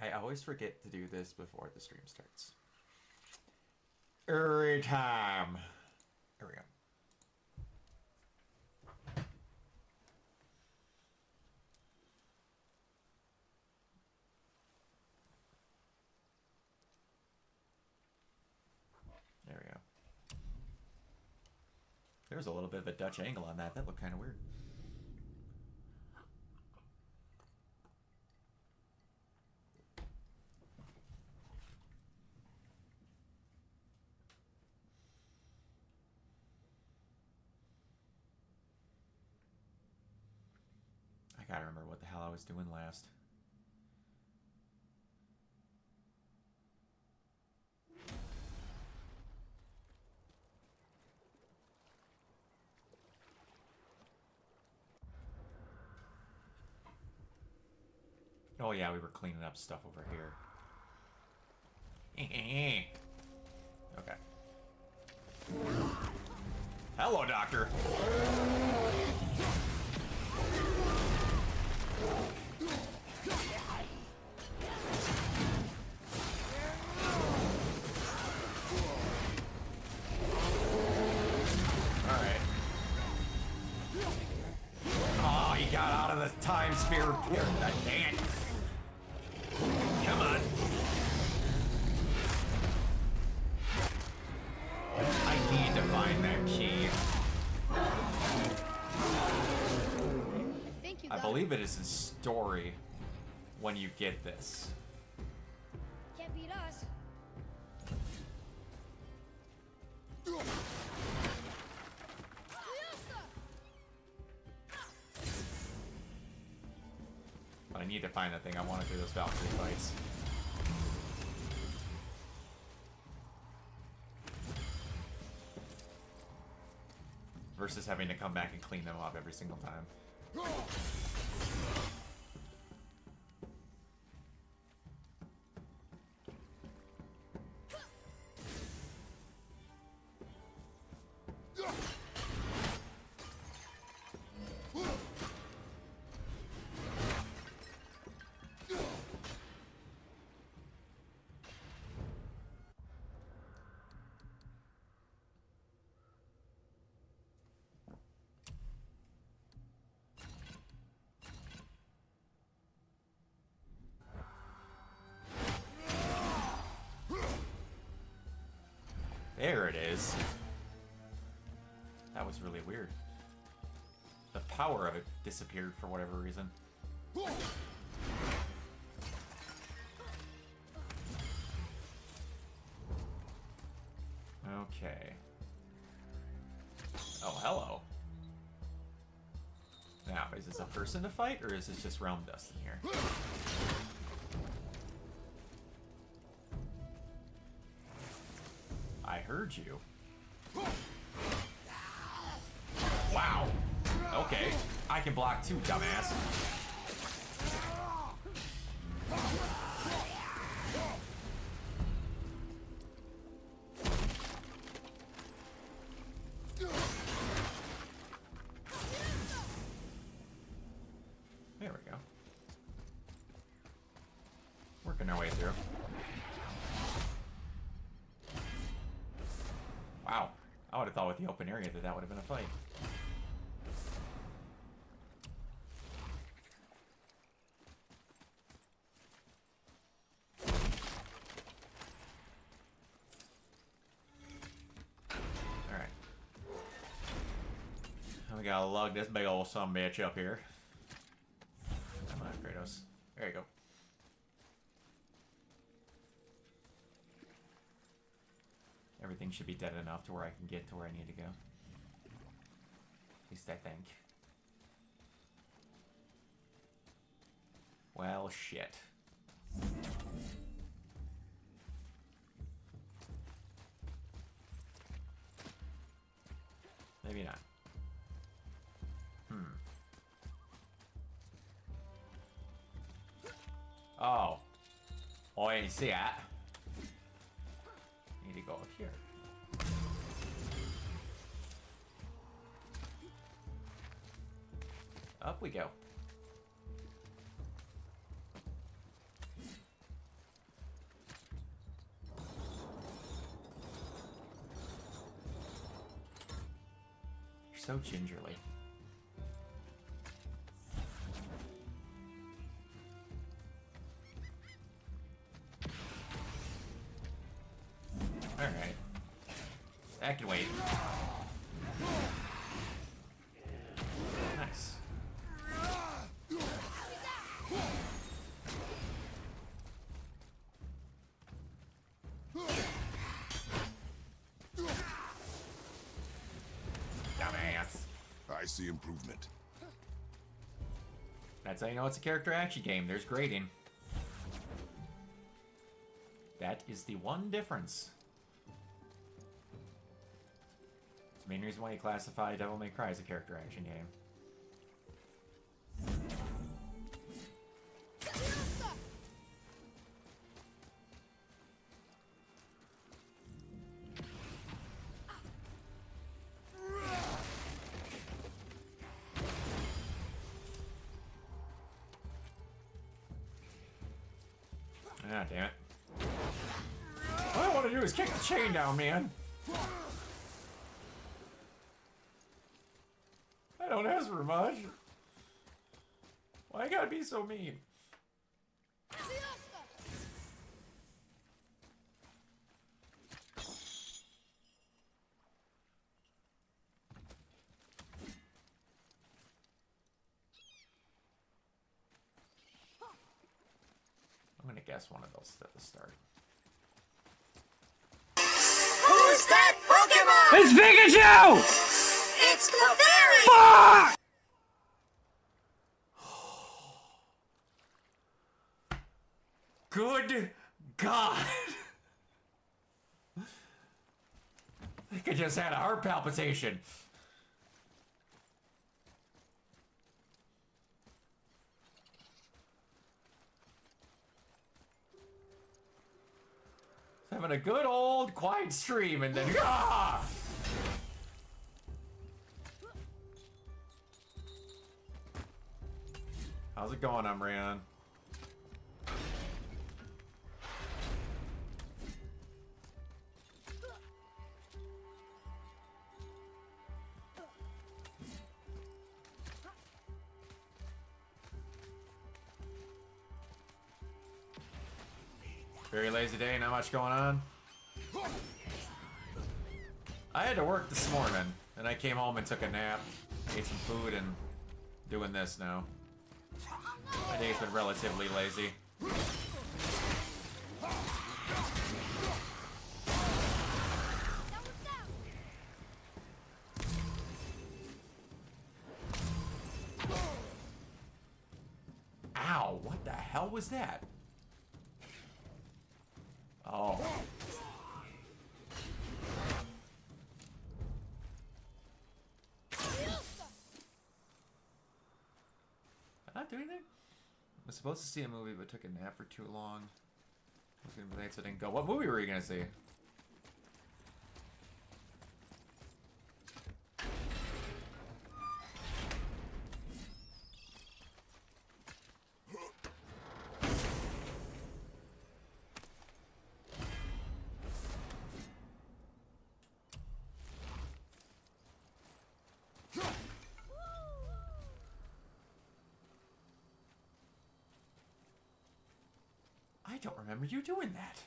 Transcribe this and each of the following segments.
I always forget to do this before the stream starts. Every time. There we go. There we go. There's a little bit of a Dutch angle on that. That looked kind of weird. I gotta remember what the hell I was doing last. Oh yeah, we were cleaning up stuff over here. Okay. Hello, Doctor. Alright. Oh, he got out of the time sphere. Dang it. Come on. I need to find that key. I believe it is a story when you get this. Can't beat us. But I need to find that thing. I want to do those Valkyrie fights. Versus having to come back and clean them up every single time. There it is. That was really weird. The power of it disappeared for whatever reason. Okay. Oh, hello. Now, is this a person to fight, or is this just realm dust in here? I heard you. Wow. Okay. I can block too, dumbass. There we go. Working our way through. Wow. I would have thought with the open area that would have been a fight. Alright. We gotta lug this big old sumbitch up here. Come on, Kratos. There you go. Everything should be dead enough to where I can get to where I need to go. At least I think. Well, shit. Maybe not. Oh. Oh, I didn't see that. Need to go up here. Up we go. so gingerly. Alright. That can wait. Nice. Dumbass. I see improvement. That's how you know it's a character action game. There's grading. That is the one difference. It's the main reason why you classify Devil May Cry as a character action game. Ah, damn it. All I want to do is kick the chain down, man. I don't ask for much. Why you gotta be so mean? I'm gonna guess one of those at the start. Who's that Pokemon? It's Pikachu! It's Clefairy! Fuck! Good God! I think I just had a heart palpitation. Having a good old quiet stream and then ah! How's it going, Umbreon? Very lazy day, not much going on. I had to work this morning, and I came home and took a nap, ate some food, and doing this now. My day's been relatively lazy. Ow, what the hell was that? Oh. Did I not do anything? I was supposed to see a movie but took a nap for too long. I was gonna be late so I didn't go. What movie were you gonna see? I don't remember you doing that.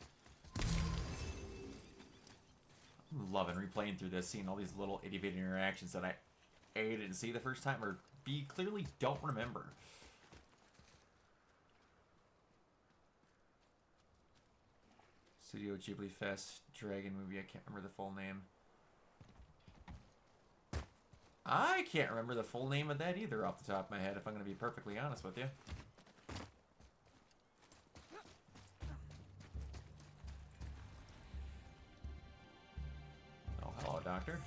I'm loving replaying through this, seeing all these little itty-bitty interactions that I A, didn't see the first time, or B, clearly don't remember. Studio Ghibli Fest Dragon movie, I can't remember the full name. I can't remember the full name of that either off the top of my head, if I'm going to be perfectly honest with you. Oh, hello, Doctor.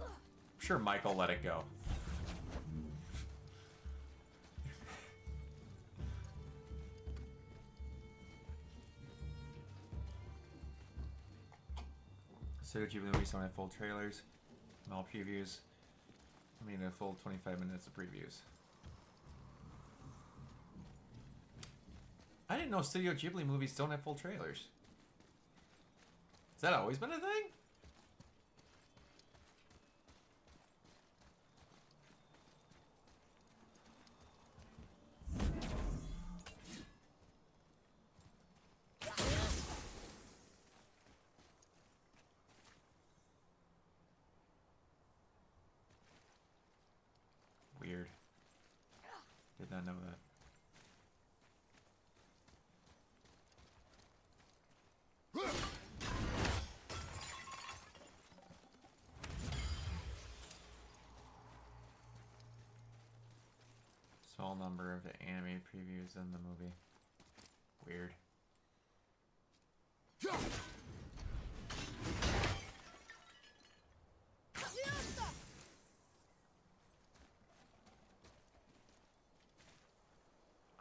I'm sure Michael let it go. So did you movie some full trailers? Small previews. I mean, a full 25 minutes of previews. I didn't know Studio Ghibli movies don't have full trailers. Has that always been a thing? Weird. Did not know that. Small number of the anime previews in the movie. Weird.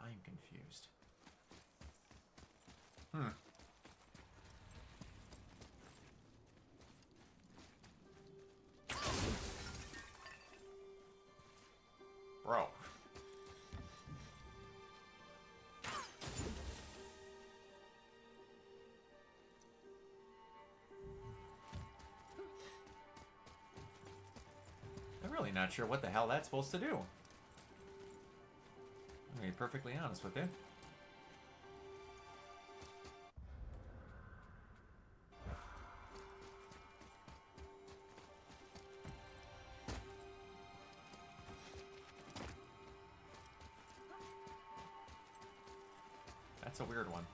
I'm confused. Bro. I'm really not sure what the hell that's supposed to do. I'm gonna be perfectly honest with you. That's a weird one.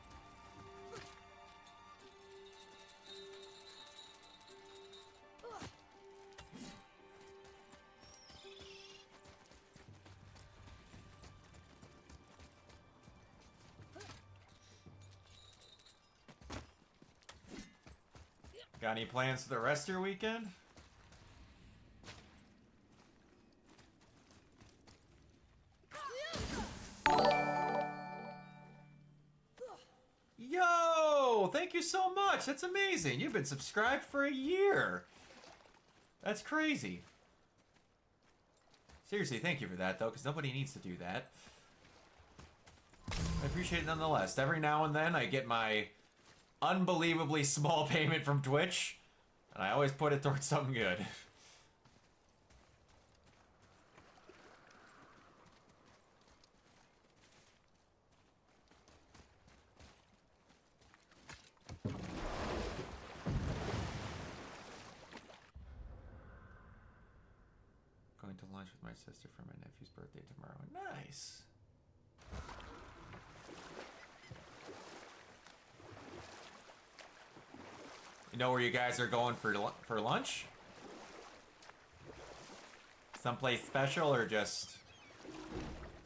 Got any plans for the rest of your weekend? Yo! Thank you so much! That's amazing! You've been subscribed for a year! That's crazy. Seriously, thank you for that, though, because nobody needs to do that. I appreciate it nonetheless. Every now and then, I get my unbelievably small payment from Twitch, and I always put it towards something good. Going to lunch with my sister for my nephew's birthday tomorrow. Nice. You know where you guys are going for lunch? Someplace special or just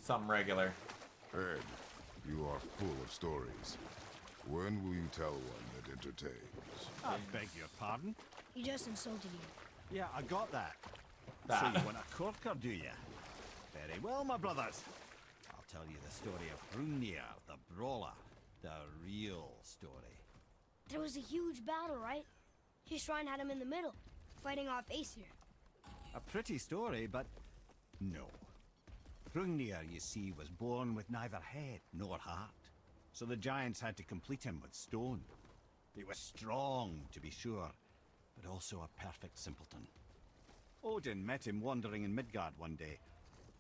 something regular? Ed, you are full of stories. When will you tell one that entertains? I beg your pardon? He just insulted you. Yeah, I got that. So you want a corker, do you? Very well, my brothers. I'll tell you the story of Hrungnir, the brawler. The real story. There was a huge battle, right? His shrine had him in the middle, fighting off Aesir. A pretty story, but no. Hrungnir, you see, was born with neither head nor heart. So the giants had to complete him with stone. He was strong, to be sure, but also a perfect simpleton. Odin met him wandering in Midgard one day.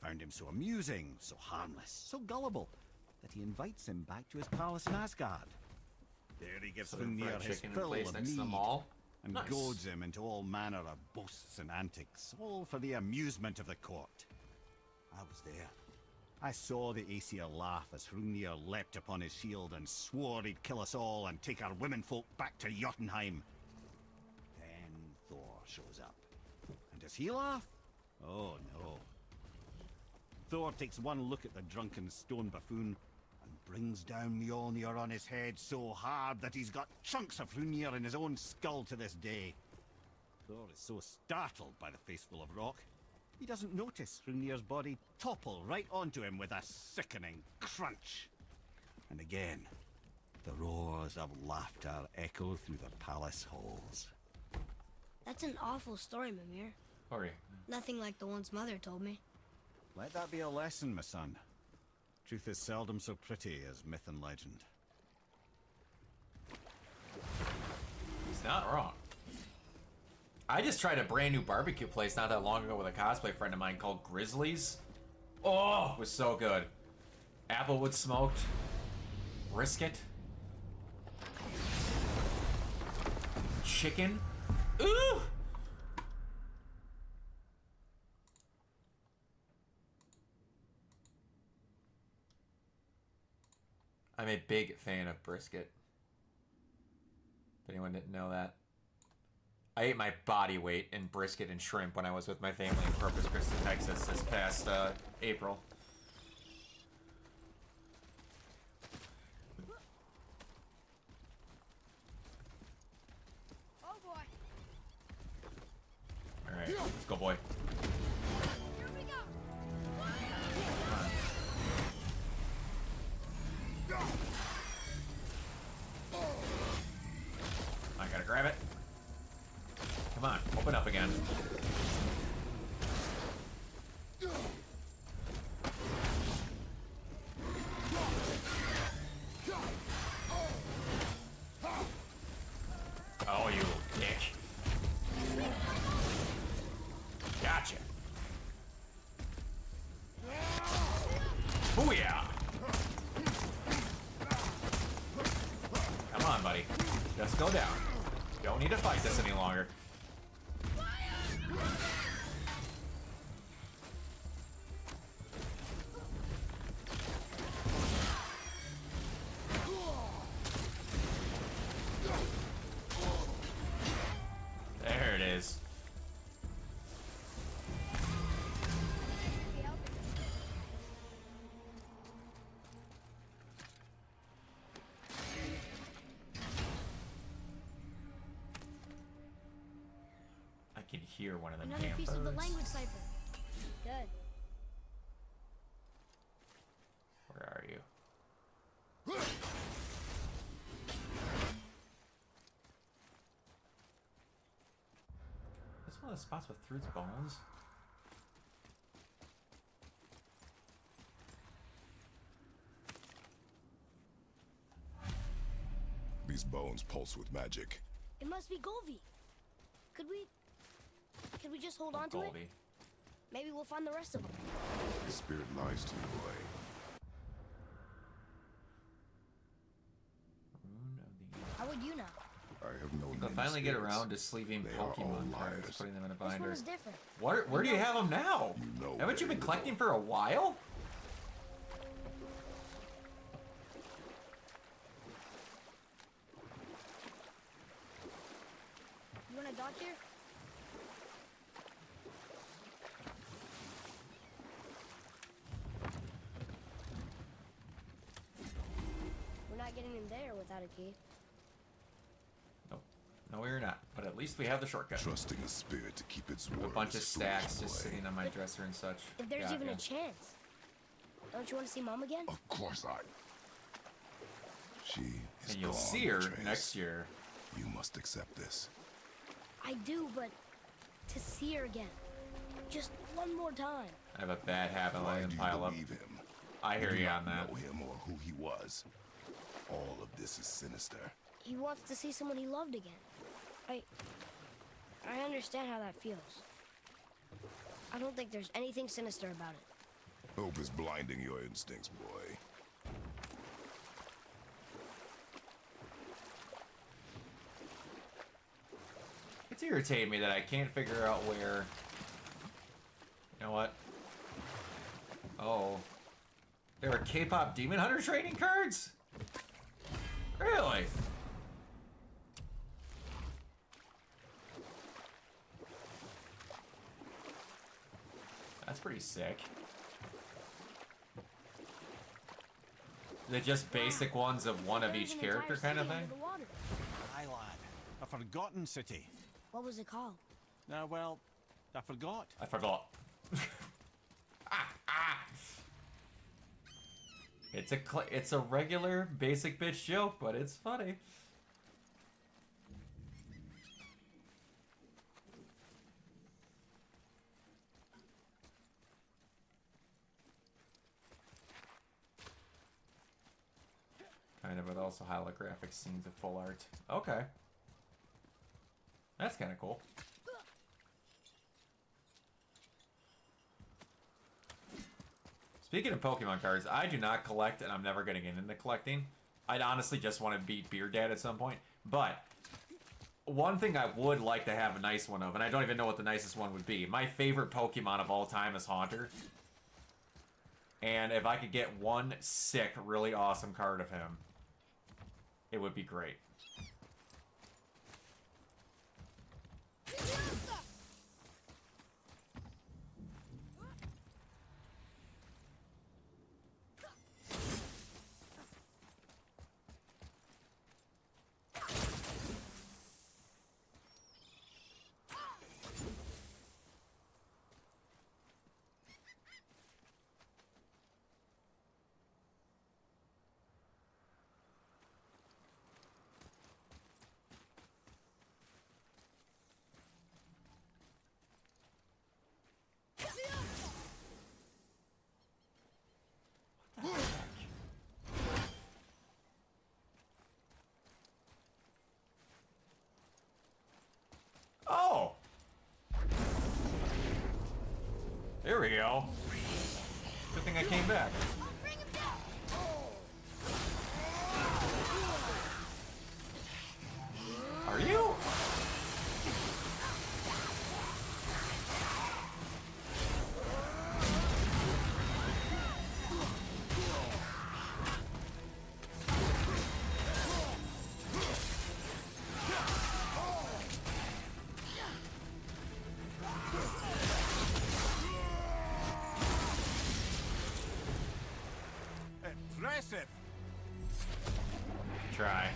Found him so amusing, so harmless, so gullible, that he invites him back to his palace in Asgard. There he gives Hrungnir his fill of mead, and nice. goads him into all manner of boasts and antics, all for the amusement of the court. I was there. I saw the Aesir laugh as Hrungnir leapt upon his shield and swore he'd kill us all and take our womenfolk back to Jotunheim. Then Thor shows up. And does he laugh? Oh no. Thor takes one look at the drunken stone buffoon and brings down Mjolnir on his head so hard that he's got chunks of Hrungnir in his own skull to this day. Thor is so startled by the face full of rock, he doesn't notice Hrungnir's body topple right onto him with a sickening crunch. And again, the roars of laughter echo through the palace halls. That's an awful story, Mimir. Sorry. Nothing like the ones Mother told me. Let that be a lesson, my son. Truth is seldom so pretty as myth and legend. He's not wrong. I just tried a brand new barbecue place not that long ago with a cosplay friend of mine called Grizzlies. Oh, it was so good. Applewood smoked. Brisket. Chicken. Ooh! I'm a big fan of brisket. If anyone didn't know that. I ate my body weight in brisket and shrimp when I was with my family in Corpus Christi, Texas this past April. Oh boy. Alright, let's go, boy. Here we go. I gotta grab it. Come on, open up again. Oh, you dick. Gotcha. Booyah! Come on, buddy. Just go down. Don't need to fight this any longer. There it is. I can hear one of them Another damn piece of the birds. language cipher. Good. Where are you? This one of the spots with Throod's bones? These bones pulse with magic. It must be Golvi. Could we just hold on to it? Goldie. Maybe we'll find the rest of them. The spirit lies to you, boy. Rune of the... How would you know? I have known I'll many finally get spirits. around to sleeving They are all Pokemon cards, liars. putting them in a This one binder. is different. Where do you have them now? You know Haven't you very been collecting little. for a while? You want a dock here? We're not getting in there without a key. Nope. No, we're not. But at least we have the shortcut. Trusting a spirit to keep its word. A bunch of is stacks foolish, just boy. sitting on my dresser and such. If there's Yeah, even yeah. a chance. Don't you want to see Mom again? Of course I. She is And you'll gone, see her Atreus. next year. You must accept this. I do, but to see her again. Just one more time. I have a bad habit Why letting do them you pile up. believe him? I hear do you not on that. know him or who he was. All of this is sinister. He wants to see someone he loved again. I understand how that feels. I don't think there's anything sinister about it. Hope is blinding your instincts, boy. It's irritating me that I can't figure out where... You know what? Oh. There are K-pop Demon Hunter trading cards? Really? That's pretty sick. They're just basic ones of one of There's each an character entire kind of city thing? under the water. Aye, lad. A forgotten city. What was it called? Well, I forgot. I forgot. It's a regular basic bitch joke, but it's funny. kind of, but also holographic scenes of full art. Okay. That's kind of cool. Speaking of Pokemon cards, I do not collect, and I'm never going to get into collecting. I'd honestly just want to beat Beard Dad at some point. But one thing I would like to have a nice one of, and I don't even know what the nicest one would be. My favorite Pokemon of all time is Haunter. And if I could get one sick, really awesome card of him, it would be great. Oh! There we go. Good thing I came back. Are you? Impressive. Try.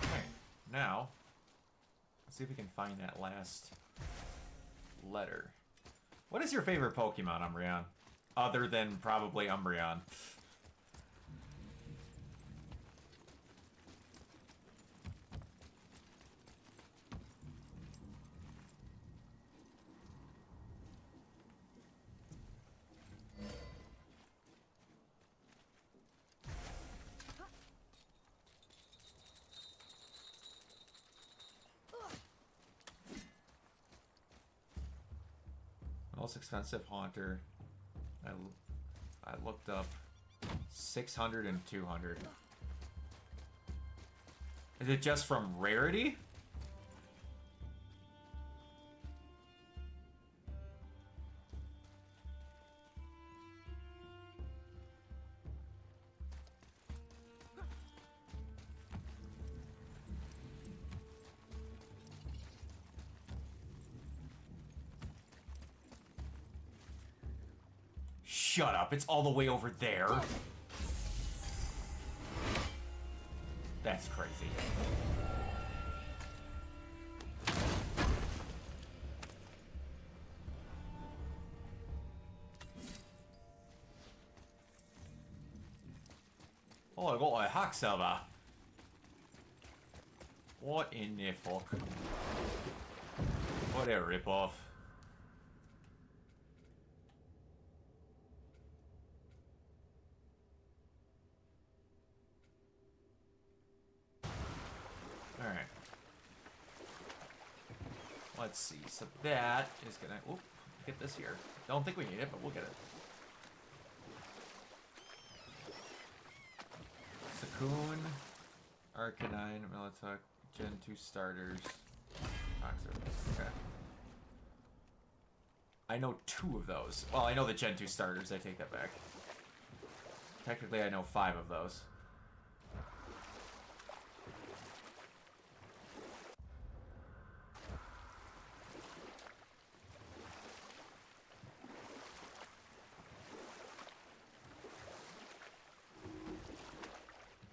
Okay, now let's see if we can find that last letter. What is your favorite Pokemon, Umbreon? Other than probably Umbreon. Most expensive Haunter. I looked up 600 and 200. Is it just from rarity? Shut up, it's all the way over there. That's crazy. Oh, I got a Hacksaber. What in the fuck? What a ripoff. Alright. Let's see. So that is gonna... Oop, get this here. Don't think we need it, but we'll get it. Suicune, Arcanine, Militech, Gen 2 starters. Toxer. Okay. I know 2 of those. Well, I know the Gen 2 starters. I take that back. Technically, I know 5 of those.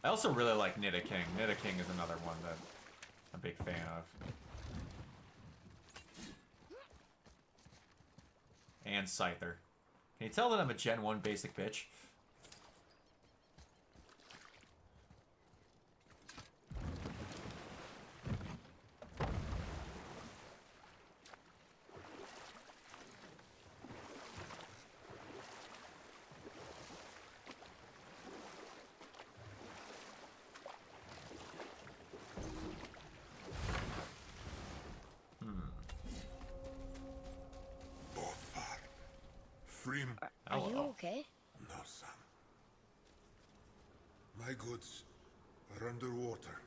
I also really like Nidoking. Nidoking is another one that I'm a big fan of. And Scyther. Can you tell that I'm a Gen 1 basic bitch? Ephraim? Are you Hello. okay? No, son. My goods are underwater.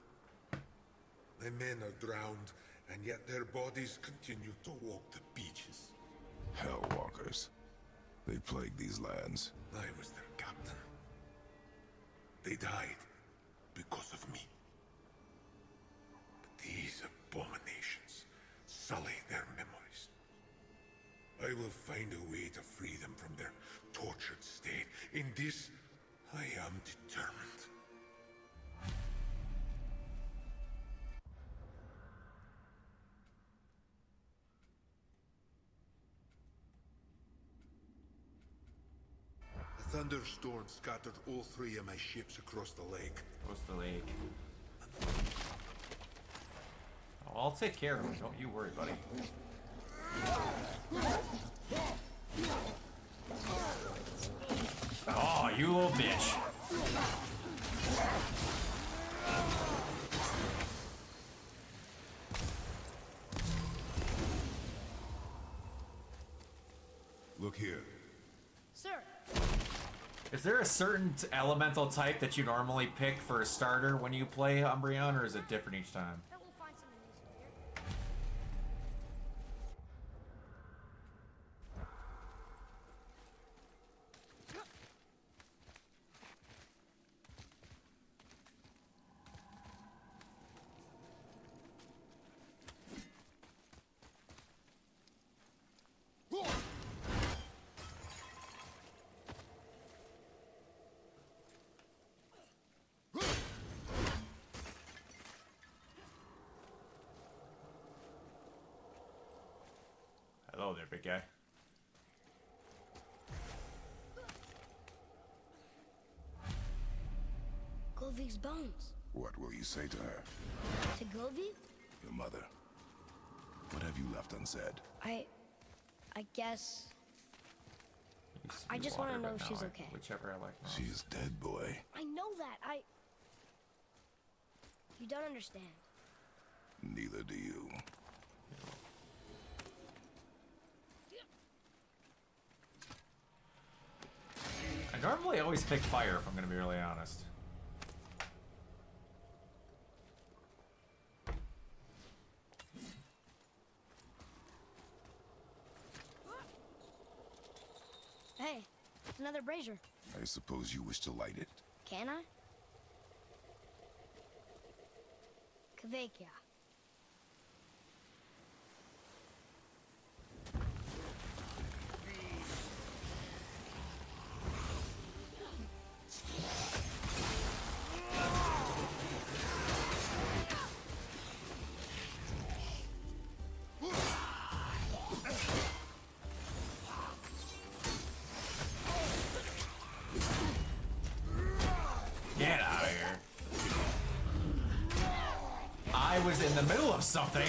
My men are drowned, and yet their bodies continue to walk the beaches. Hellwalkers. They plague these lands. I was their captain. They died because of me. But these abominations sully their memories. I will find a way to free them from their tortured state. In this, I am determined. A thunderstorm scattered all 3 of my ships across the lake. What's the lake? Oh, I'll take care of it. Don't you worry, buddy. Oh, you little bitch. Look here. Sir, Is there a certain elemental type that you normally pick for a starter when you play Umbreon, or is it different each time? bet we'll find something useful here. Hello there, big guy. Golvik's bones. What will you say to her? To Golvik? Your mother. What have you left unsaid? I guess... I You just water, wanna know but if she's no, okay. Whichever I like most. She is dead, boy. I know that. You don't understand. Neither do you. I normally always pick fire, if I'm gonna be really honest. Hey, it's another brazier. I suppose you wish to light it. Can I? Kvekia. Get out of here. I was in the middle of something.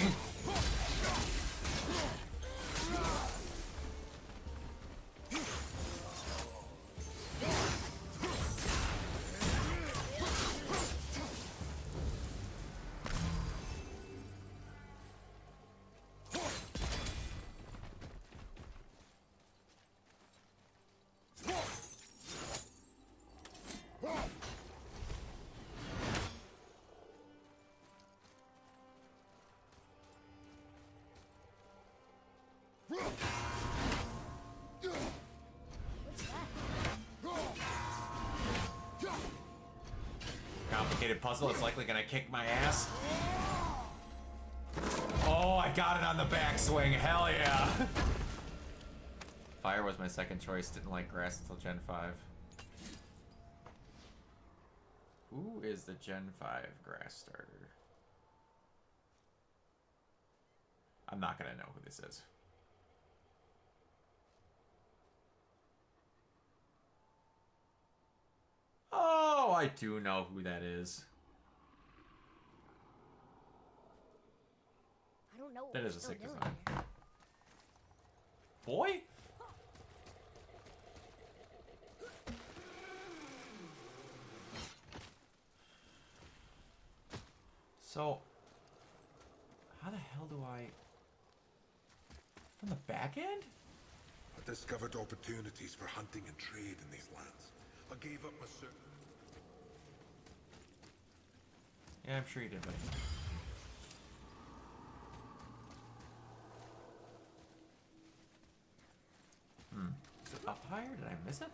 Complicated puzzle. It's likely gonna kick my ass. Oh, I got it on the backswing. Hell yeah. Fire was my second choice. Didn't like grass until Gen 5. Who is the Gen 5 grass starter? I'm not gonna know who this is. Oh, I do know who that is. I don't know what That we're is a still sick doing design. here. Boy? So, how the hell do I... From the back end? discovered opportunities for hunting and trade in these lands. I gave up my certain... Yeah, I'm sure you did, buddy. Is it up higher? Did I miss it?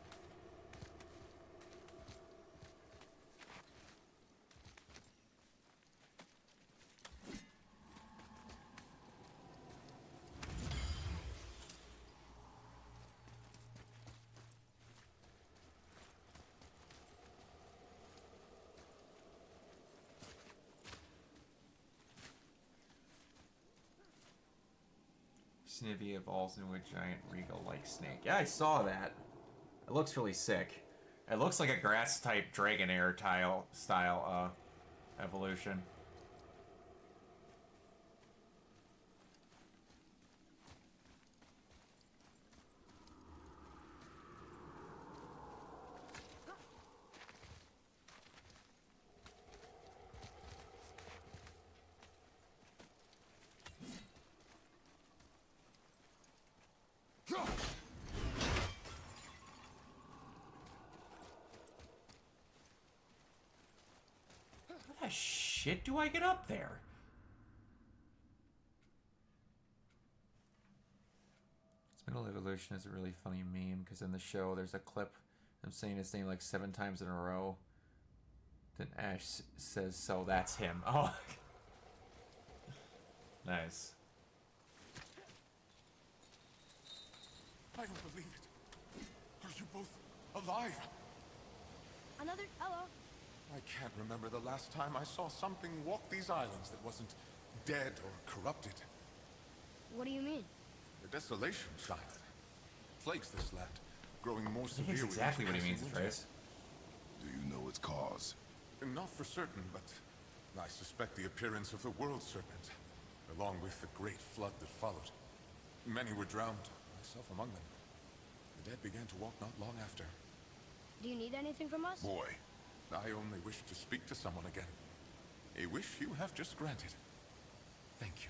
Snivy evolves into a giant regal-like snake. Yeah, I saw that. It looks really sick. It looks like a grass-type Dragonair style evolution. How the shit do I get up there? Middle Evolution is a really funny meme because in the show there's a clip of him saying his name like 7 times in a row. Then Ash says, "So that's him." Oh, nice. I don't believe it. Are you both alive? Another... Hello. I can't remember the last time I saw something walk these islands that wasn't dead or corrupted. What do you mean? The desolation, child. Plagues this land, growing more I think severe. it's exactly what he means, Trace. Do you know its cause? Not for certain, but I suspect the appearance of the World Serpent, along with the great flood that followed. Many were drowned, myself among them. The dead began to walk not long after. Do you need anything from us? Boy, I only wish to speak to someone again. A wish you have just granted. Thank you.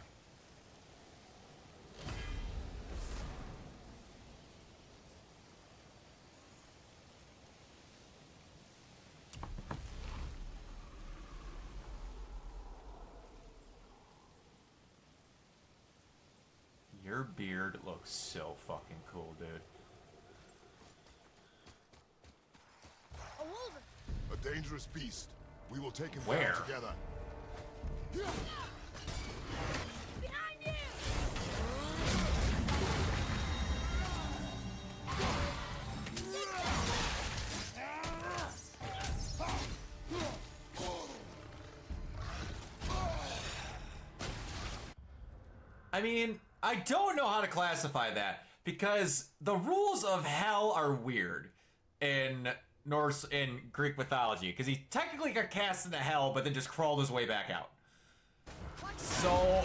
Your beard looks so fucking cool, dude. A wolver. A dangerous beast. We will take him Where? down together. Behind you! I mean, I don't know how to classify that because the rules of hell are weird in Greek mythology because he technically got cast into hell but then just crawled his way back out. So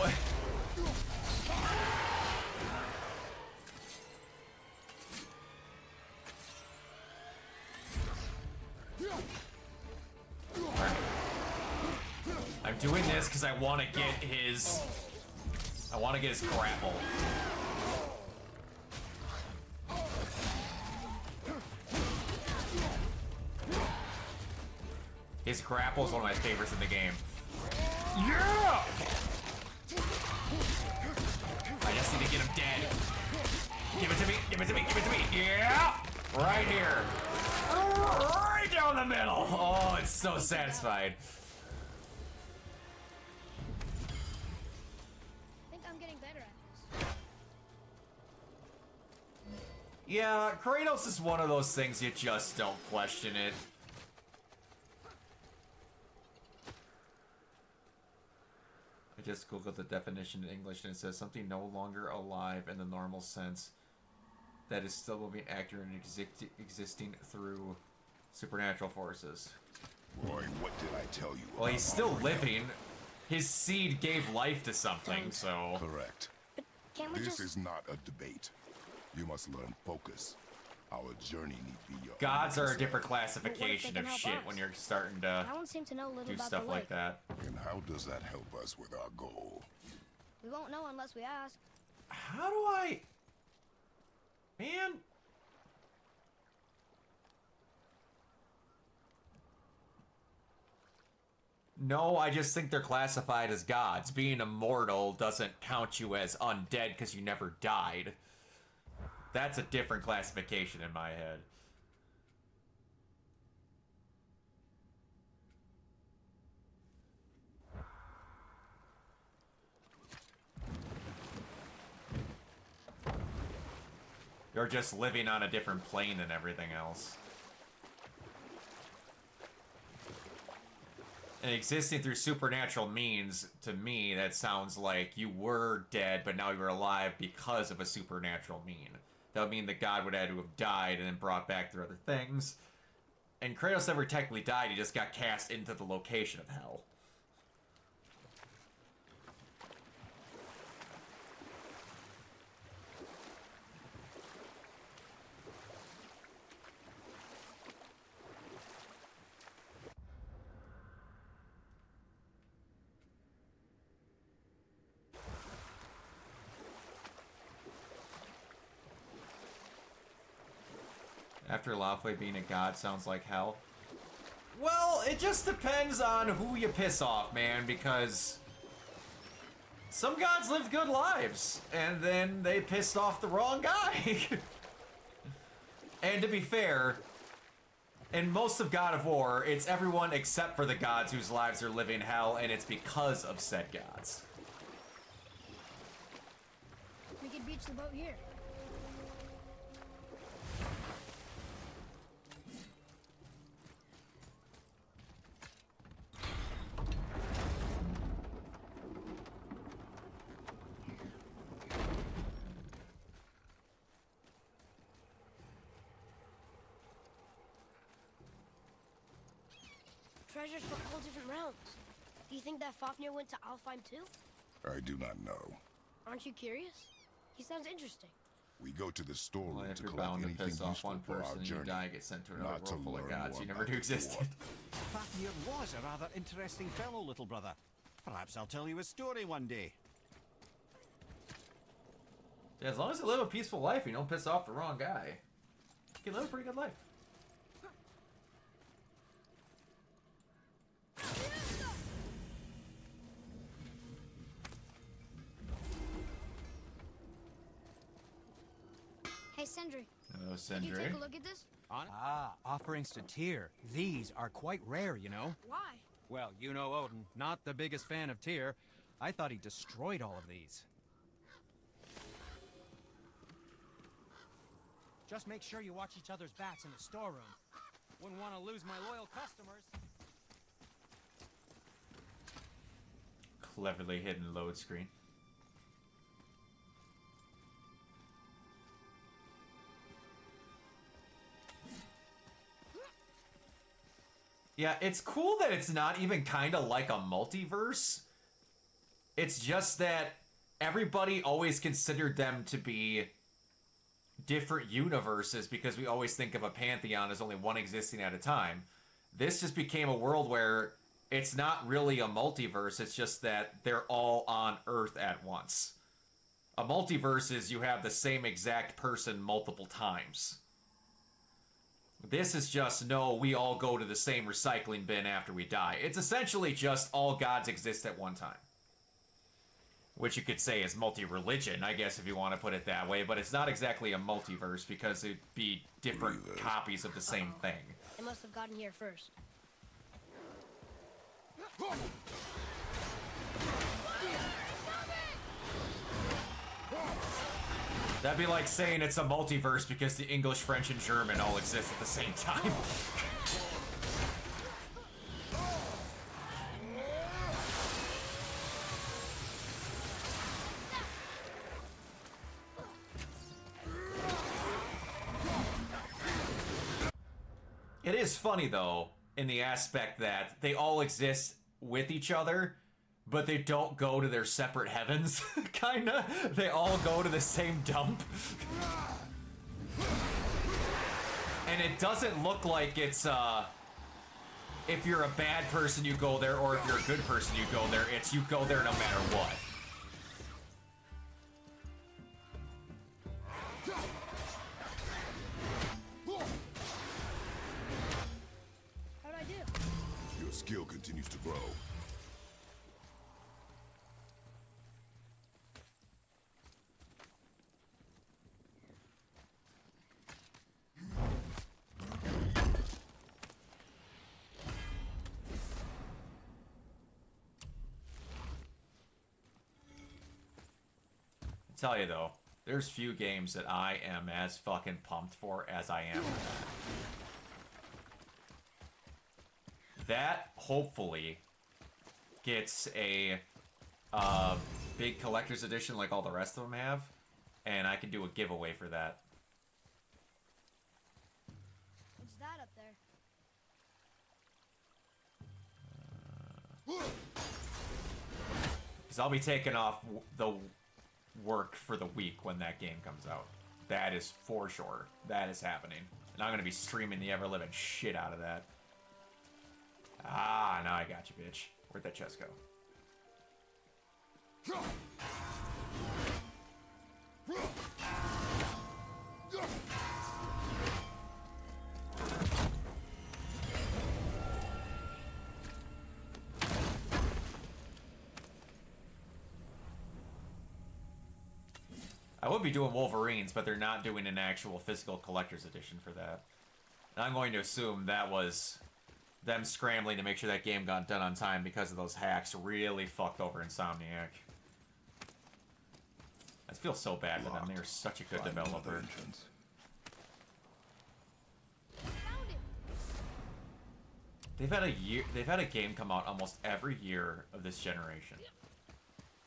I'm doing this because I want to get his grapple. His grapple is one of my favorites in the game. Yeah! I just need to get him dead. Give it to me, give it to me, give it to me. Yeah! Right here. Right down the middle. Oh, it's so satisfied. I think I'm getting better at this. Yeah, Kratos is one of those things you just don't question it. I just googled the definition in English and it says something no longer alive in the normal sense that is still moving, active, and existing through supernatural forces. Roy, what did I tell you? Well, about he's still Arthur? living. His seed gave life to something, so... Correct. But can't we This just... is not a debate. You must learn focus. Our journey need be your Gods own are a concern. different classification can of help shit us? when you're starting to No one seemed to know little do about stuff the like lake. that. And how does that help us with our goal? We won't know unless we ask. How do I... Man. No, I just think they're classified as gods. Being immortal doesn't count you as undead because you never died. That's a different classification in my head. You're just living on a different plane than everything else. And existing through supernatural means, to me, that sounds like you were dead, but now you're alive because of a supernatural mean. That would mean the god would have to have died and then brought back through other things. And Kratos never technically died, he just got cast into the location of hell. After Laufey being a god sounds like hell. Well, it just depends on who you piss off, man, because some gods live good lives, and then they pissed off the wrong guy. And to be fair, in most of God of War, it's everyone except for the gods whose lives are living hell, and it's because of said gods. We could beach the boat here. Treasures from all different realms. Do you think that Fafnir went to Alfheim too? I do not know. Aren't you curious? He sounds interesting. We go to the storeroom Well, if to you're collect bound to anything piss off useful one for our person, you journey. die, get sent to another Not to world full of learn gods more you never about knew the existed. dwarf. Fafnir was a rather interesting fellow, little brother. Perhaps I'll tell you a story one day. Yeah, as long as you live a peaceful life, you don't piss off the wrong guy, you can live a pretty good life. Hey, Sindri. Hello, Did you take Sindri. a look at this? Offerings to Tyr. These are quite rare, you know. Why? Well, you know Odin, not the biggest fan of Tyr. I thought he destroyed all of these. Just make sure you watch each other's backs in the storeroom. Wouldn't want to lose my loyal customers. Cleverly hidden load screen. Yeah, it's cool that it's not even kind of like a multiverse. It's just that everybody always considered them to be different universes because we always think of a pantheon as only one existing at a time. This just became a world where it's not really a multiverse, it's just that they're all on Earth at once. A multiverse is you have the same exact person multiple times. This is just, no, we all go to the same recycling bin after we die. It's essentially just all gods exist at one time. Which you could say is multi-religion, I guess, if you want to put it that way, but it's not exactly a multiverse because it'd be different copies of the same thing. They must have gotten here first. That'd be like saying it's a multiverse because the English, French, and German all exist at the same time. It is funny, though, in the aspect that they all exist with each other, but they don't go to their separate heavens, kinda. They all go to the same dump. And it doesn't look like it's, if you're a bad person, you go there, or if you're a good person, you go there. It's you go there no matter what. skill continues to grow. I tell you though, there's few games that I am as fucking pumped for as I am for that. That hopefully gets a big collector's edition like all the rest of them have, and I can do a giveaway for that. What's that up there? Because I'll be taking off the work for the week when that game comes out. That is for sure. That is happening. And I'm going to be streaming the ever-living shit out of that. Ah, now I got you, bitch. Where'd that chest go? I would be doing Wolverines, but they're not doing an actual physical collector's edition for that. And I'm going to assume that was them scrambling to make sure that game got done on time because of those hacks really fucked over Insomniac. I feel so bad for them. They're such a good Find another developer. entrance. Found it. They've had a game come out almost every year of this generation.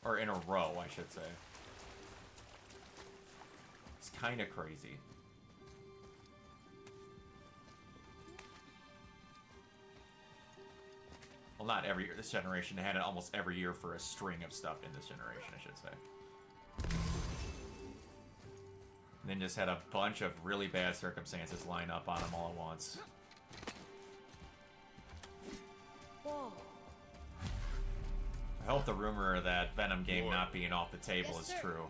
Or in a row, I should say. It's kind of crazy. Well, not every year. This generation had it almost every year for a string of stuff in this generation, I should say. And then just had a bunch of really bad circumstances line up on them all at once. Whoa. I hope the rumor of that Venom game not being off the table Yes, is sir. true.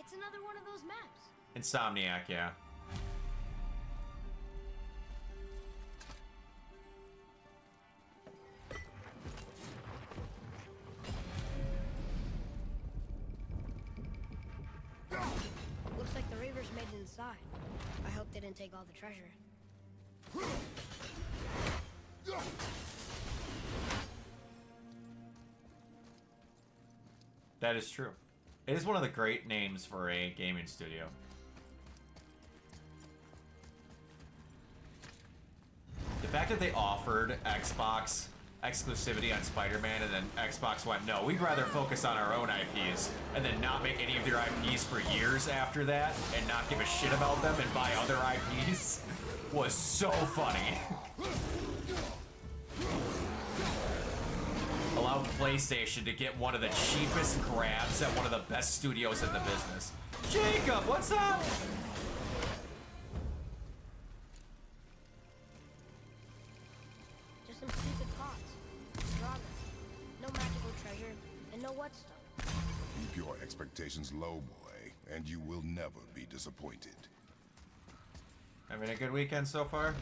It's another one of those maps. Insomniac, yeah. Looks like the Reavers made it inside. I hope they didn't take all the treasure. That is true. It is one of the great names for a gaming studio. The fact that they offered Xbox exclusivity on Spider-Man and then Xbox went, no, we'd rather focus on our own IPs and then not make any of their IPs for years after that and not give a shit about them and buy other IPs was so funny. Allowed PlayStation to get one of the cheapest grabs at one of the best studios in the business. Jacob, what's up? Just some stupid pots. Dragon. No magical treasure, and no whetstone. Keep your expectations low, boy, and you will never be disappointed. Having a good weekend so far?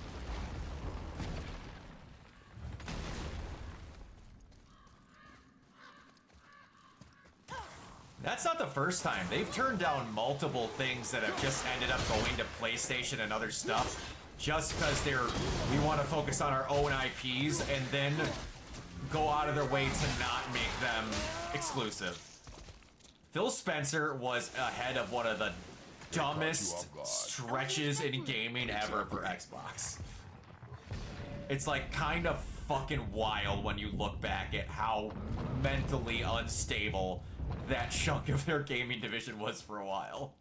That's not the first time. They've turned down multiple things that have just ended up going to PlayStation and other stuff just because we want to focus on our own IPs and then go out of their way to not make them exclusive. Phil Spencer was ahead of one of the dumbest stretches in gaming ever for Xbox. It's like kind of fucking wild when you look back at how mentally unstable that chunk of their gaming division was for a while.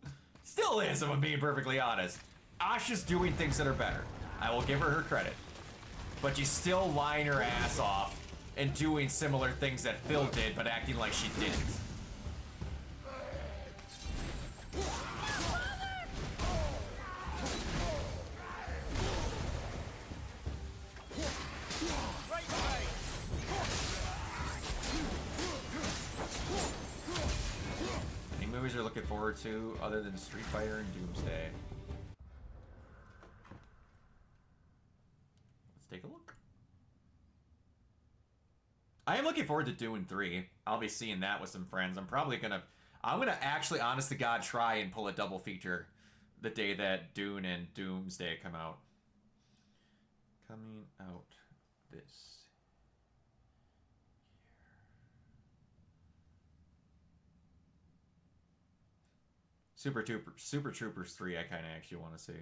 Still is, if I'm being perfectly honest. Asha's doing things that are better. I will give her credit. But she's still lying her ass off and doing similar things that Phil did, but acting like she didn't. Any movies you're looking forward to other than Street Fighter and Doomsday? I am looking forward to Dune 3. I'll be seeing that with some friends. I'm gonna actually, honest to God, try and pull a double feature the day that Dune and Doomsday come out. Coming out this year. Super Troopers 3 I kind of actually want to see.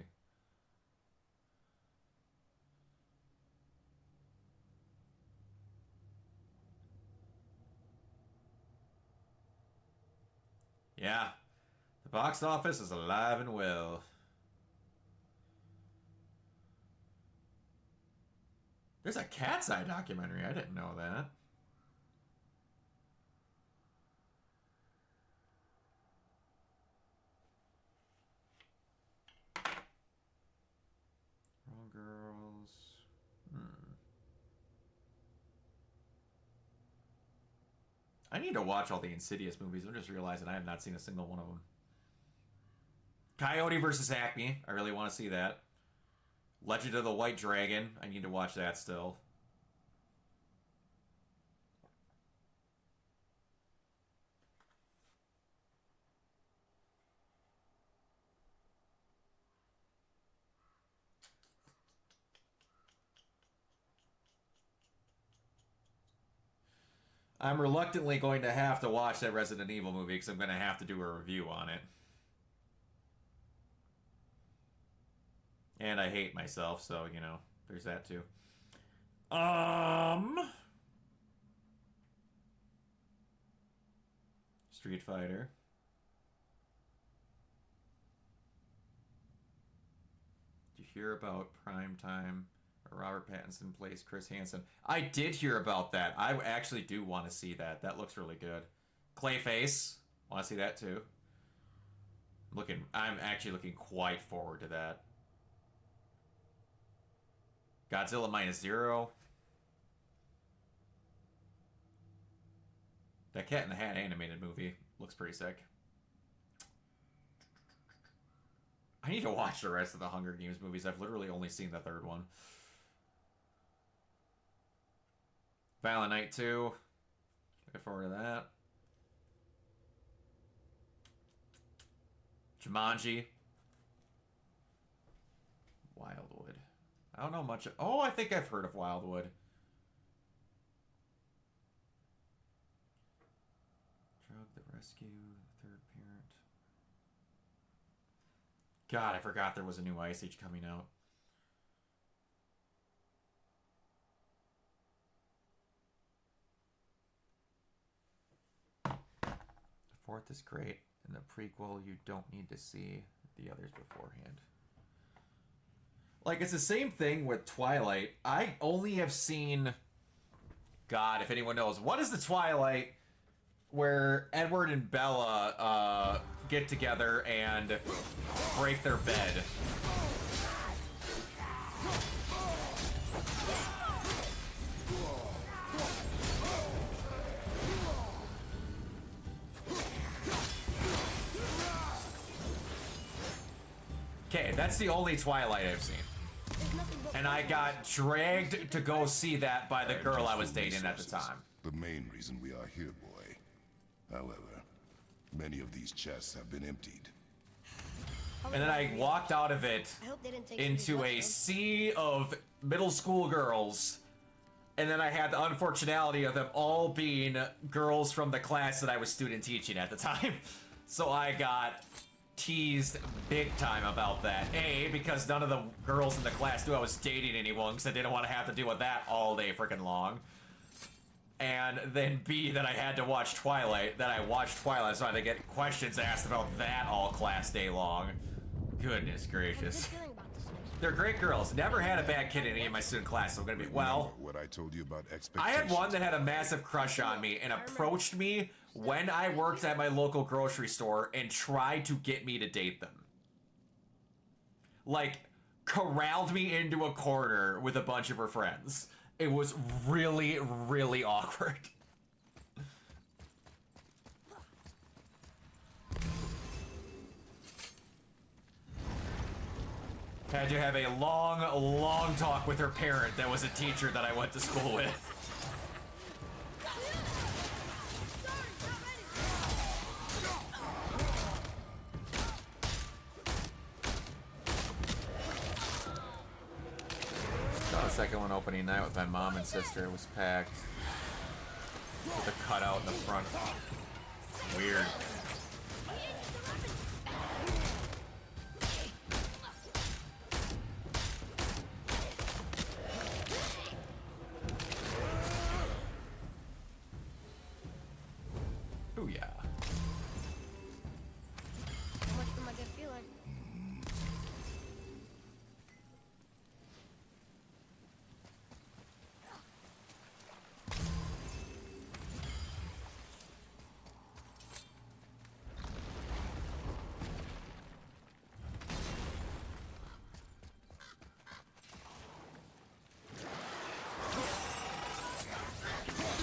Yeah. The box office is alive and well. There's a Cat's Eye documentary. I didn't know that. Wrong Girls. I need to watch all the Insidious movies. I'm just realizing I have not seen a single one of them. Coyote versus Acme. I really want to see that. Legend of the White Dragon. I need to watch that still. I'm reluctantly going to have to watch that Resident Evil movie because I'm going to have to do a review on it. And I hate myself, so, you know, there's that too. Street Fighter. Did you hear about Primetime? Robert Pattinson plays Chris Hansen. I did hear about that. I actually do want to see that. That looks really good. Clayface. Want to see that too. I'm actually looking quite forward to that. Godzilla Minus Zero. That Cat in the Hat animated movie looks pretty sick. I need to watch the rest of the Hunger Games movies. I've literally only seen the third one. Violent Night 2. Looking forward to that. Jumanji. Wildwood. I don't know much. Oh, I think I've heard of Wildwood. Drug the Rescue, Third Parent. God, I forgot there was a new Ice Age coming out. The fourth is great. In the prequel, you don't need to see the others beforehand. Like, it's the same thing with Twilight. I only have seen... God, if anyone knows. What is the Twilight where Edward and Bella get together and break their bed? Okay, that's the only Twilight I've seen. And I got dragged to go see that by the girl I was dating at the time. The main reason we are here, boy. However, many of these chests have been emptied. And then I walked out of it into a sea of middle school girls. And then I had the unfortunality of them all being girls from the class that I was student teaching at the time. So I got teased big time about that. A, because none of the girls in the class knew I was dating anyone because I didn't want to have to deal with that all day freaking long. And then B, that I had to watch Twilight, that I watched Twilight, so I had to get questions asked about that all class day long. Goodness gracious. They're great girls. Never had a bad kid in any of my student class, so I'm gonna be, well... What I told you about I expectations. had one that had a massive crush on me and approached me when I worked at my local grocery store and tried to get me to date them. Like, corralled me into a corner with a bunch of her friends. It was really, really awkward. Had to have a long, long talk with her parent that was a teacher that I went to school with. second one opening night with my mom and sister. It was packed. With a cutout in the front. Weird. Ooh, yeah. So much for my good feeling.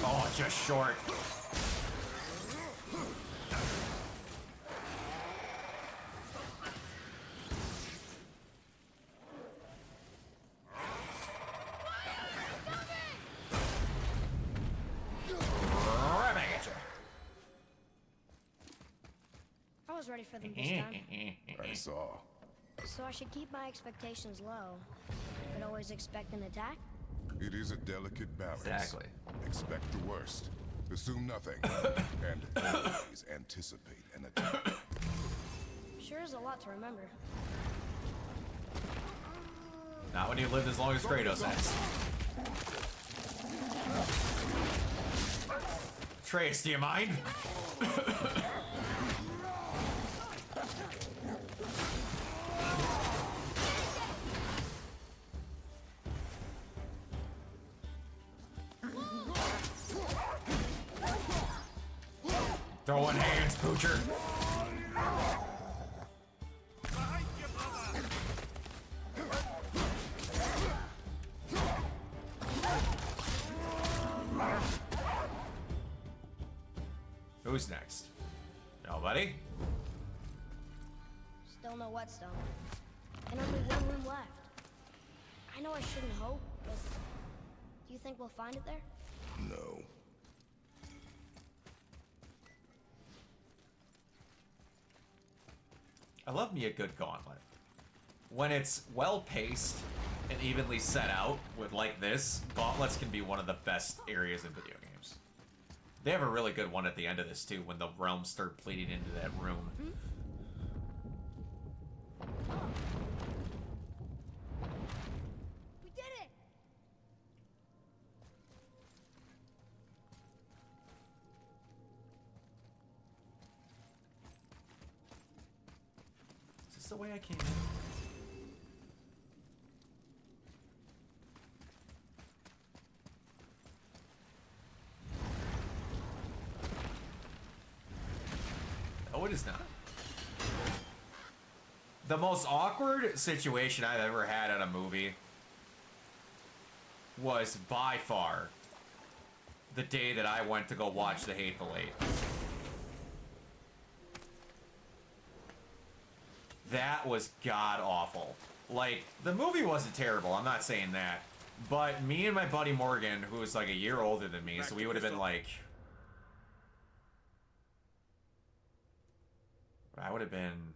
Oh, just short. Right back at you. I was ready for them this time. I saw. So I should keep my expectations low, but always expect an attack? It is a delicate balance. Exactly. Expect the worst. Assume nothing. And always anticipate an attack. Sure is a lot to remember. Not when you lived as long as Kratos has. Trace, do you mind? Throwing hands, Poocher. Who's next? Nobody? Still no whetstone. And only one room left. I know I shouldn't hope, but do you think we'll find it there? No. I love me a good gauntlet. When it's well paced and evenly set out with like this, gauntlets can be one of the best areas in video games. They have a really good one at the end of this too, when the realms start bleeding into that room. We did it! Is this the way I came in? No, it is not. The most awkward situation I've ever had at a movie was by far the day that I went to go watch The Hateful Eight. That was god awful. Like, the movie wasn't terrible, I'm not saying that. But me and my buddy Morgan, who was like a year older than me, so we would have been like... I would have been...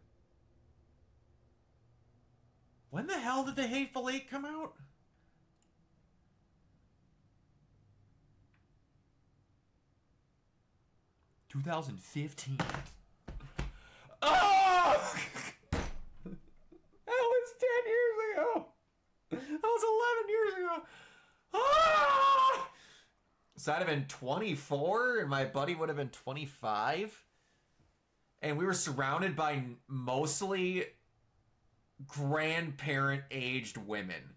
When the hell did The Hateful Eight come out? (2015). Oh! That was 10 years ago. That was 11 years ago. Ah! So I'd have been 24, and my buddy would have been 25. And we were surrounded by mostly grandparent-aged women.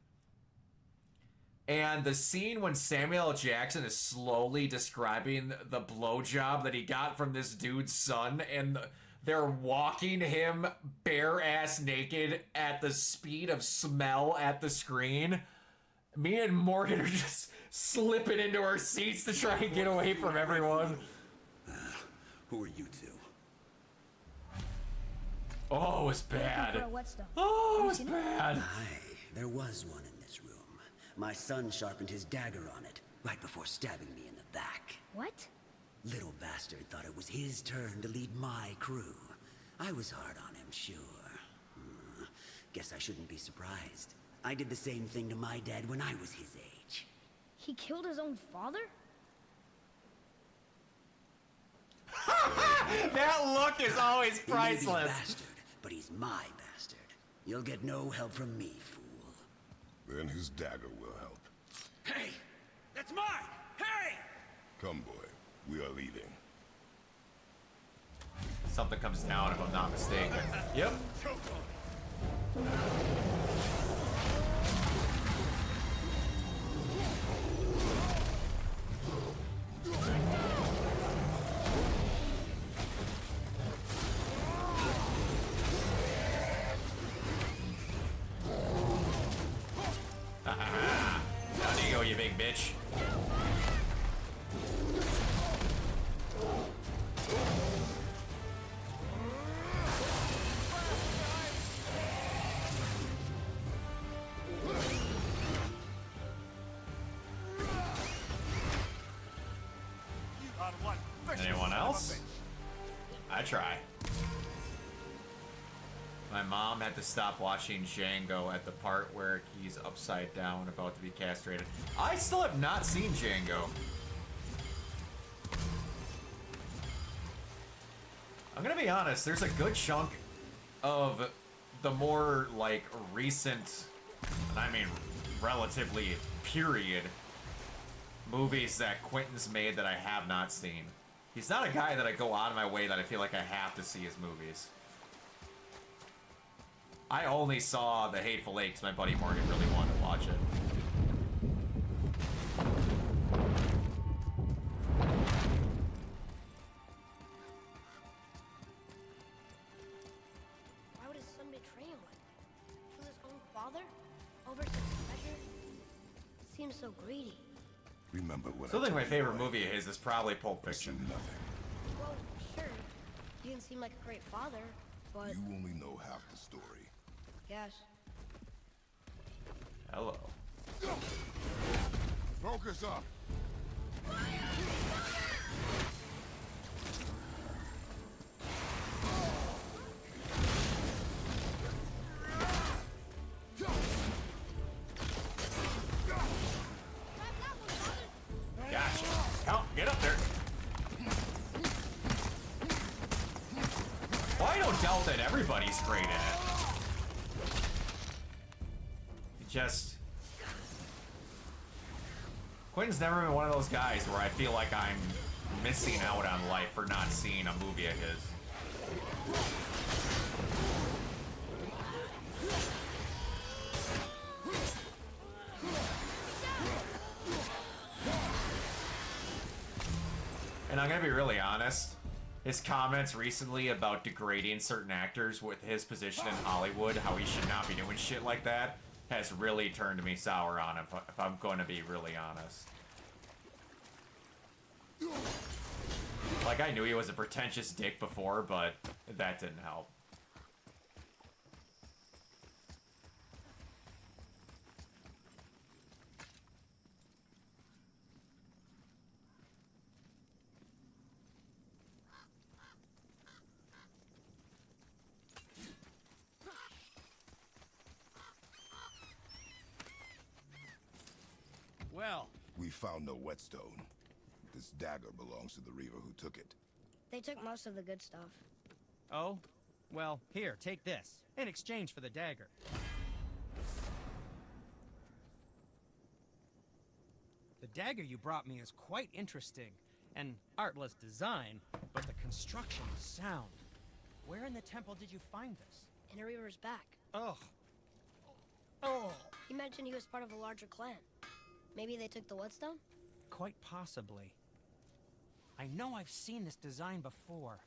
And the scene when Samuel L. Jackson is slowly describing the blowjob that he got from this dude's son, and they're walking him bare-ass naked at the speed of smell at the screen. Me and Morgan are just slipping into our seats to try and get away from everyone. Who are you two? Oh, it was bad. Looking for a whetstone. Oh, it was bad. Aye, there was one in this room. My son sharpened his dagger on it, right before stabbing me in the back. What? Little bastard thought it was his turn to lead my crew. I was hard on him, sure. Guess I shouldn't be surprised. I did the same thing to my dad when I was his age. He killed his own father? That look is always He may be a priceless. bastard, but he's my bastard. You'll get no help from me, fool. Then his dagger will help. Hey! That's mine! Hey! Come, boy. We are leaving. Something comes down if I'm not mistaken. Yep. Down you go, you big bitch. Anyone else? I try. My mom had to stop watching Django at the part where he's upside down about to be castrated. I still have not seen Django. I'm gonna be honest, there's a good chunk of the more, like, recent, and I mean relatively period, movies that Quentin's made that I have not seen. He's not a guy that I go out of my way that I feel like I have to see his movies. I only saw The Hateful Eight because my buddy Morgan really wanted to watch it. Why would his son betray him like that? Kill his own father? Over some treasure? It seems so greedy. Remember what Still I think my told you, favorite boy. movie of his is probably Pulp Fiction. Pursue nothing. Well, sure. You didn't seem like a great father, but You only know half the story. yes. Hello. Focus up! Gotcha. Come, get up there. Why don't Delta and everybody's great at it? Just... Quentin's never been one of those guys where I feel like I'm missing out on life for not seeing a movie of his. And I'm gonna be really honest, his comments recently about degrading certain actors with his position in Hollywood, how he should not be doing shit like that, has really turned me sour on him, if I'm going to be really honest. Like, I knew he was a pretentious dick before, but that didn't help. Well, We found no whetstone. This dagger belongs to the Reaver who took it. They took most of the good stuff. Oh? Well, here, take this. In exchange for the dagger. The dagger you brought me is quite interesting. An artless design, but the construction is sound. Where in the temple did you find this? In a Reaver's back. Ugh. Oh. He mentioned he was part of a larger clan. Maybe they took the whetstone? Quite possibly. I know I've seen this design before.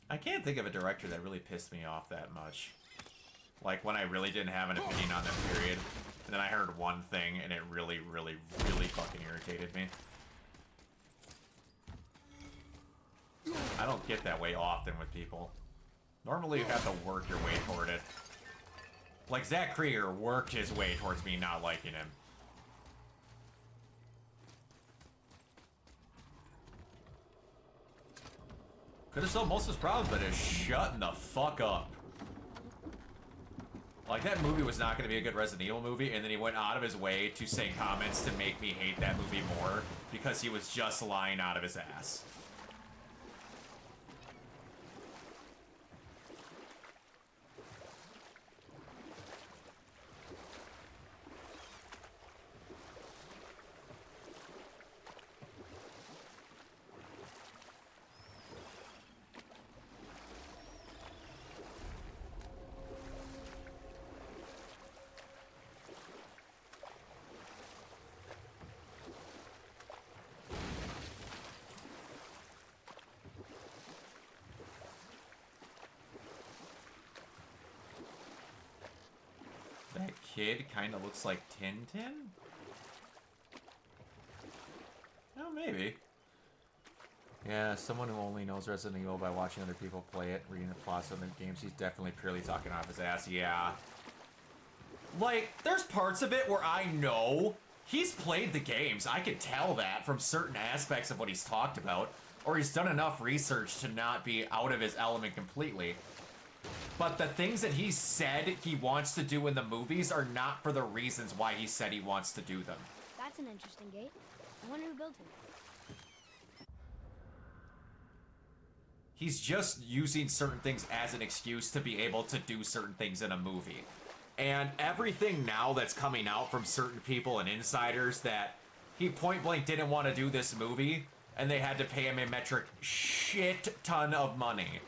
I can't think of a director that really pissed me off that much. Like, when I really didn't have an opinion on that period, and then I heard one thing, and it really, really, really fucking irritated me. I don't get that way often with people. Normally you have to work your way toward it. Like, Zach Krieger worked his way towards me not liking him. Could have solved most of his problems, but it's shutting the fuck up. Like, that movie was not going to be a good Resident Evil movie, and then he went out of his way to say comments to make me hate that movie more because he was just lying out of his ass. That kid kind of looks like Tintin? Oh, maybe. Yeah, someone who only knows Resident Evil by watching other people play it, reading the plots of the games, he's definitely purely talking off his ass, yeah. Like, there's parts of it where I know he's played the games. I can tell that from certain aspects of what he's talked about, or he's done enough research to not be out of his element completely. But the things that he said he wants to do in the movies are not for the reasons why he said he wants to do them. That's an interesting gate. I wonder who built it. He's just using certain things as an excuse to be able to do certain things in a movie. And everything now that's coming out from certain people and insiders that he point blank didn't want to do this movie, and they had to pay him a metric shit ton of money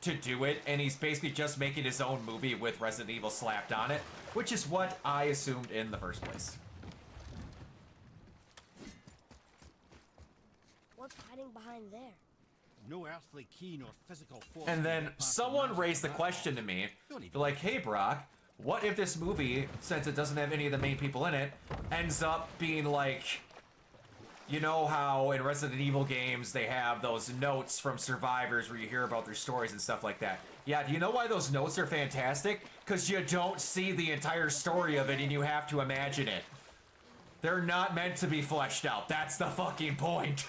to do it, and he's basically just making his own movie with Resident Evil slapped on it, which is what I assumed in the first place. What's hiding behind there? No earthly key nor physical force. And then someone raised the question to me, they're like, hey Brock, what if this movie, since it doesn't have any of the main people in it, ends up being like, you know how in Resident Evil games they have those notes from survivors where you hear about their stories and stuff like that. Yeah, do you know why those notes are fantastic? Because you don't see the entire story of it and you have to imagine it. They're not meant to be fleshed out. That's the fucking point.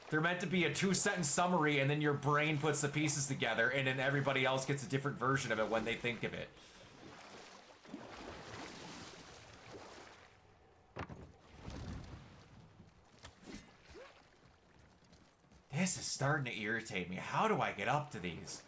They're meant to be a 2-sentence summary and then your brain puts the pieces together and then everybody else gets a different version of it when they think of it. This is starting to irritate me. How do I get up to these?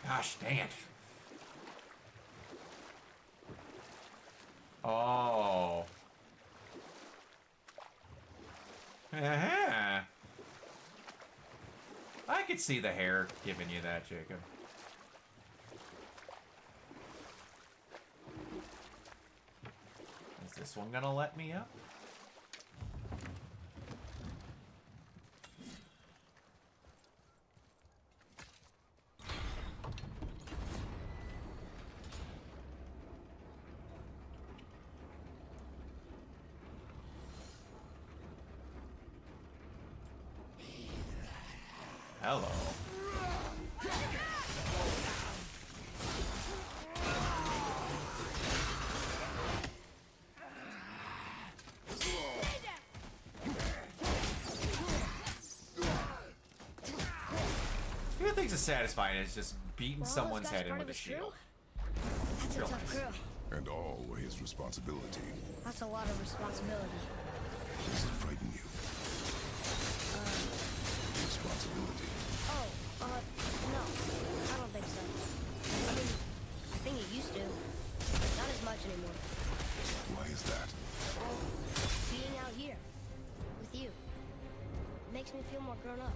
Gosh dang it. Oh. Uh-huh. I could see the hair giving you that, Jacob. Is this one gonna let me up? Hello. Few things as satisfying as just beating Were all someone's those guys head in part with of a his crew? shield. That's a Real tough nice. crew. And all were his responsibility. That's a lot of responsibility. Does it frighten you? Responsibility. Oh, no. I don't think so. I mean, I think it used to. Not as much anymore. Why is that? Being out here, with you, makes me feel more grown up.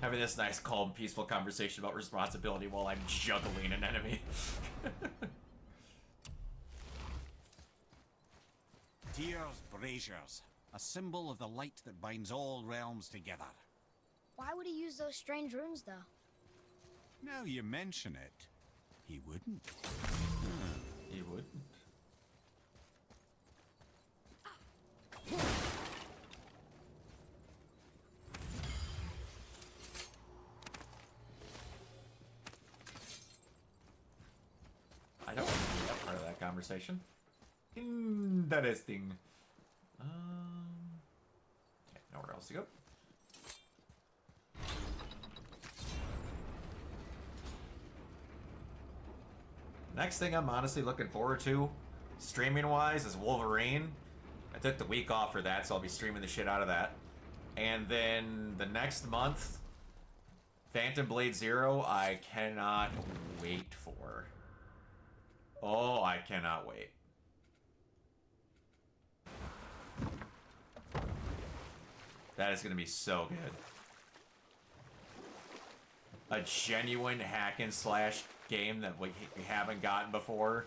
Having this nice, calm, peaceful conversation about responsibility while I'm juggling an enemy. Tyr's braziers, a symbol of the light that binds all realms together. Why would he use those strange runes, though? Now you mention it, he wouldn't. He wouldn't. conversation. Interesting. Okay, nowhere else to go. Next thing I'm honestly looking forward to, streaming-wise, is Wolverine. I took the week off for that, so I'll be streaming the shit out of that. And then the next month, Phantom Blade Zero, I cannot wait for. Oh, I cannot wait. That is going to be so good. A genuine hack and slash game that we haven't gotten before,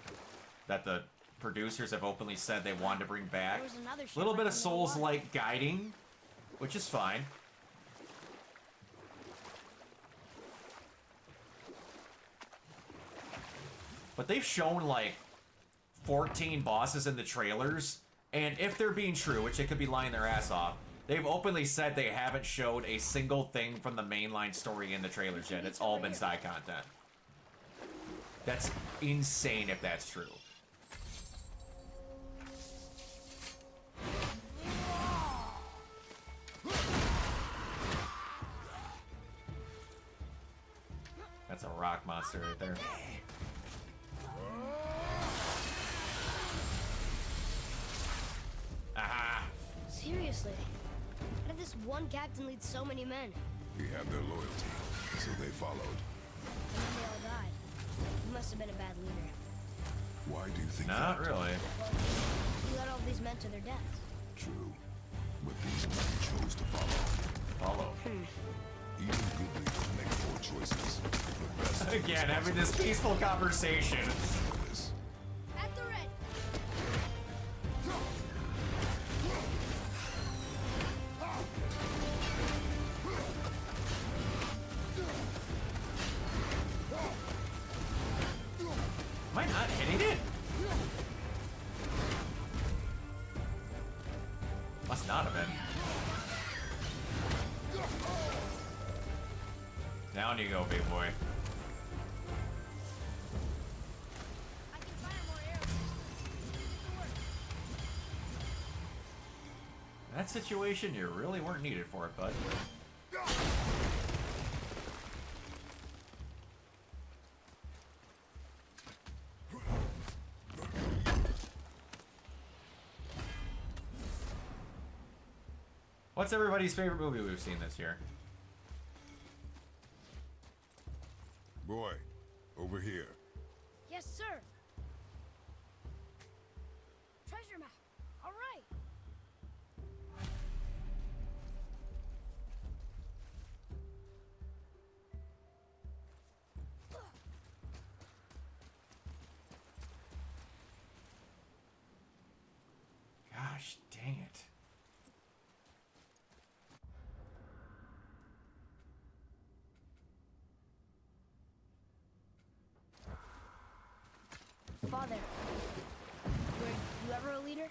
that the producers have openly said they wanted to bring back. A little bit of Souls-like guiding, which is fine. But they've shown like 14 bosses in the trailers, and if they're being true, which they could be lying their ass off, they've openly said they haven't showed a single thing from the mainline story in the trailers yet. It's all been side content. That's insane if that's true. That's a rock monster right there. Aha! Seriously, how did this one captain lead so many men? He had their loyalty, so they followed. And then they all died. He must have been a bad leader. Why do you think Not that? really. Well, he led all these men to their deaths. True. But these men chose to follow. Follow. Even good leaders make poor choices. The best Again, having this peaceful conversation. This. At the red. Am I not hitting it? Must not have been. Down you go, big boy. I can fire more arrows. In that situation, you really weren't needed for it, bud. What's everybody's favorite movie we've seen this year? Boy, over here. Yes, sir. Treasure map. All right. Gosh dang it. Father, were you ever a leader?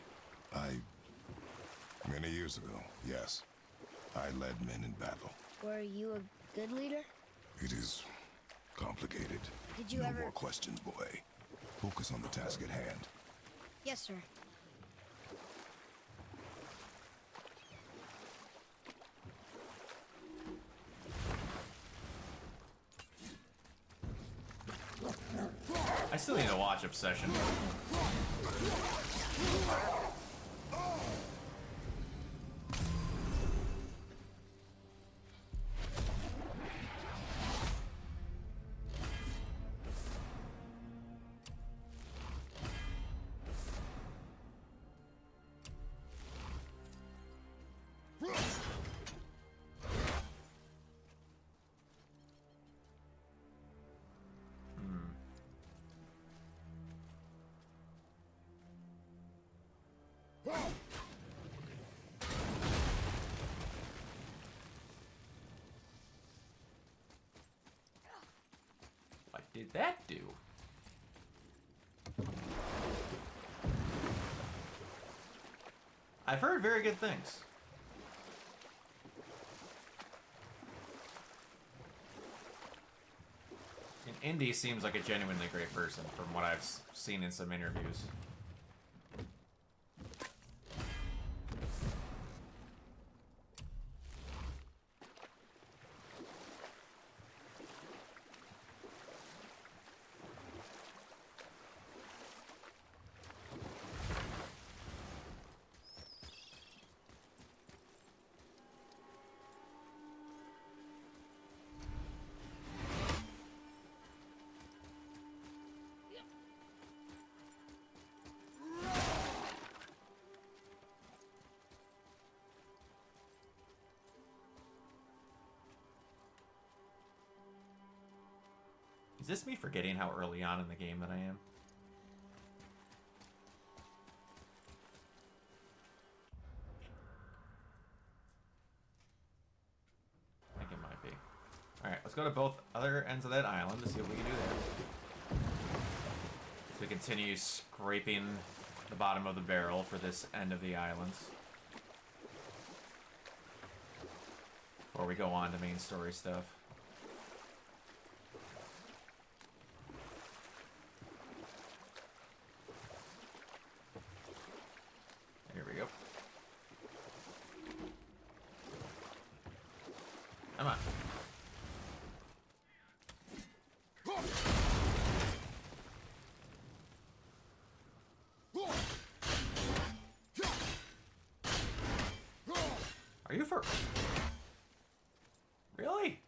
Many years ago, yes. I led men in battle. Were you a good leader? It is complicated. Did you no ever... more questions, boy. Focus on the task at hand. Yes, sir. I still need to watch Obsession. What did that do? I've heard very good things. Indy seems like a genuinely great person from what I've seen in some interviews. Is this me forgetting how early on in the game that I am? I think it might be. Alright, let's go to both other ends of that island to see what we can do there. So we continue scraping the bottom of the barrel for this end of the island. Before we go on to main story stuff. Here we go. Come on. Are you for... Really?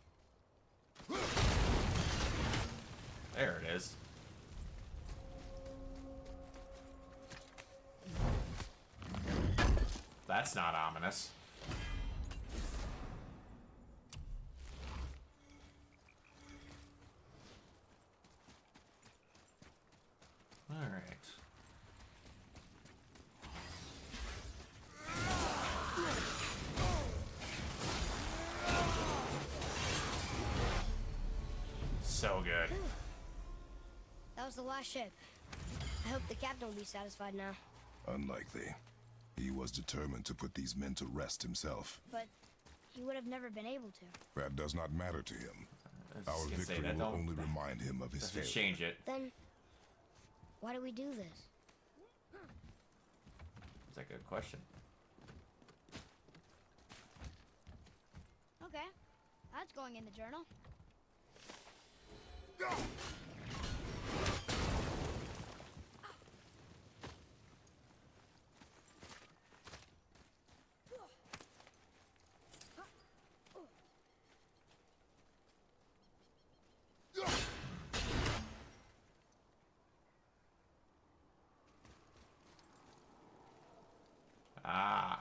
There it is. That's not ominous. All right. So good. That was the last ship. I hope the captain will be satisfied now. Unlikely. He was determined to put these men to rest himself. But he would have never been able to. That does not matter to him. I Our was gonna say, victory that will don't- only remind him of his doesn't failure. change it. Then, why do we do this? That's a good question. Okay, that's going in the journal. Ah.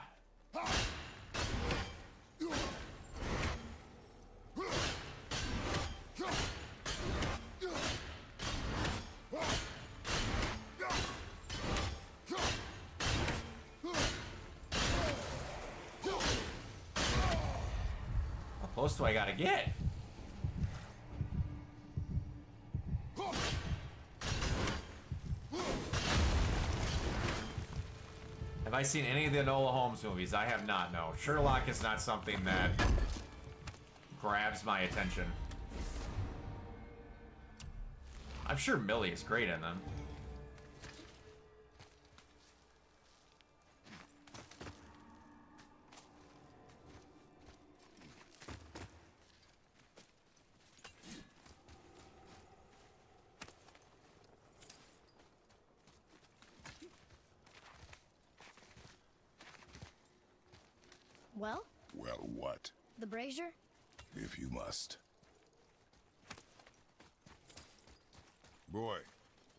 How close do I gotta get? Have I seen any of the Enola Holmes movies? I have not, no. Sherlock is not something that grabs my attention. I'm sure Millie is great in them. Well, Well, what? the brazier? If you must. Boy,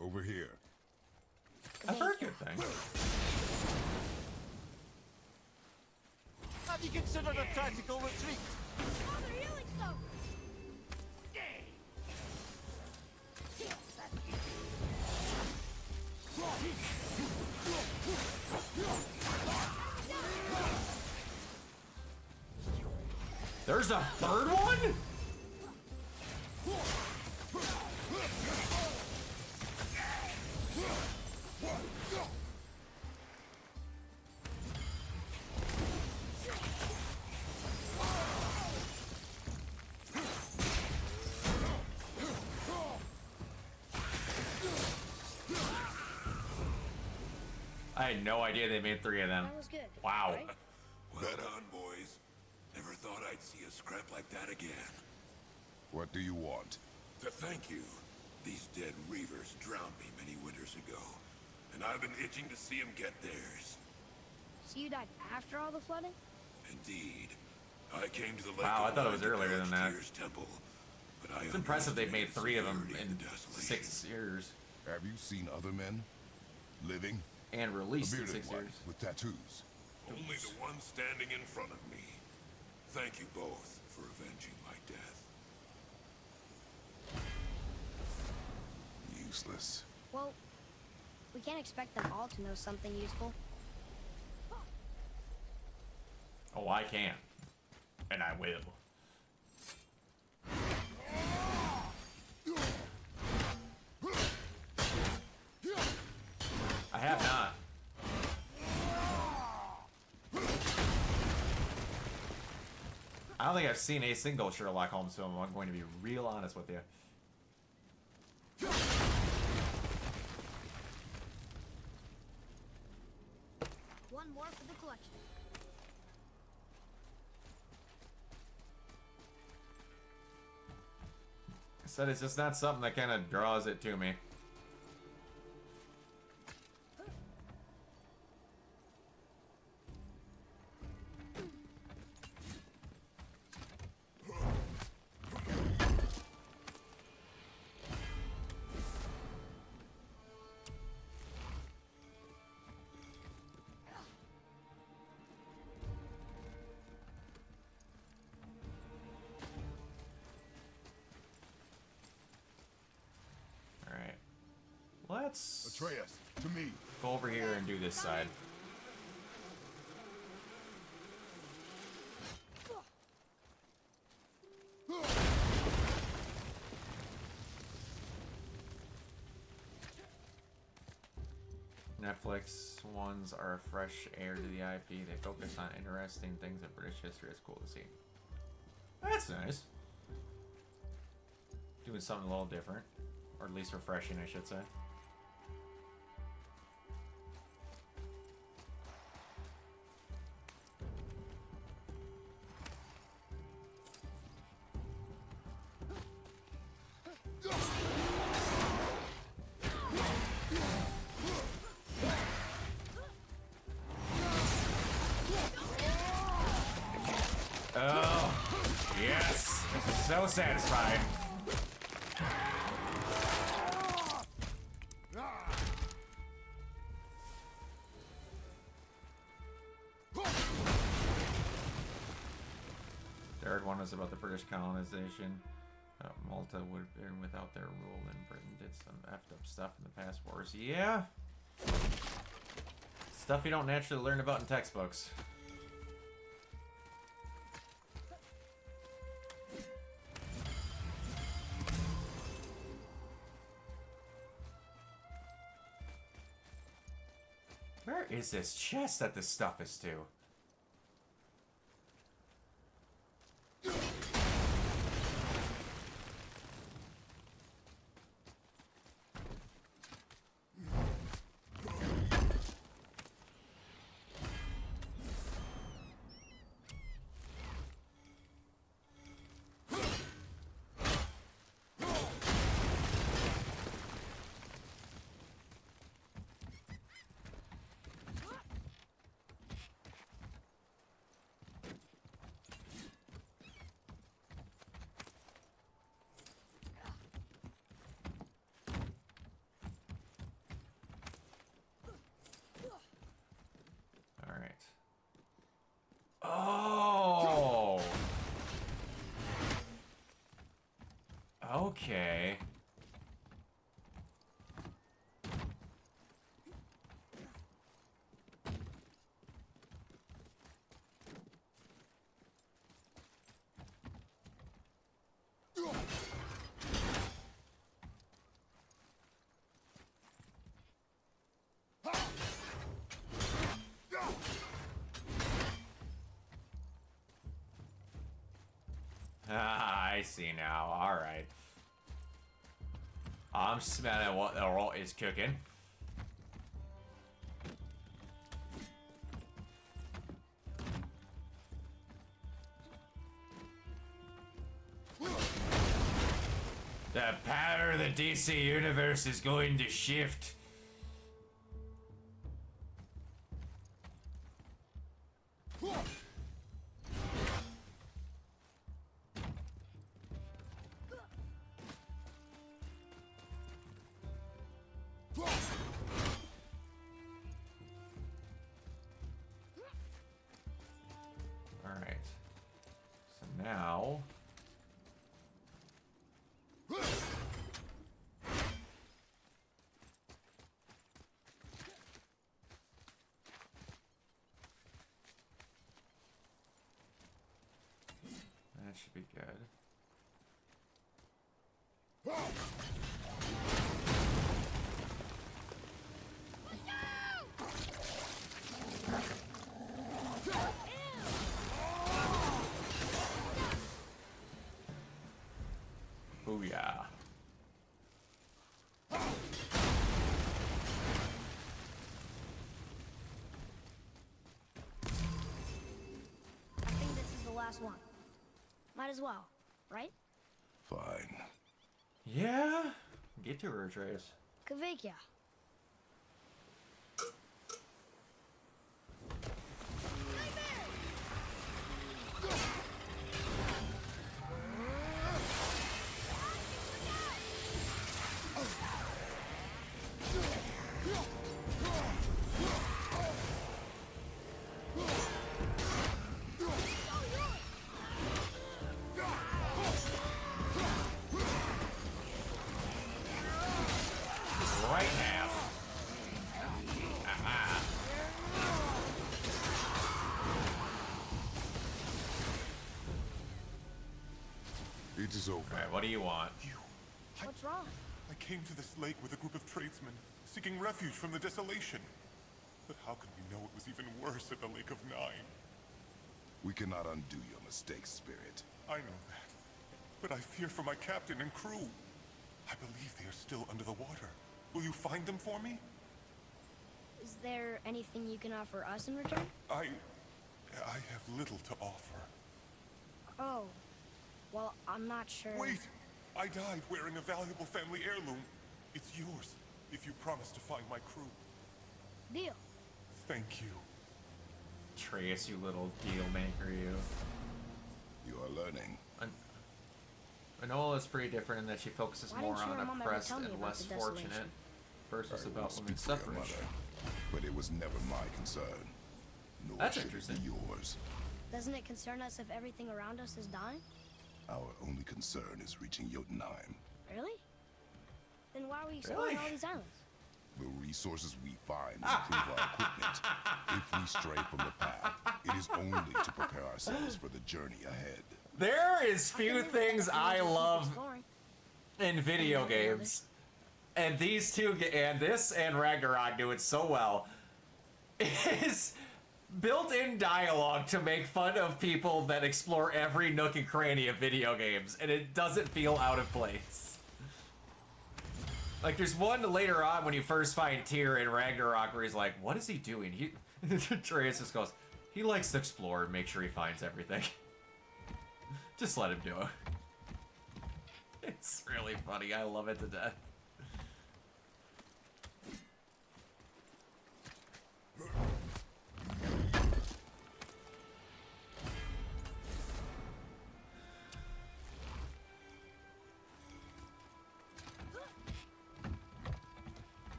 over here. I've heard good things. Have you considered a tactical retreat? Father, healing stone! There's a third one? I had no idea they made 3 of them. That was good. Wow. Right? Well done, boys. Never thought I'd see a scrap like that again. What do you want? To thank you. These dead Reavers drowned me many winters ago, and I've been itching to see them get theirs. So you died after all the flooding? Indeed. I came to the lake. Wow, I thought it was to earlier than that. Tyr's temple, but I It's impressive they've made 3 of them underestimated in the desolation. 6 years. Have you seen other men? Living? And A released in bearded 6 one years. with tattoos. Only the one standing in front of me. Thank you both for avenging my death. Useless. Well, we can't expect them all to know something useful. Oh, I can. And I will. I have not. I don't think I've seen a single Sherlock Holmes film. I'm going to be real honest with you. One more for the collection. I said it's just not something that kind of draws it to me. Alright. Let's Atreus, to me. go over here and do this side. Netflix ones are a fresh air to the IP. They focus on interesting things in British history. It's cool to see. That's nice. Doing something a little different. Or at least refreshing, I should say. Oh, yes! So satisfied. Third one was about the British colonization. Malta would have been without their rule, and Britain did some effed up stuff in the past wars. Yeah. Stuff you don't naturally learn about in textbooks. Where is this chest that this stuff is to? Oh. Okay. Ah, I see now. All right. I'm smelling what the rot is cooking. The power of the DC universe is going to shift. Alright. So now... that should be good. Booyah. I think this is the last one. Might as well, right? Fine. Yeah? Get to her, Trace. Kvekia. Right half. Aha. It is over. Alright, what do you want? What's wrong? I came to this lake with a group of tradesmen, seeking refuge from the desolation. But how could we know it was even worse at the Lake of Nine? We cannot undo your mistakes, Spirit. I know that. But I fear for my captain and crew. I believe they are still under the water. Will you find them for me? Is there anything you can offer us in return? I have little to offer. Oh. Well, I'm not sure. Wait! I died wearing a valuable family heirloom. It's yours, if you promise to find my crew. Deal. Thank you. Trace, you little deal maker, you. You are learning. Enola's pretty different in that she focuses Why more didn't you on or Mom ever oppressed tell me and about less the fortunate desolation? versus I about will women's speak for your suffrage. mother, but it was never my concern. Nor That's should interesting. it be yours. Doesn't it concern us if everything around us is dying? Our only concern is reaching Jotunheim. Really? Then why are we exploring Really? all these islands? The resources we find improve our equipment. If we stray from the path, it is only to prepare ourselves for the journey ahead. There is few things I love Exploring. in video games, and these two, and this and Ragnarok do it so well, is built-in dialogue to make fun of people that explore every nook and cranny of video games, and it doesn't feel out of place. Like, there's one later on when you first find Tyr in Ragnarok where he's like, what is he doing? Atreus just goes, he likes to explore and make sure he finds everything. Just let him do it. It's really funny. I love it to death.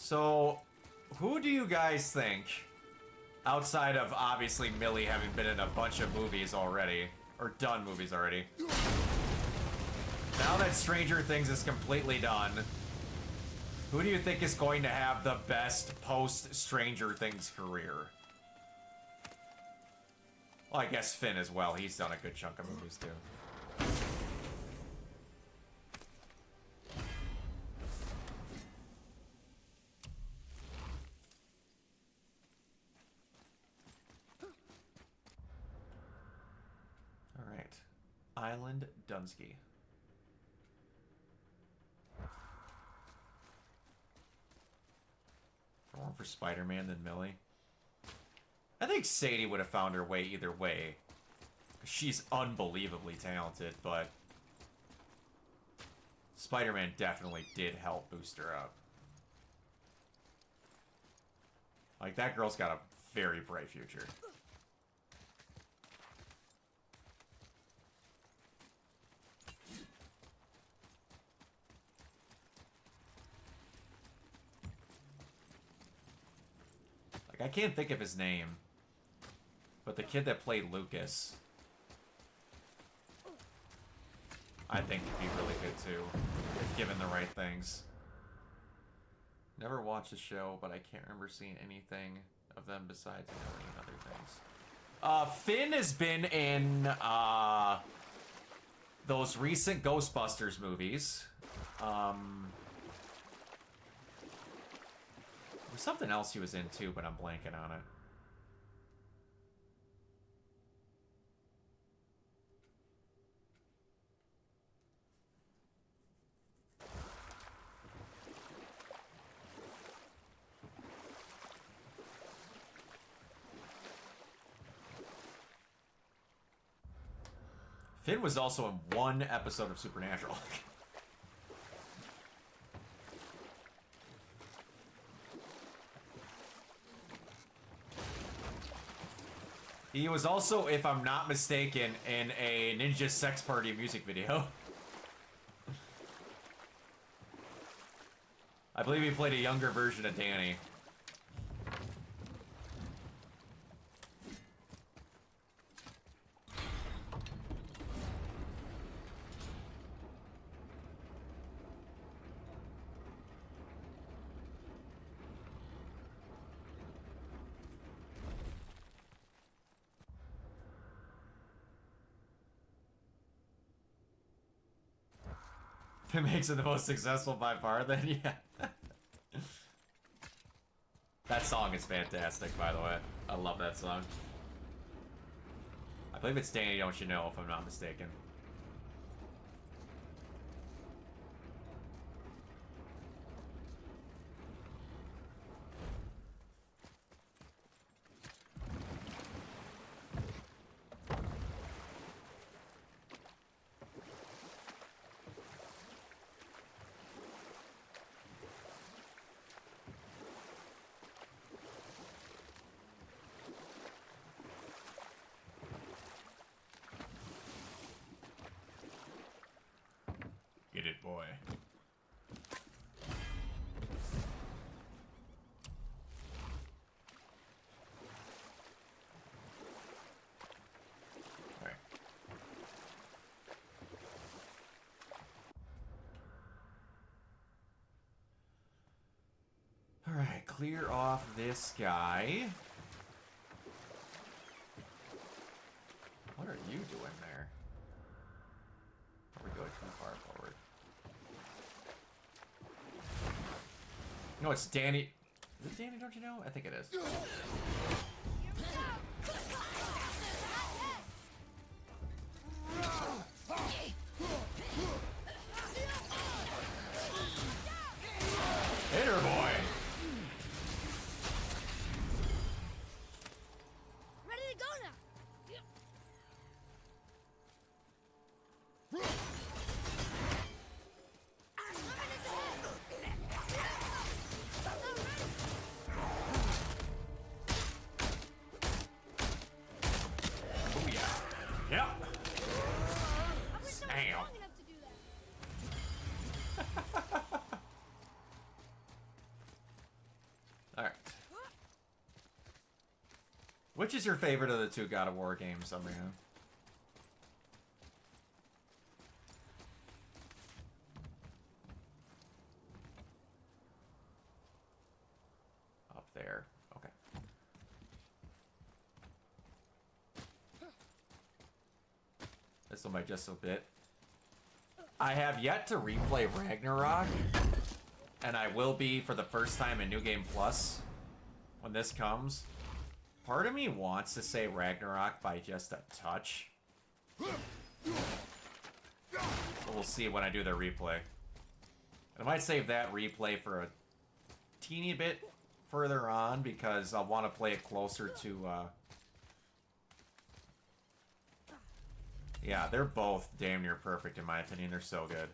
So, who do you guys think, outside of obviously Millie having been in a bunch of movies already, or done movies already, now that Stranger Things is completely done, who do you think is going to have the best post-Stranger Things career? Well, I guess Finn as well. He's done a good chunk of movies too. Alright. Island Dunsky. More for Spider-Man than Millie. I think Sadie would have found her way either way. She's unbelievably talented, but Spider-Man definitely did help boost her up. Like, that girl's got a very bright future. Like, I can't think of his name, but the kid that played Lucas, I think could be really good too, if given the right things. Never watched the show, but I can't remember seeing anything of them besides Millie and other things. Finn has been in those recent Ghostbusters movies. There's something else he was in too, but I'm blanking on it. Finn was also in one episode of Supernatural. He was also, if I'm not mistaken, in a Ninja Sex Party music video. I believe he played a younger version of Danny. It makes it the most successful by far, then, yeah. That song is fantastic, by the way. I love that song. I believe it's Danny Don't You Know, if I'm not mistaken. Get it, boy. Alright. Alright, clear off this guy. What are you doing there? Probably going too far forward. No, it's Danny. Is it Danny, don't you know? I think it is. Hit her, boy! Ready to go now. Yep. Long enough to do that. Alright. Which is your favorite of the two God of War games, Umbrian? Up there. Okay. This one by just a bit. I have yet to replay Ragnarok, and I will be for the first time in New Game Plus when this comes. Part of me wants to say Ragnarok by just a touch. But we'll see when I do the replay. I might save that replay for a teeny bit further on because I want to play it closer to, yeah, they're both damn near perfect in my opinion. They're so good.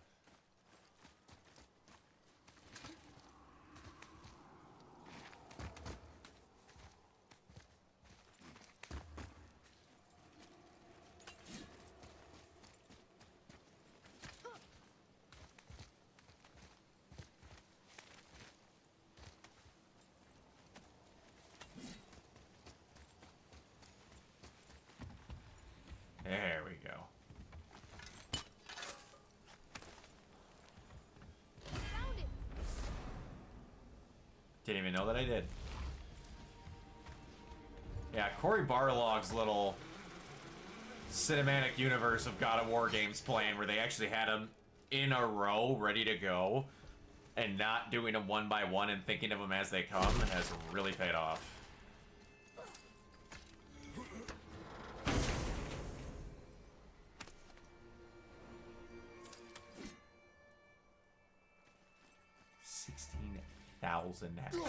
There we go. Found it. Didn't even know that I did. Yeah, Cory Barlog's little cinematic universe of God of War games playing where they actually had them in a row ready to go and not doing them one by one and thinking of them as they come has really paid off. $16,000 hectares.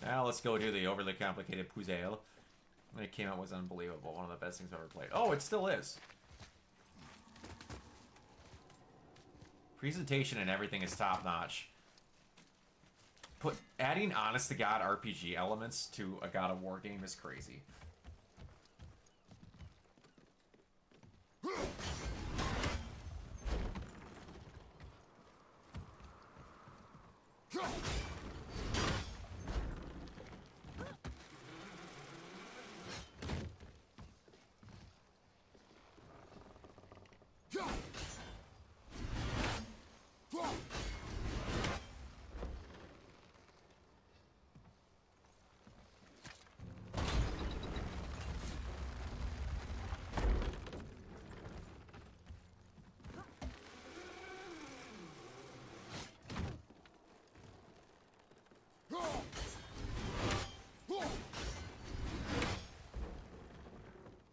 Now let's go do the overly complicated puzzle. When it came out, it was unbelievable. One of the best things I've ever played. Oh, it still is. Presentation and everything is top notch. Adding honest to God RPG elements to a God of War game is crazy.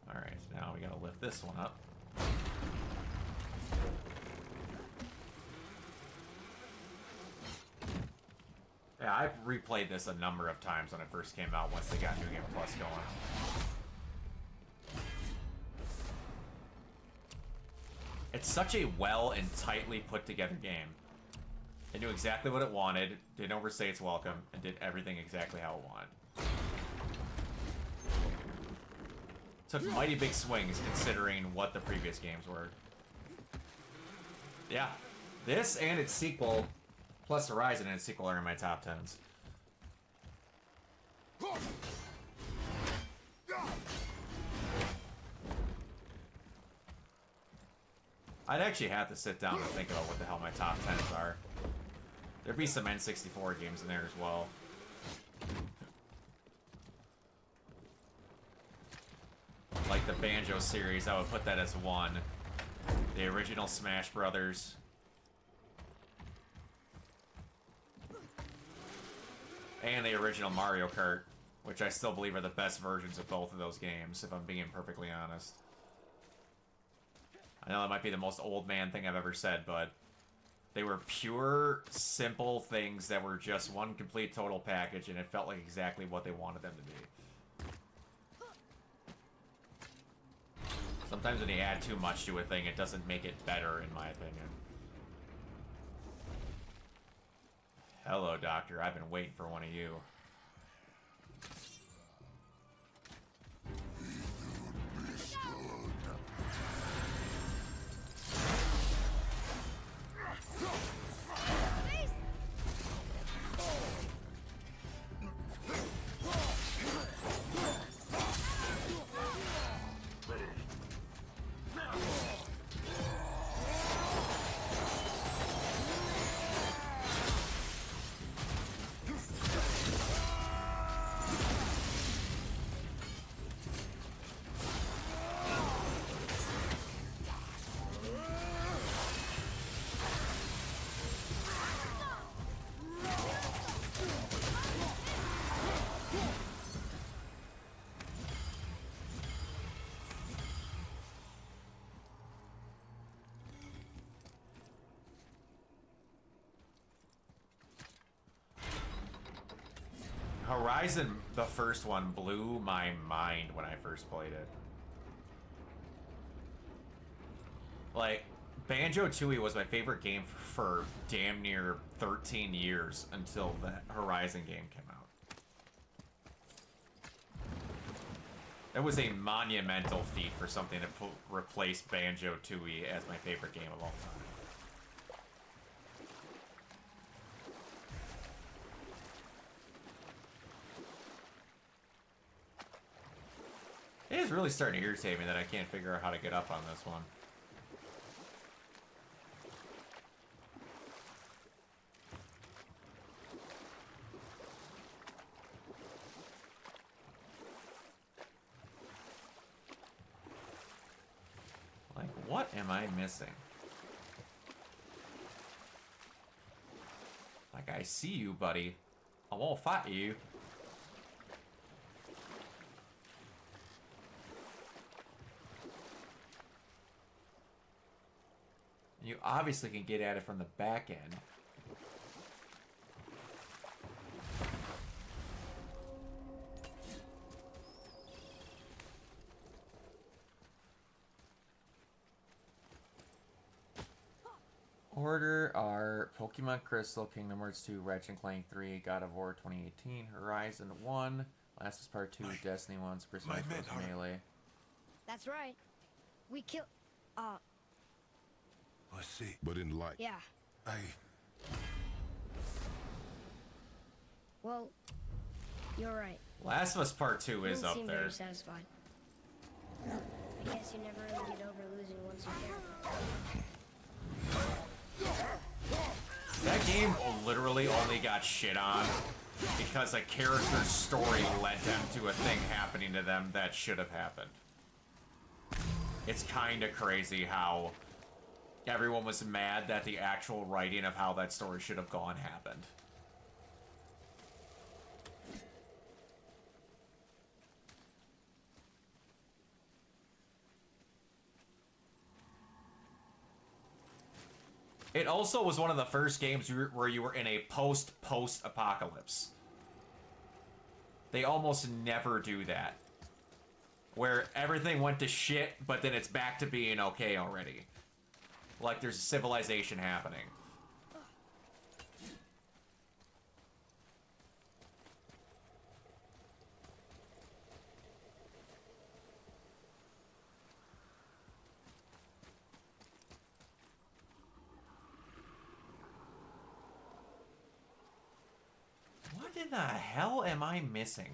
Alright, now we gotta lift this one up. Yeah, I've replayed this a number of times when it first came out once they got New Game Plus going. It's such a well and tightly put together game. It knew exactly what it wanted, didn't overstay its welcome, and did everything exactly how it wanted. Took mighty big swings considering what the previous games were. Yeah, this and its sequel, plus Horizon and its sequel, are in my top 10s. I'd actually have to sit down and think about what the hell my top 10s are. There'd be some N64 games in there as well. Like the Banjo series, I would put that as one. The original Smash Brothers. And the original Mario Kart, which I still believe are the best versions of both of those games, if I'm being perfectly honest. I know that might be the most old man thing I've ever said, but they were pure, simple things that were just one complete total package, and it felt like exactly what they wanted them to be. Sometimes when you add too much to a thing, it doesn't make it better, in my opinion. Hello, Doctor. I've been waiting for one of you. Horizon, the first one, blew my mind when I first played it. Like, Banjo-Tooie was my favorite game for damn near 13 years until the Horizon game came out. It was a monumental feat for something to replace Banjo-Tooie as my favorite game of all time. It is really starting to irritate me that I can't figure out how to get up on this one. Like, what am I missing? Like, I see you, buddy. I won't fight you. You obviously can get at it from the back end. Order are Pokemon Crystal, Kingdom Hearts 2, Ratchet & Clank 3, God of War 2018, Horizon 1, Last of Us Part 2, Destiny 1, Super Smash Bros. Melee. That's right. We killed... I see. But in life, Yeah. Well, you're right. Last of Us Part 2 is You don't up seem there. very satisfied. I guess you never really get over losing once you care. That game literally only got shit on because a character's story led them to a thing happening to them that should have happened. It's kind of crazy how everyone was mad that the actual writing of how that story should have gone happened. It also was one of the first games where you were in a post-apocalypse. They almost never do that. Where everything went to shit, but then it's back to being okay already. Like there's civilization happening. What in the hell am I missing?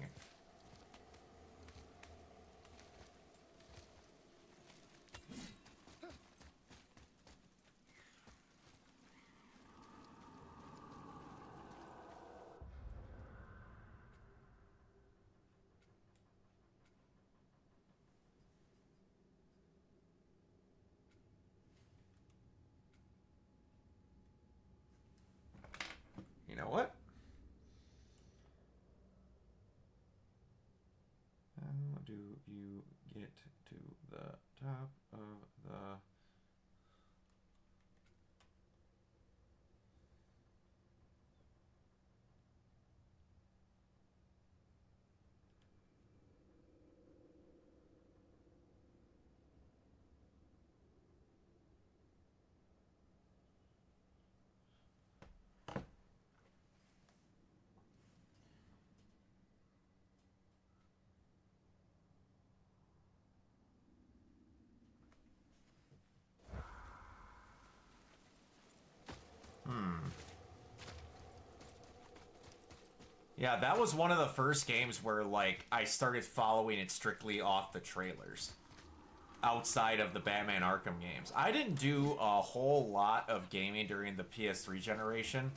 You know what? How do you get to the top of the... Yeah, that was one of the first games where, like, I started following it strictly off the trailers. Outside of the Batman Arkham games. I didn't do a whole lot of gaming during the PS3 generation.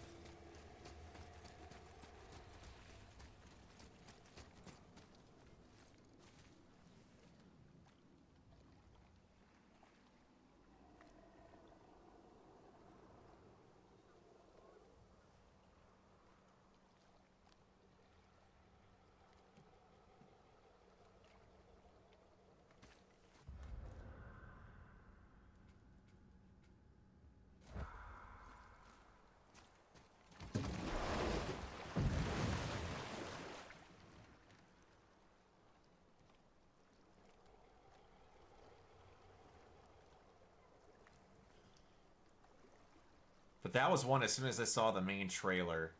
But that was one, as soon as I saw the main trailer,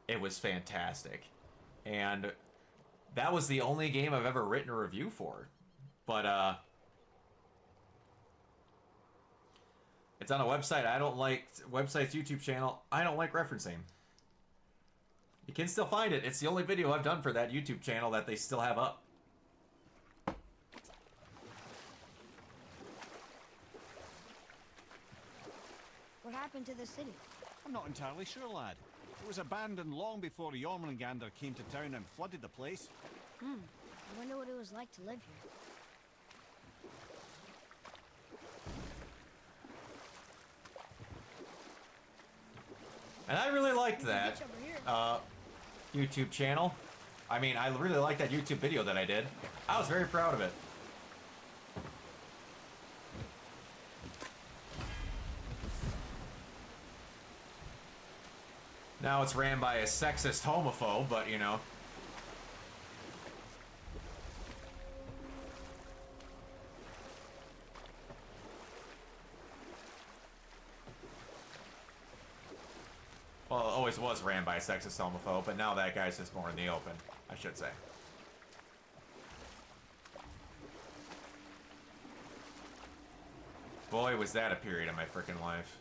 it was fantastic. And that was the only game I've ever written a review for. But, it's on a website I don't like, website's YouTube channel I don't like referencing. You can still find it. It's the only video I've done for that YouTube channel that they still have up. What happened to the city? I'm not entirely sure, lad. It was abandoned long before Jormungandr came to town and flooded the place. I wonder what it was like to live here. And I really liked that YouTube channel. I mean, I really liked that YouTube video that I did. I was very proud of it. Now it's ran by a sexist homophobe, but you know. Well, it always was ran by a sexist homophobe, but now that guy's just more in the open, I should say. Boy, was that a period in my freaking life.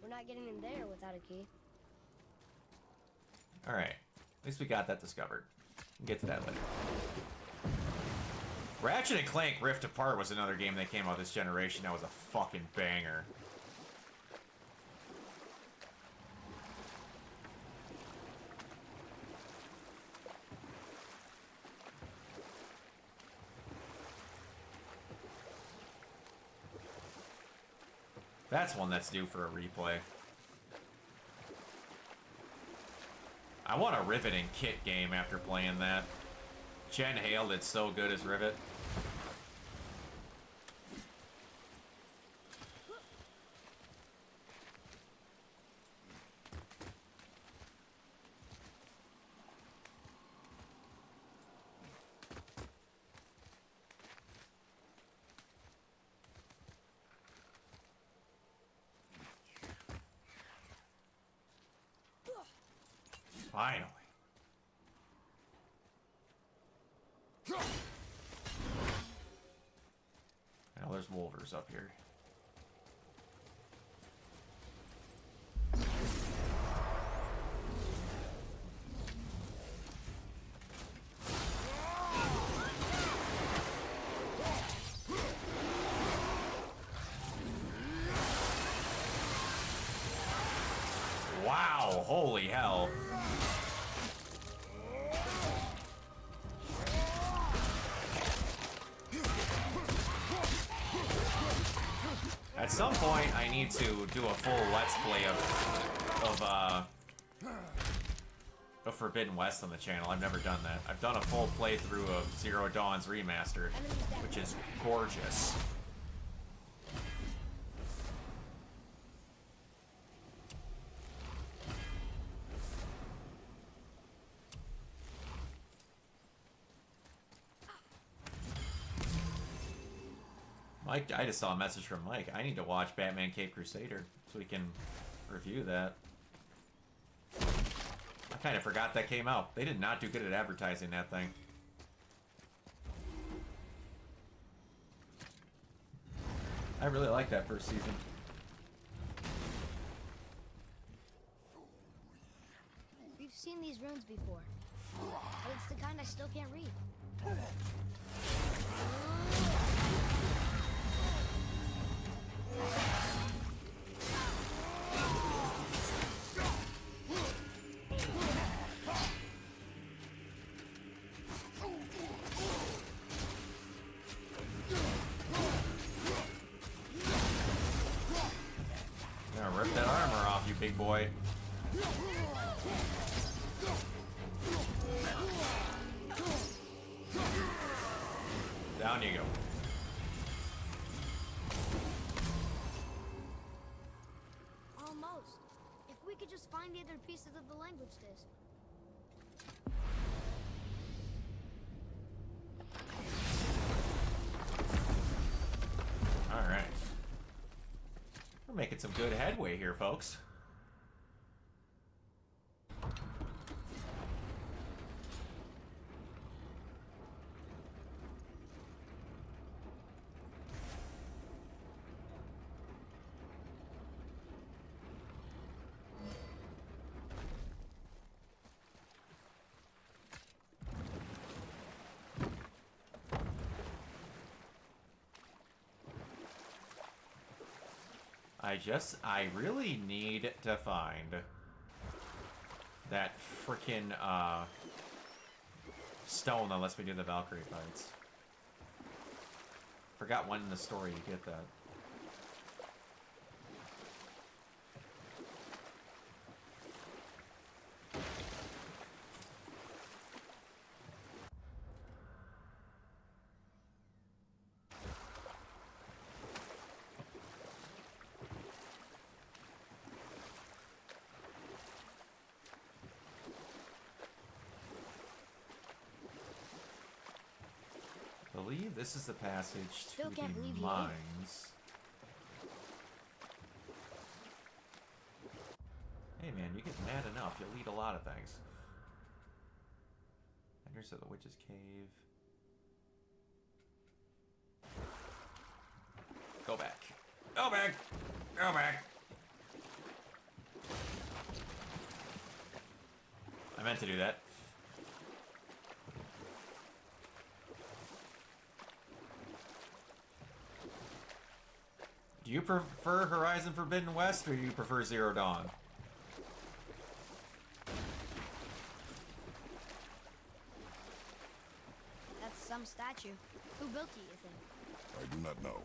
We're not getting in there without a key. Alright. At least we got that discovered. We'll get to that later. Ratchet and Clank Rift Apart was another game that came out this generation that was a fucking banger. That's one that's due for a replay. I want a Rivet and Kit game after playing that. Jen Hale did so good as Rivet. Finally. Now there's Wolvers up here. Wow, holy hell. At some point, I need to do a full Let's Play of Forbidden West on the channel. I've never done that. I've done a full playthrough of Zero Dawn's Remastered, which is gorgeous. Mike, I just saw a message from Mike. I need to watch Batman Cape Crusader so we can review that. I kind of forgot that came out. They did not do good at advertising that thing. I really like that first season. We've seen these runes before, but it's the kind I still can't read. Gonna rip that armor off, you big boy. Down you go. Almost. If we could just find the other pieces of the language disc. making some good headway here, folks. I really need to find that frickin' stone that lets me do the Valkyrie fights. Forgot when in the story you get that. I believe this is the passage to Still can't believe the you ate it. mines. Hey man, you get mad enough, you'll eat a lot of things. Enters of the Witch's Cave. Go back. Go back! Go back! I meant to do that. Do you prefer Horizon Forbidden West, or do you prefer Zero Dawn? That's some statue. Who built it, you think? I do not know.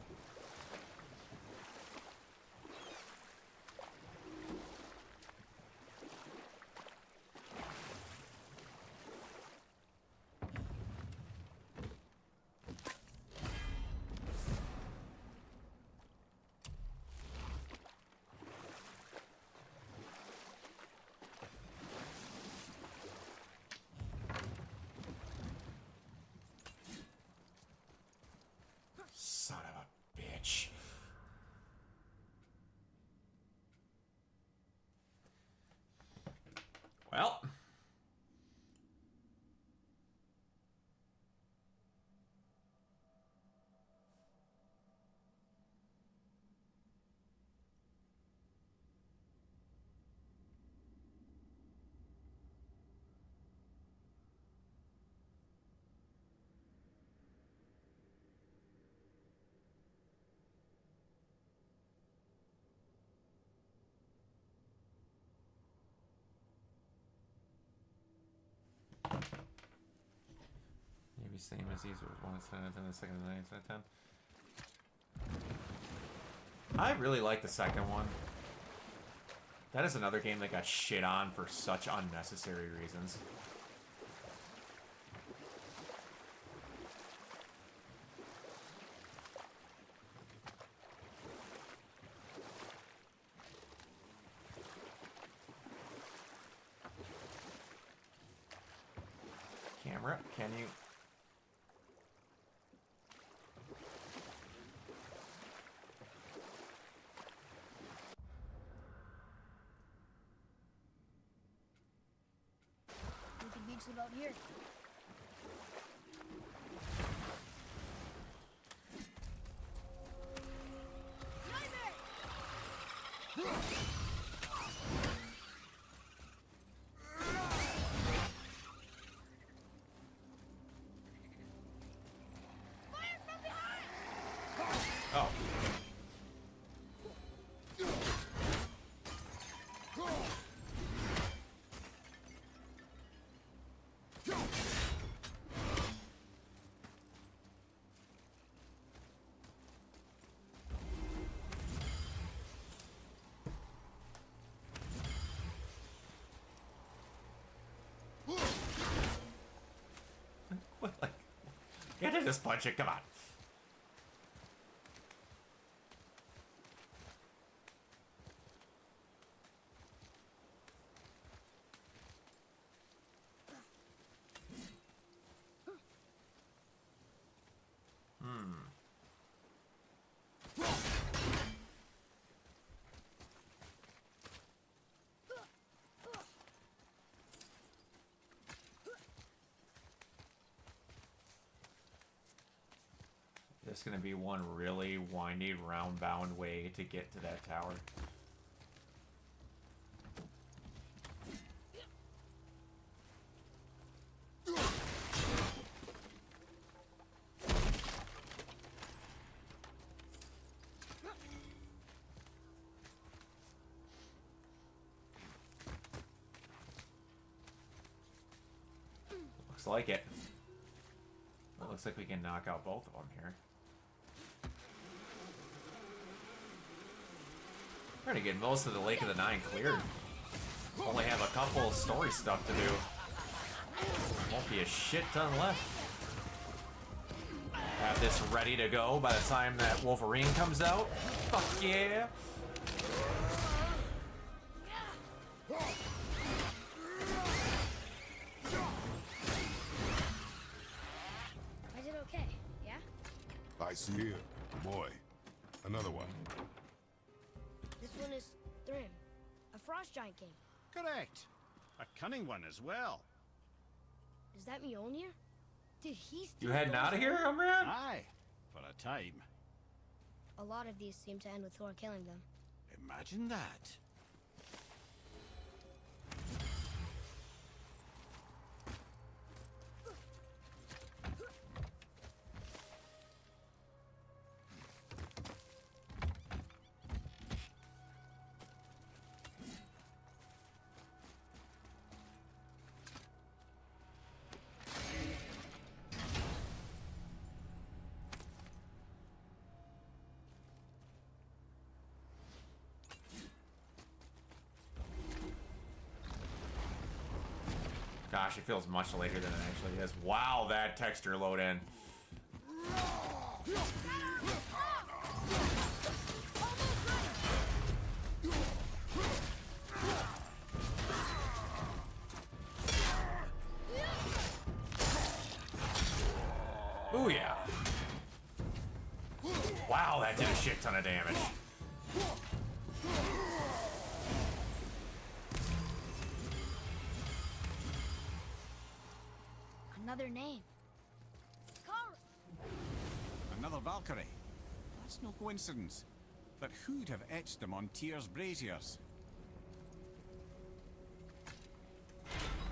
Son of a bitch. Well. Maybe same as these was 1 out of 10, 10, the second, 9 out of 10. I really like the second one. That is another game that got shit on for such unnecessary reasons. Camera, can you... We could beach about here. Oh. What, like, get to just punch it, come on. there's gonna be one really windy, round-bound way to get to that tower. Looks like it. Well, looks like we can knock out both of them here. We're gonna get most of the Lake of the Nine cleared. Only have a couple of story stuff to do. Won't be a shit ton left. Have this ready to go by the time that Wolverine comes out. Fuck yeah! I did okay, yeah? I see here. Boy. Another one. This one is Thrym, a frost giant king. Correct. A cunning one as well. Is that Mjolnir? Did he steal You heading those out of here, horns? Umran? Aye, for a time. A lot of these seem to end with Thor killing them. Imagine that. Gosh, it feels much later than it actually is. Wow, that texture load in. Ooh, yeah. Wow, that did a shit ton of damage. Another name. Another Valkyrie. That's no coincidence. But who'd have etched them on Tyr's braziers?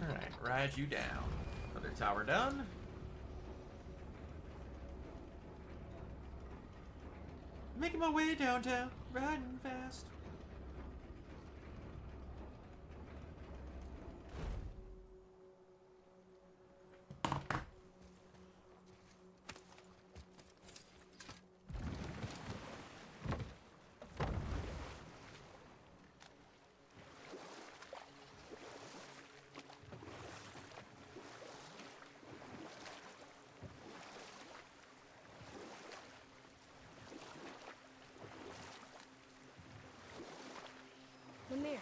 Alright, ride you down. Another tower done. Making my way downtown, riding fast. Mimir,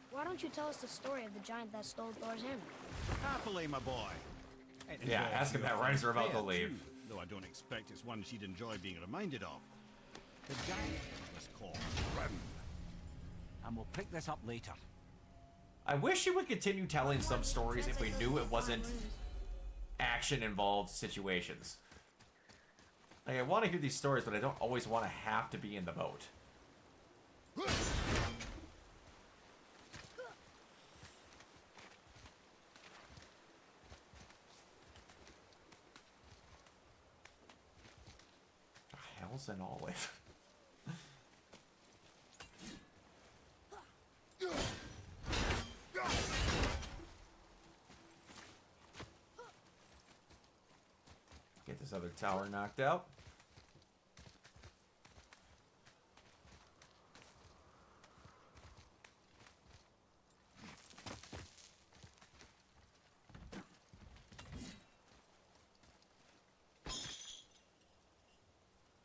why don't you tell us the story of the giant that stole Thor's hammer? Happily, my boy. It Yeah, involves ask him your that right as we're about to friend, leave. too, though I don't expect it's one she'd enjoy being reminded of. The giant was called Thrym. And we'll pick this up later. I wish he would continue telling some stories if we knew it wasn't action-involved situations. Like, I want to hear these stories, but I don't always want to have to be in the boat. The hell's an olive? Get this other tower knocked out.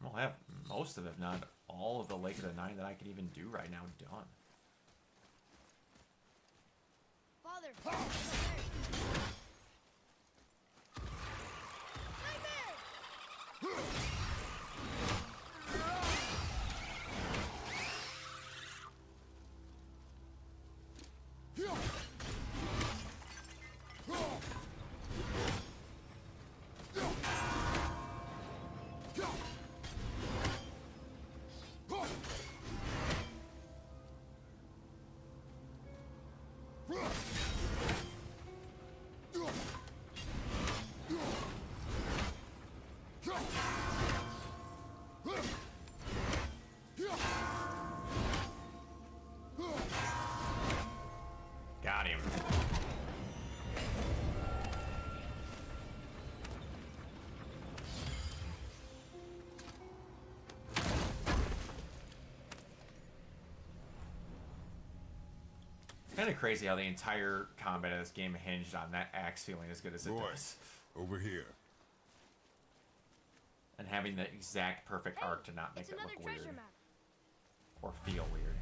I'll have most of it, if not all of the Lake of the Nine that I can even do right now done. Father! kind of crazy how the entire combat of this game hinged on that axe feeling as good as it does. Over here. And having the exact perfect arc to not make It's it another look treasure weird. map. Or feel weird.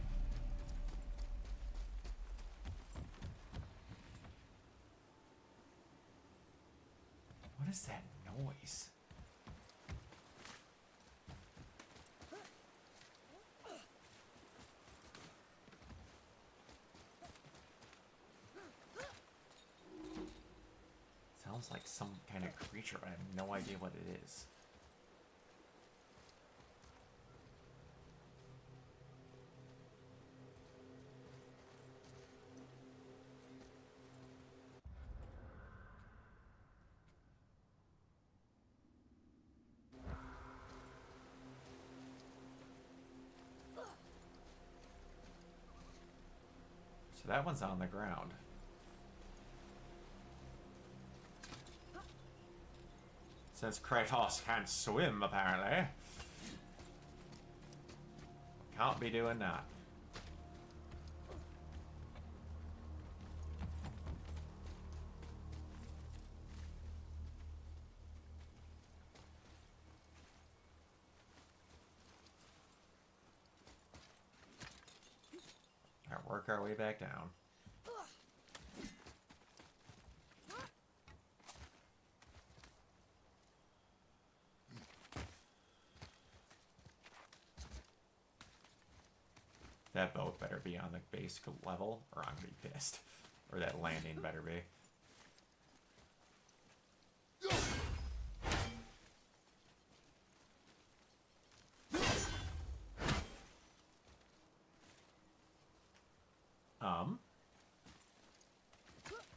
What is that noise? Sounds like some kind of creature, but I have no idea what it is. So that one's on the ground. Since Kratos can't swim, apparently. Can't be doing that. Alright, work our way back down. That boat better be on the base level, or I'm gonna be pissed. Or that landing better be.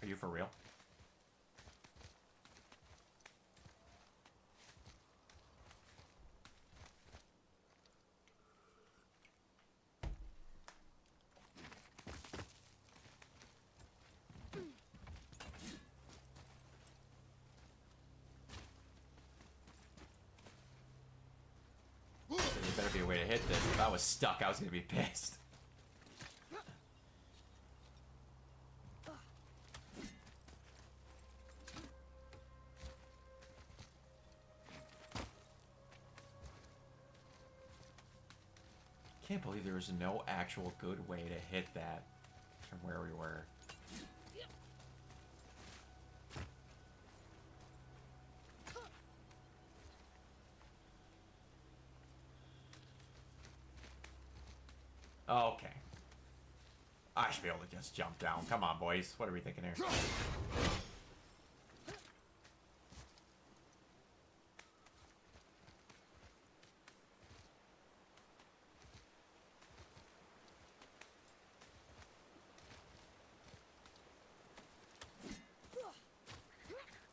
Are you for real? There better be a way to hit this. If I was stuck, I was gonna be pissed. Can't believe there was no actual good way to hit that from where we were. Okay. I should be able to just jump down. Come on, boys. What are we thinking here?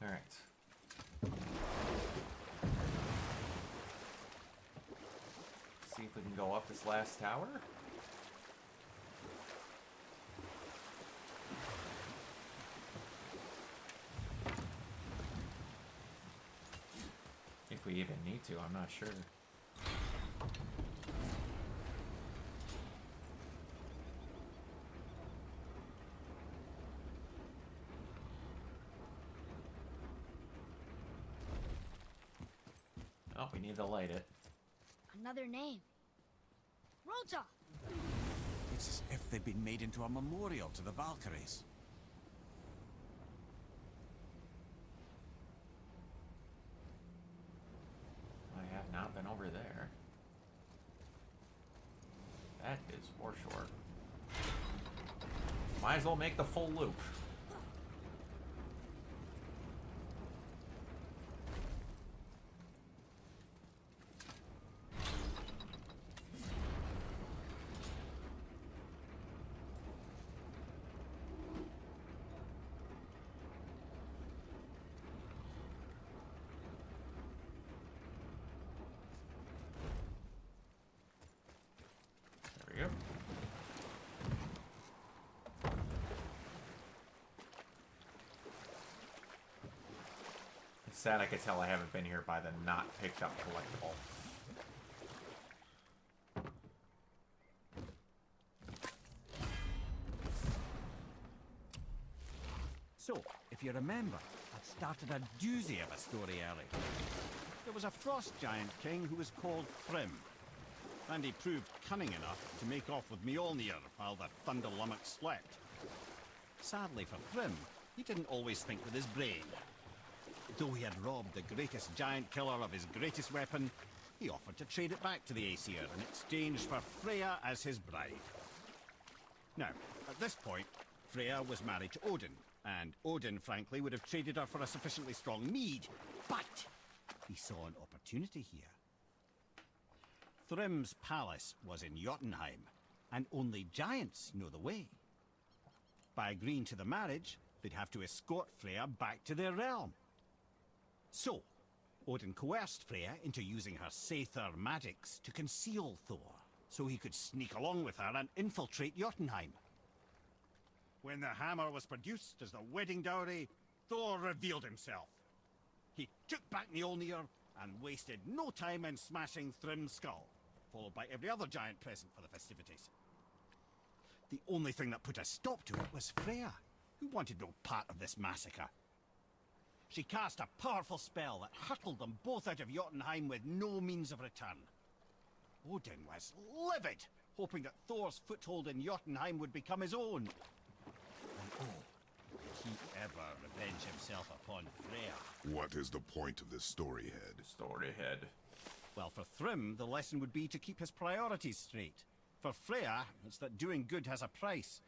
Alright. See if we can go up this last tower. If we even need to, I'm not sure. Oh, we need to light it. Another name. Rota! It's as if they've been made into a memorial to the Valkyries. I have not been over there. That is for sure. Might as well make the full loop. There we go. It's sad I could tell I haven't been here by the not picked up collectible. If you remember, I'd started a doozy of a story earlier. There was a frost giant king who was called Thrym, and he proved cunning enough to make off with Mjolnir while the Thunder Lummox slept. Sadly for Thrym, he didn't always think with his brain. Though he had robbed the greatest giant killer of his greatest weapon, he offered to trade it back to the Aesir in exchange for Freya as his bride. Now, at this point, Freya was married to Odin, and Odin, frankly, would have traded her for a sufficiently strong mead, but he saw an opportunity here. Thrym's palace was in Jotunheim, and only giants know the way. By agreeing to the marriage, they'd have to escort Freya back to their realm. So, Odin coerced Freya into using her Seithar magics to conceal Thor, so he could sneak along with her and infiltrate Jotunheim. When the hammer was produced as the wedding dowry, Thor revealed himself. He took back Mjolnir and wasted no time in smashing Thrym's skull, followed by every other giant present for the festivities. The only thing that put a stop to it was Freya, who wanted no part of this massacre. She cast a powerful spell that hurtled them both out of Jotunheim with no means of return. Odin was livid, hoping that Thor's foothold in Jotunheim would become his own. And oh, would he ever revenge himself upon Freya? What is the point of this story, Head? Story head. Well, for Thrym, the lesson would be to keep his priorities straight. For Freya, it's that doing good has a price.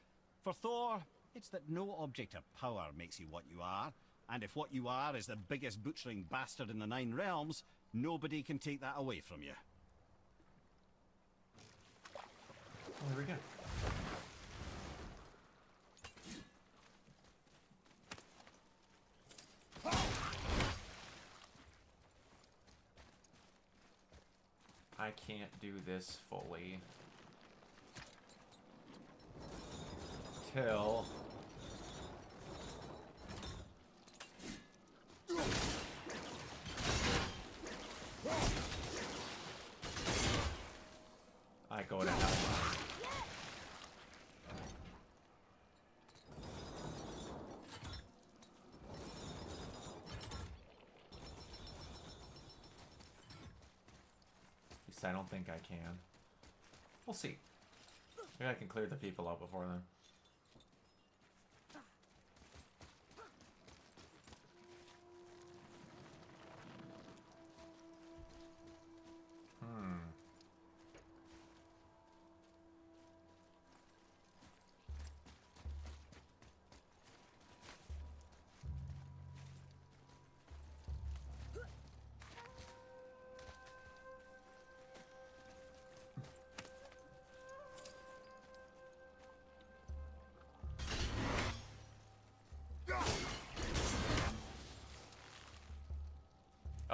For Thor, it's that no object of power makes you what you are. And if what you are is the biggest butchering bastard in the Nine Realms, nobody can take that away from you. Oh, there we go. I can't do this fully till I go to hell. At least I don't think I can. We'll see. Maybe I can clear the people out before then.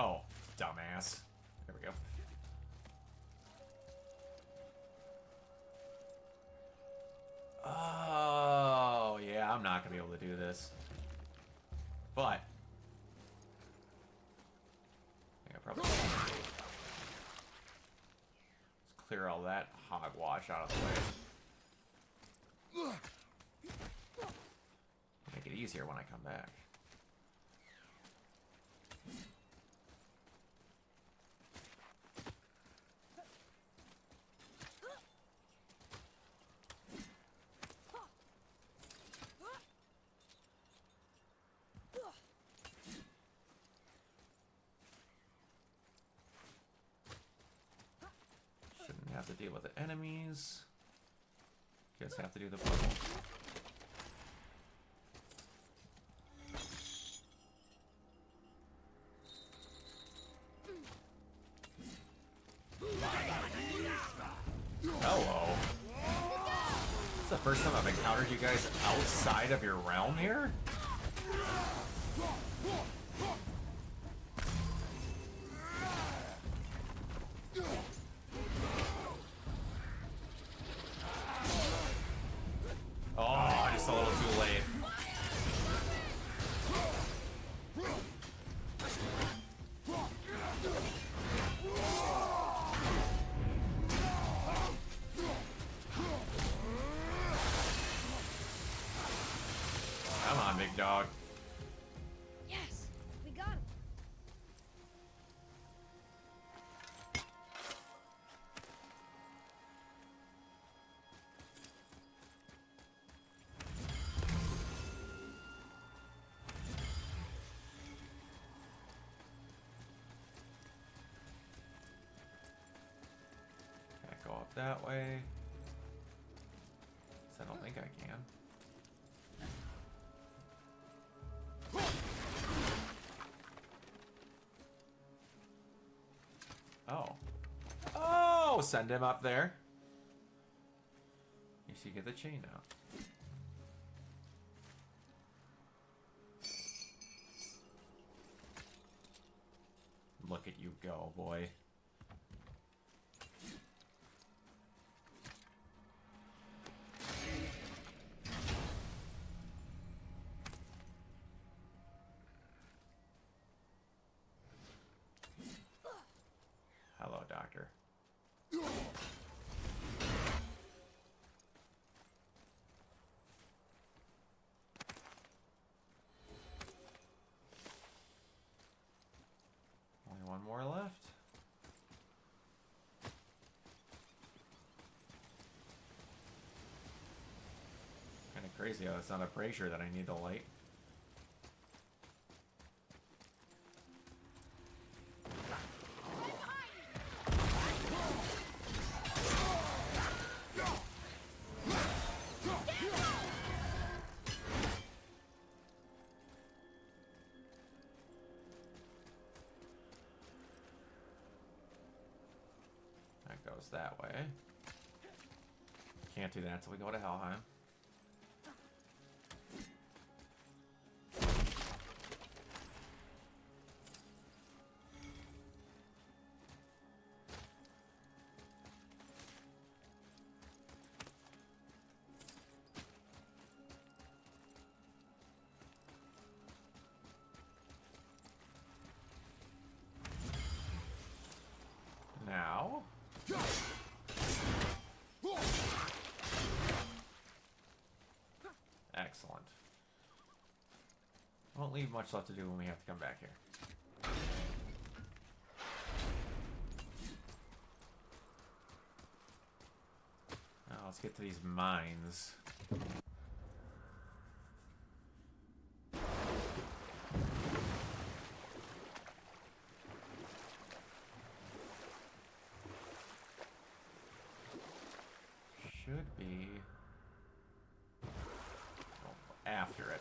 Oh, dumbass. There we go. Oh, yeah, I'm not going to be able to do this. But I think I probably let's clear all that hogwash out of the way. Make it easier when I come back. Shouldn't have to deal with the enemies. Just have to do the puzzle. Hello. This is the first time I've encountered you guys outside of your realm here? Oh, just a little too late. Come on, big dog. that way. I don't think I can. Oh. Oh, send him up there. You should get the chain now. Look at you go, boy. Hello, Doctor. Only one more left. Kind of crazy how it's not a brazier that I need the light. Goes that way. Can't do that until we go to Helheim. Now. Excellent. Won't leave much left to do when we have to come back here. Now let's get to these mines. Should be after it.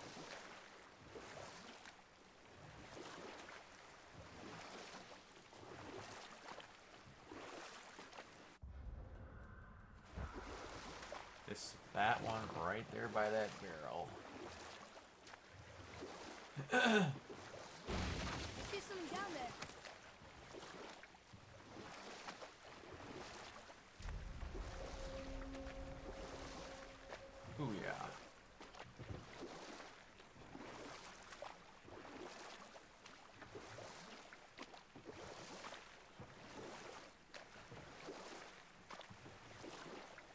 That one right there by that barrel. I see something down there. Ooh, yeah.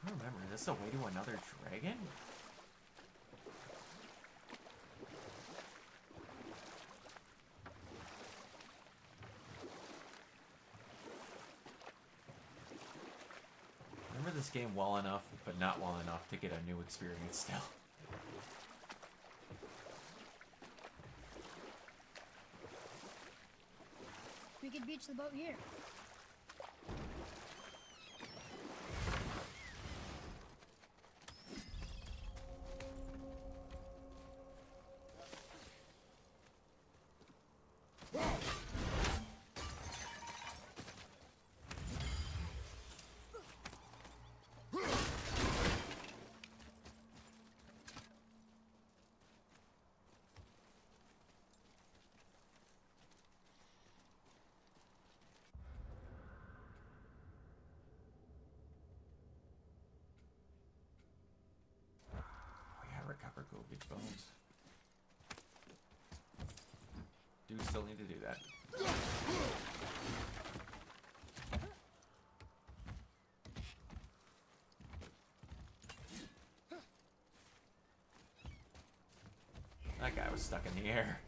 I don't remember, is this a way to another dragon? I remember this game well enough, but not well enough to get a new experience still. We could beach the boat here. Recover Gobi's bones. Do still need to do that. That guy was stuck in the air.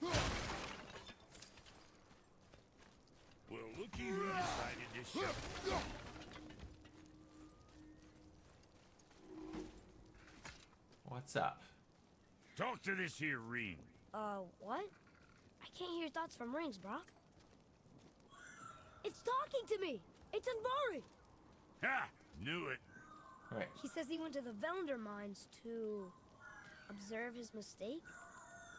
Well, looky who decided to show. What's up? Talk to this here ring. What? I can't hear thoughts from rings, Brock. It's talking to me! It's Anvari! Ha! Knew it. Wait. He says he went to the Velander mines to observe his mistake,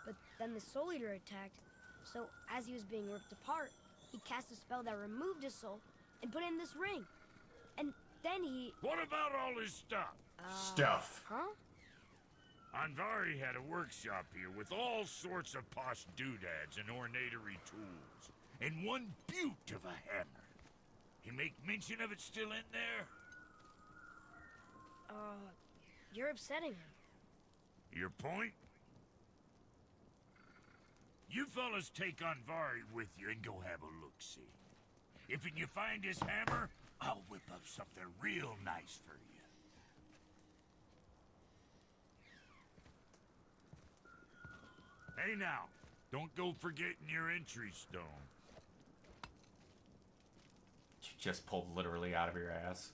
but then the Soul Eater attacked, so as he was being ripped apart, he cast a spell that removed his soul and put it in this ring. And then he... What about all his stuff? Stuff. Huh? Anvari had a workshop here with all sorts of posh doodads and ornatery tools. And one beaut of a hammer. You make mention of it still in there? You're upsetting him. Your point? You fellas take Anvari with you and go have a look-see. If you find his hammer, I'll whip up something real nice for you. Hey now, don't go forgetting your entry stone. You just pulled literally out of your ass.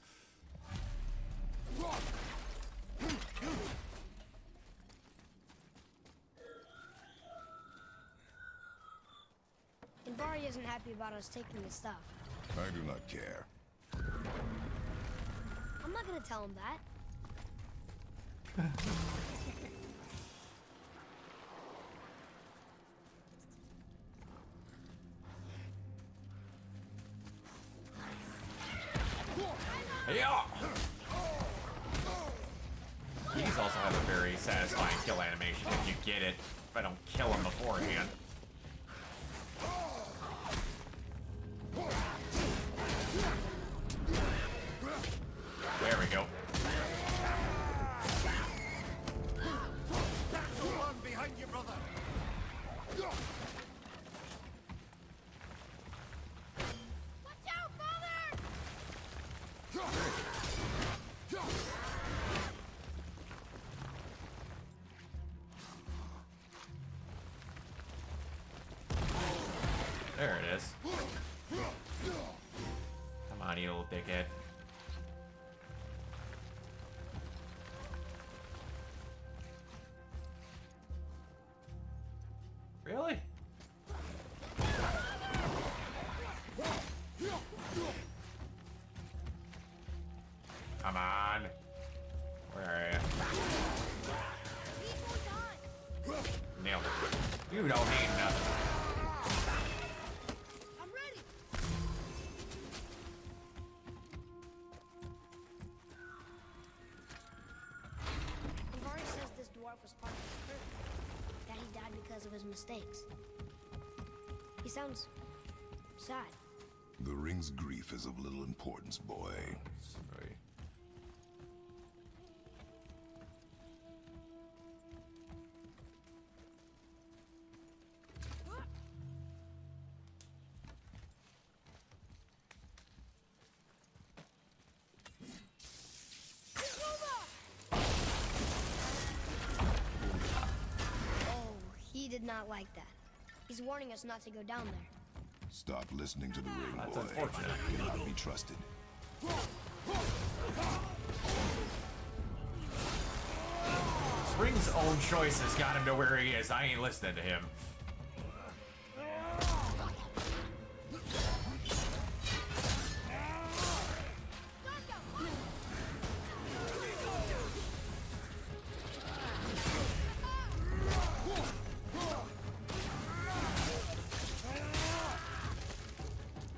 Anvari isn't happy about us taking his stuff. I do not care. I'm not gonna tell him that. Yeah. These also have a very satisfying kill animation if you get it. If I don't kill him beforehand. There we go. That's the one behind you, brother. Watch out, Father! There it is. Come on, you little dickhead. Really? Come on. Where are you? Nailed it. You don't need nothing. I'm ready! Anvari says this dwarf was part of his crew. That he died because of his mistakes. He sounds sad. The ring's grief is of little importance, boy. Sorry. Oh, he did not like that. He's warning us not to go down there. Stop listening to the ring, That's boy. unfortunate. It cannot be trusted. Spring's own choices got him to where he is. I ain't listening to him.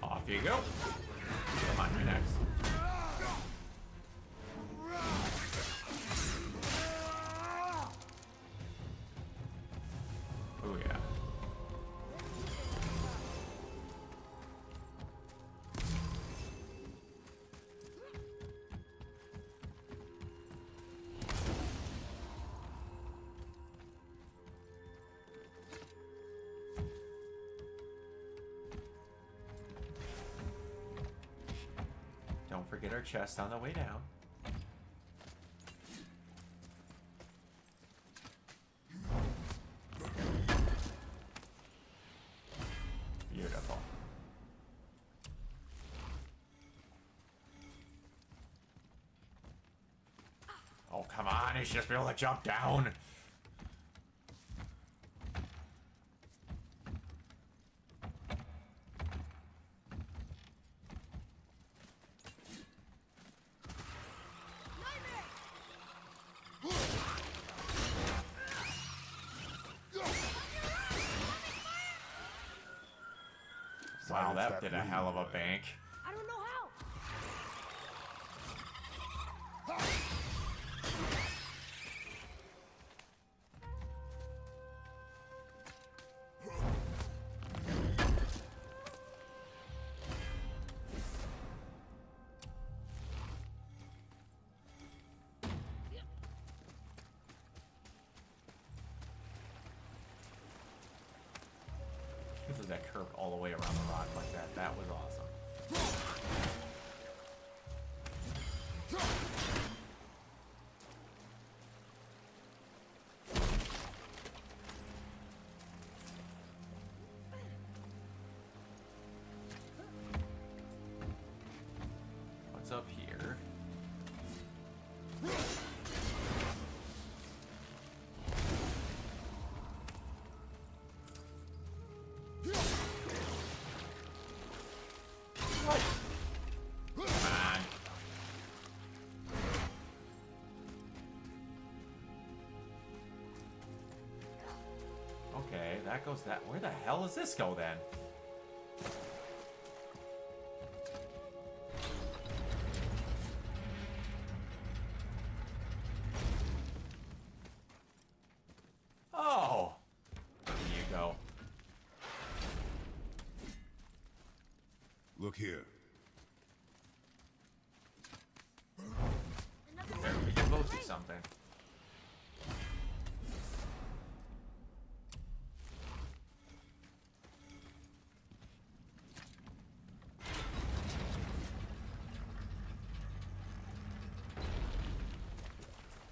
Off you go. Come on, you're next. Oh yeah. Don't forget our chest on the way down. Beautiful. Oh, come on. He should just be able to jump down. Wow, Silence that did a ring, hell of a boy. bank. I don't know how. This is that curved all the way around the rock like that. That was awesome. What's up here? Come on. Okay, that goes that. Where the hell does this go then? Oh, there you go. Look here. There, we can both do something.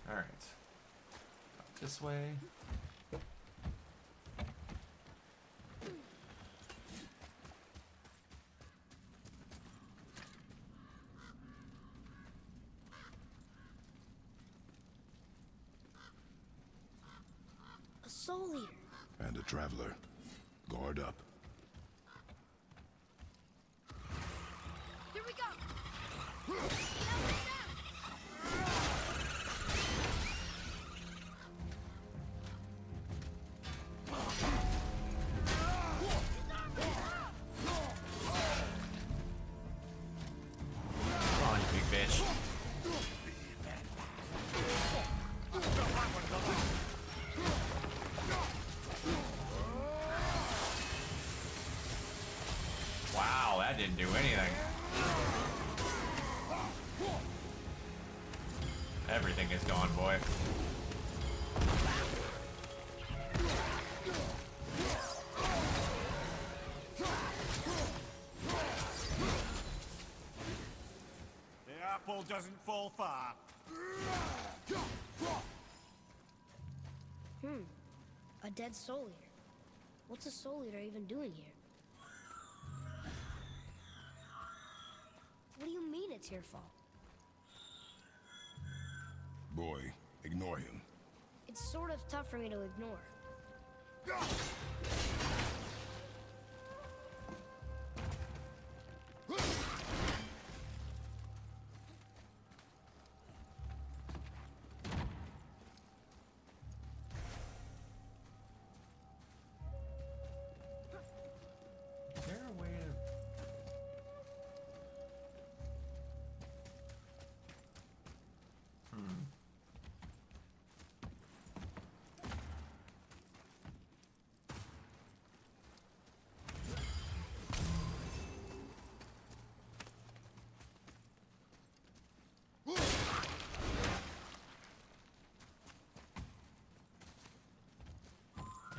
All right. Up this way. A soul eater. And a traveler. Guard up. Here we go. Come on, you big bitch. Wow, that didn't do anything. Everything is gone, boy. The apple doesn't fall far. A dead soul eater. What's a soul eater even doing here? What do you mean it's your fault? Boy, ignore him. It's sort of tough for me to ignore. Is there a way to...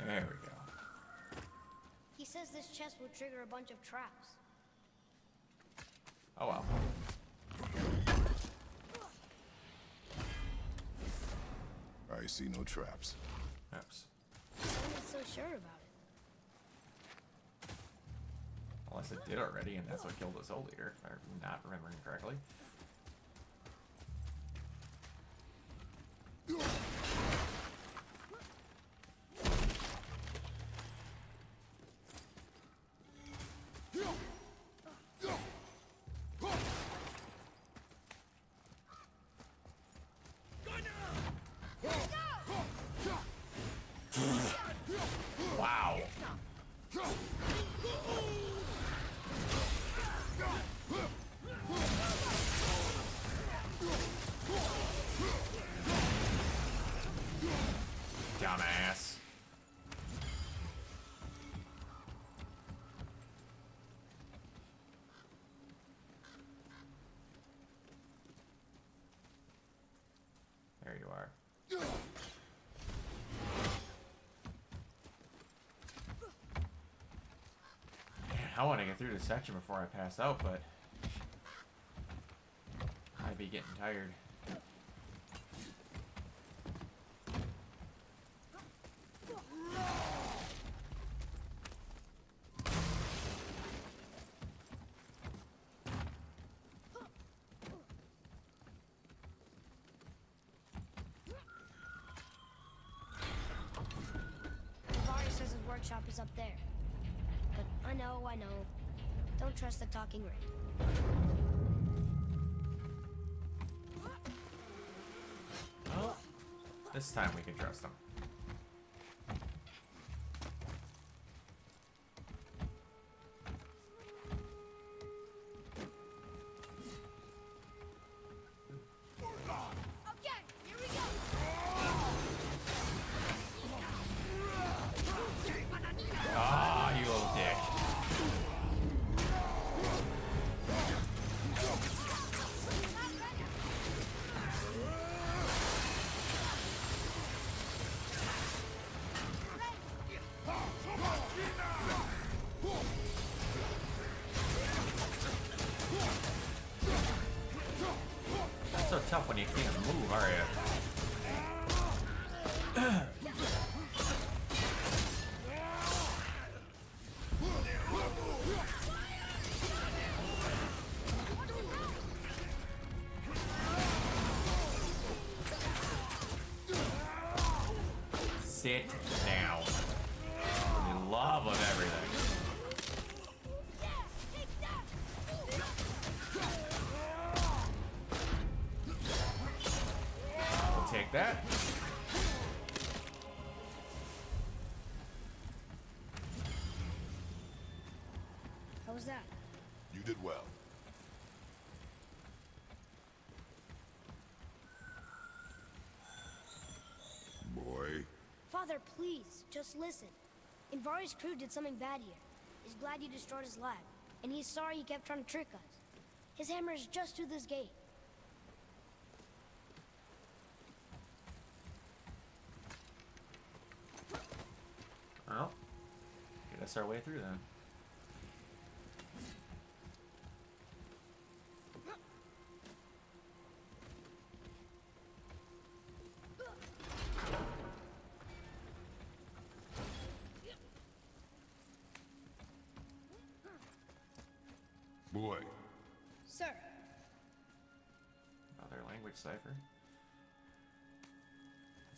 There we go. He says this chest will trigger a bunch of traps. Oh well. I see no traps. Oops. Sounded so sure about it. Unless it did already, and that's what killed the soul eater, if I'm not remembering correctly. Wow. I want to get through this section before I pass out, but I'd be getting tired. Navari says his workshop is up there. But I know. Don't trust the talking ring. Well, this time we can trust him. Okay, here we go. Ah, you little dick. That's so tough when you can't move, are you? Sit down. For the love of everything. We'll take that. How was that? You did well. Boy, Father, please, just listen. Invari's crew did something bad here. He's glad you destroyed his lab, and he's sorry he kept trying to trick us. His hammer is just through this gate. Well, get us our way through then. boy, Sir, Another language cipher.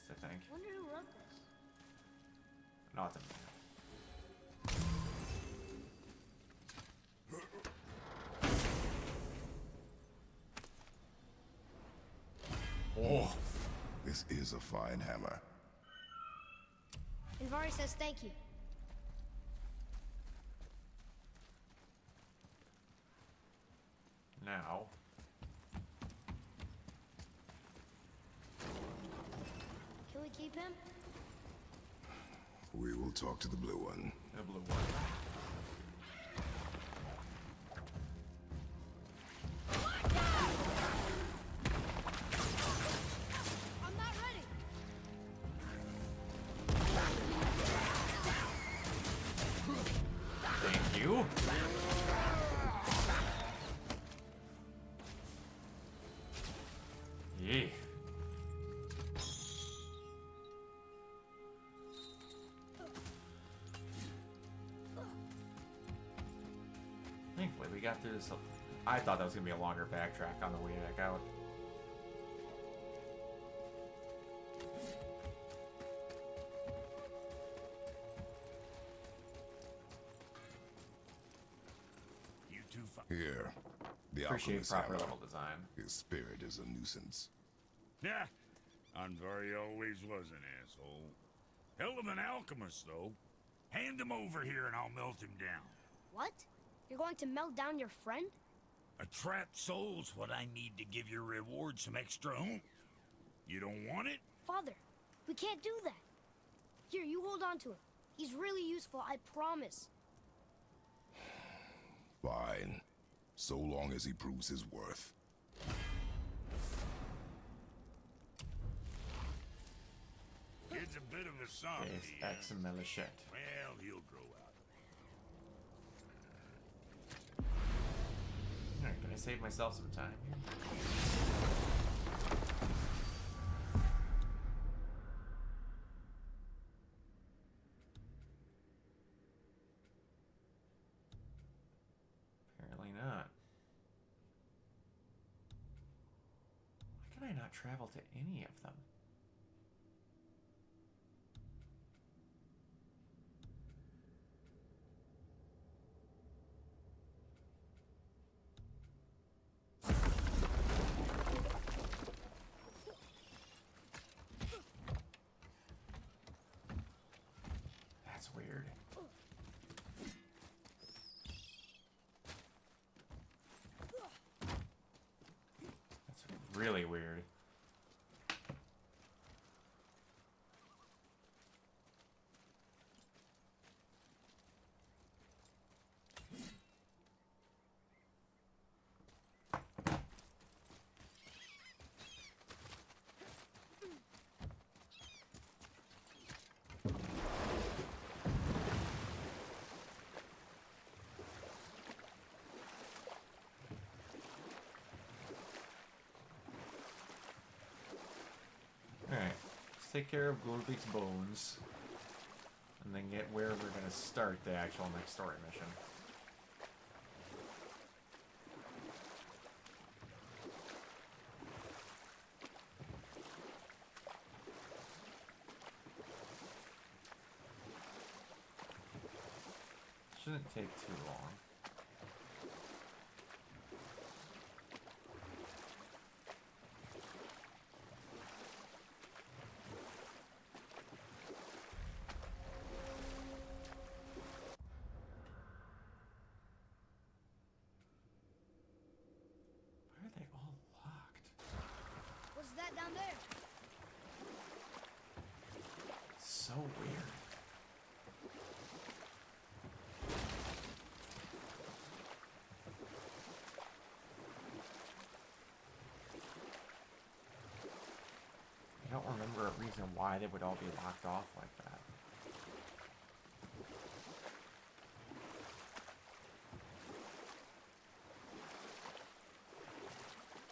Just I think. wonder who wrote this. No, it's a map. Oh, this is a fine hammer. Invari says thank you. now. Can we keep him? We will talk to the blue one. The blue one. I'm not ready. Thank you. Yeah. Thankfully, we got through this. I thought that was gonna be a longer backtrack on the way back out. You two Here, the Appreciate alchemist proper hammer. level design. His spirit is a nuisance. Yeah, Anvari always was an asshole. Hell of an alchemist, though. Hand him over here and I'll melt him down. What? You're going to melt down your friend? A trapped soul's what I need to give your reward some extra oomph. You don't want it? Father, we can't do that. Here, you hold on to him. He's really useful, I promise. Fine. So long as he proves his worth. Kid's a bit of a softie. It's XML shit. Well, he'll grow out save myself some time here. Apparently not. Why can I not travel to any of them? That's weird. That's really weird. Alright, let's take care of Glurbeek's bones. And then get where we're gonna start the actual next story mission. Shouldn't take too long. Why are they all locked? What's that down there? So weird. I don't remember a reason why they would all be locked off like that.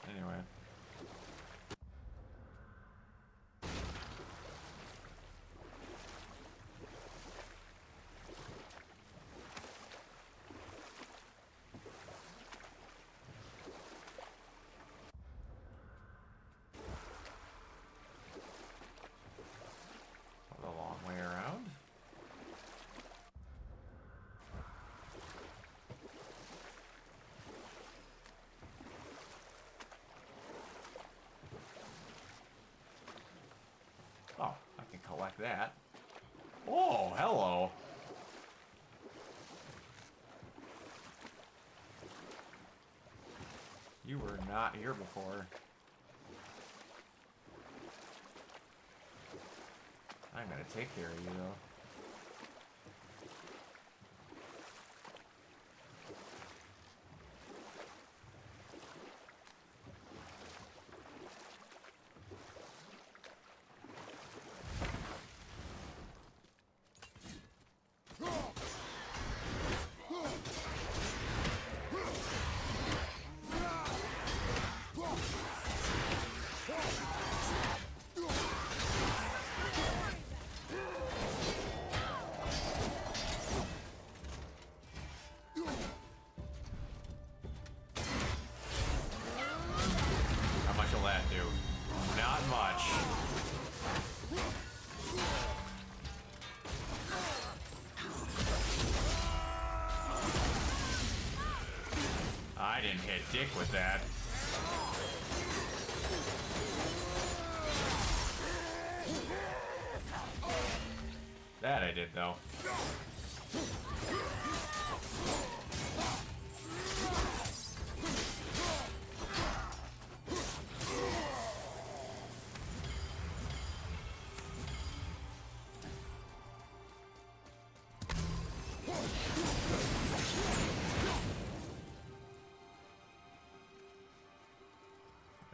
Anyway. A long way around. Oh, I can collect that. Oh, hello. You were not here before. I'm gonna take care of you, though. How much will that do? Not much. I didn't hit dick with that. That I did, though.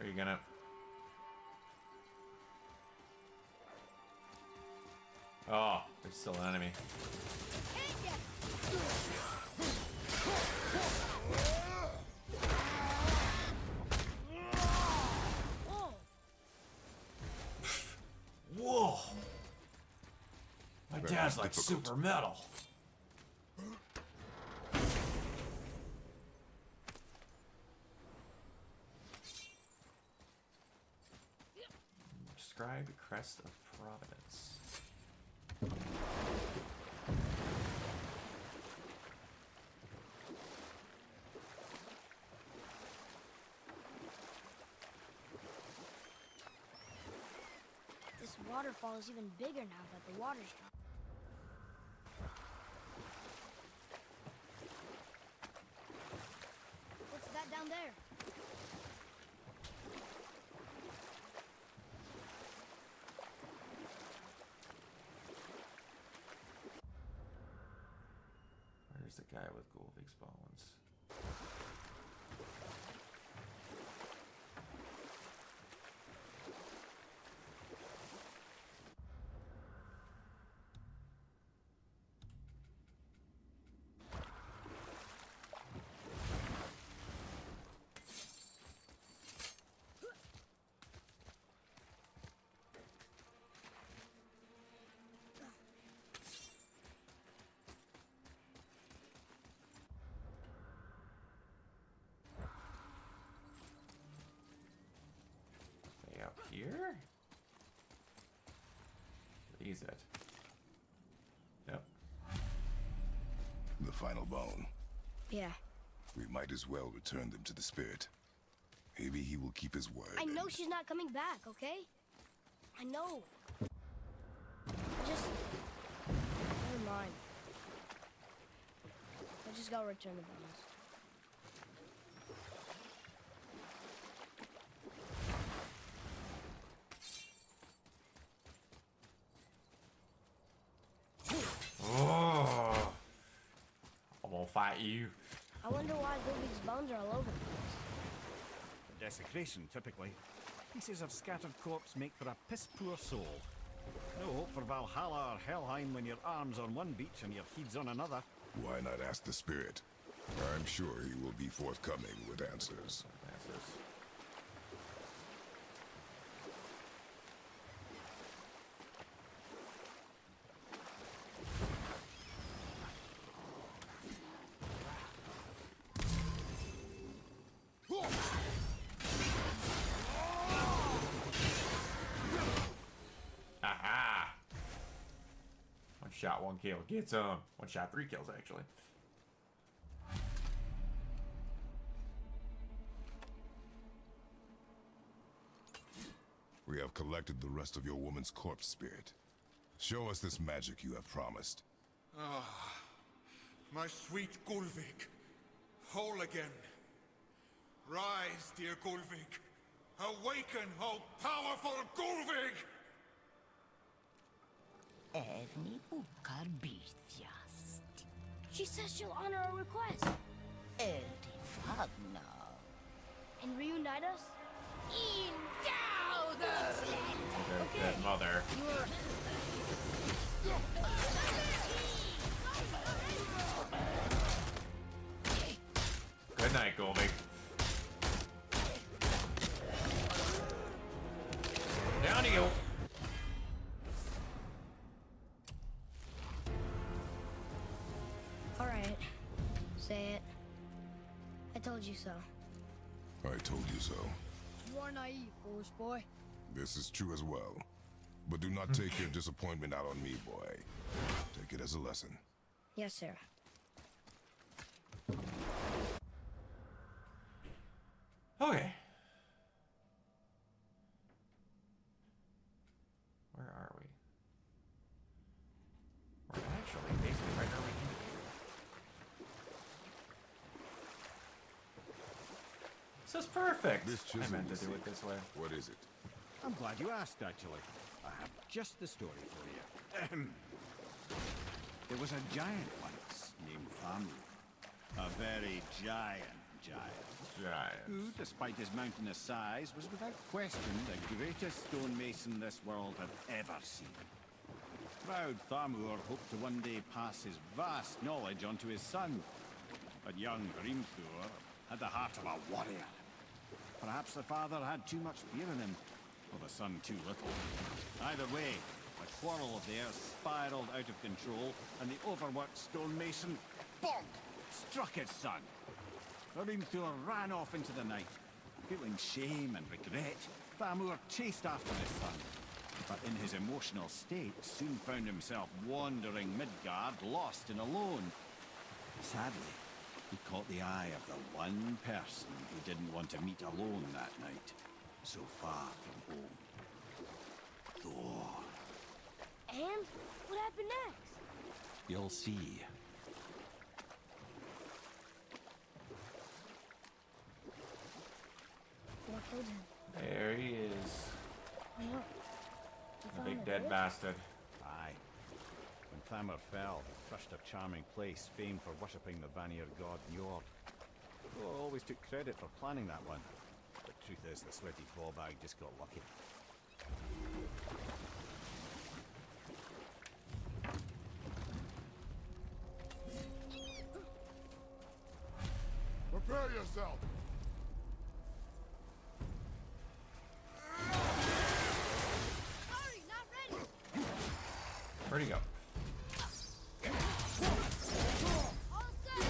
Are you gonna... Oh, there's still an enemy. was like difficult. super metal. Describe Crest of Providence. This waterfall is even bigger now that the water's dropped. What's that down there? Where's the guy with Gulvik's bones? Way up here? Is it? Yep. The final bone. Yeah. We might as well return them to the spirit. Maybe he will keep his word. I know and- she's not coming back, okay? I know. Just... Never mind. I just gotta return the bones. Oh, I'm gonna fight you. I wonder why Gulvik's bones are all over the place. Desecration, typically. Pieces of scattered corpse make for a piss-poor soul. No hope for Valhalla or Helheim when your arm's on one beach and your head's on another. Why not ask the spirit? I'm sure he will be forthcoming with answers. Aha! One shot, one kill. Get some. One shot, 3 kills, actually. We have collected the rest of your woman's corpse spirit. Show us this magic you have promised. Ah, my sweet Gulvik. Whole again. Rise, dear Gulvik. Awaken, oh powerful Gulvik! Evni bukar bitjast. She says she'll honor our request. Elifagna. And reunite us? There's that mother. Good night, Gulvik. Down you go. Alright. Say it. I told you so. I told you so. You are naive, foolish boy. This is true as well. But do not take your disappointment out on me, boy. Take it as a lesson. Yes, sir. Okay. Where are we? We're actually basically right where we need to be. This is perfect. This I chisel meant we to do see. it this way. What is it? I'm glad you asked, actually. I have just the story for you. Ahem. There was a giant once named Thamur. A very giant. Who, despite his mountainous size, was without question the greatest stonemason this world had ever seen. Proud Thamur hoped to one day pass his vast knowledge onto his son. But young Grimthur had the heart of a warrior. Perhaps the father had too much fear in him, or the son too little. Either way, A quarrel of theirs spiraled out of control, and the overworked stonemason, bonk, struck his son. Hrimthur ran off into the night. Feeling shame and regret, Thamur chased after his son, but in his emotional state soon found himself wandering Midgard, lost and alone. Sadly, he caught the eye of the one person he didn't want to meet alone that night, so far from home. Thor. And what happened next? You'll see. Thor killed him. There he is. I know. The big dead bastard. Aye. When Thamur fell, he crushed a charming place famed for worshipping the Vanir god Njord. Thor always took credit for planning that one. But truth is, the sweaty clawbag just got lucky. Prepare yourself! Sorry, not ready. Where'd he go? All set.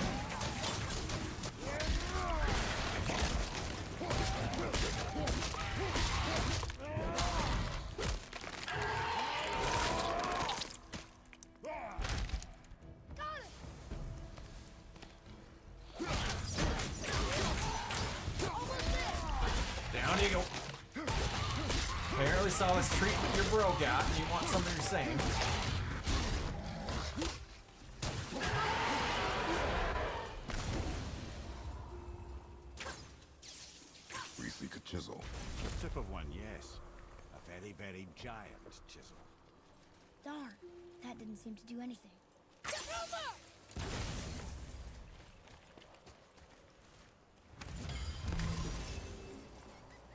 Got it. Almost there. Down you go. Apparently saw this treatment your bro got, and you want something the same. We seek a chisel. The tip of one, yes. A very, very giant chisel. Darn, that didn't seem to do anything.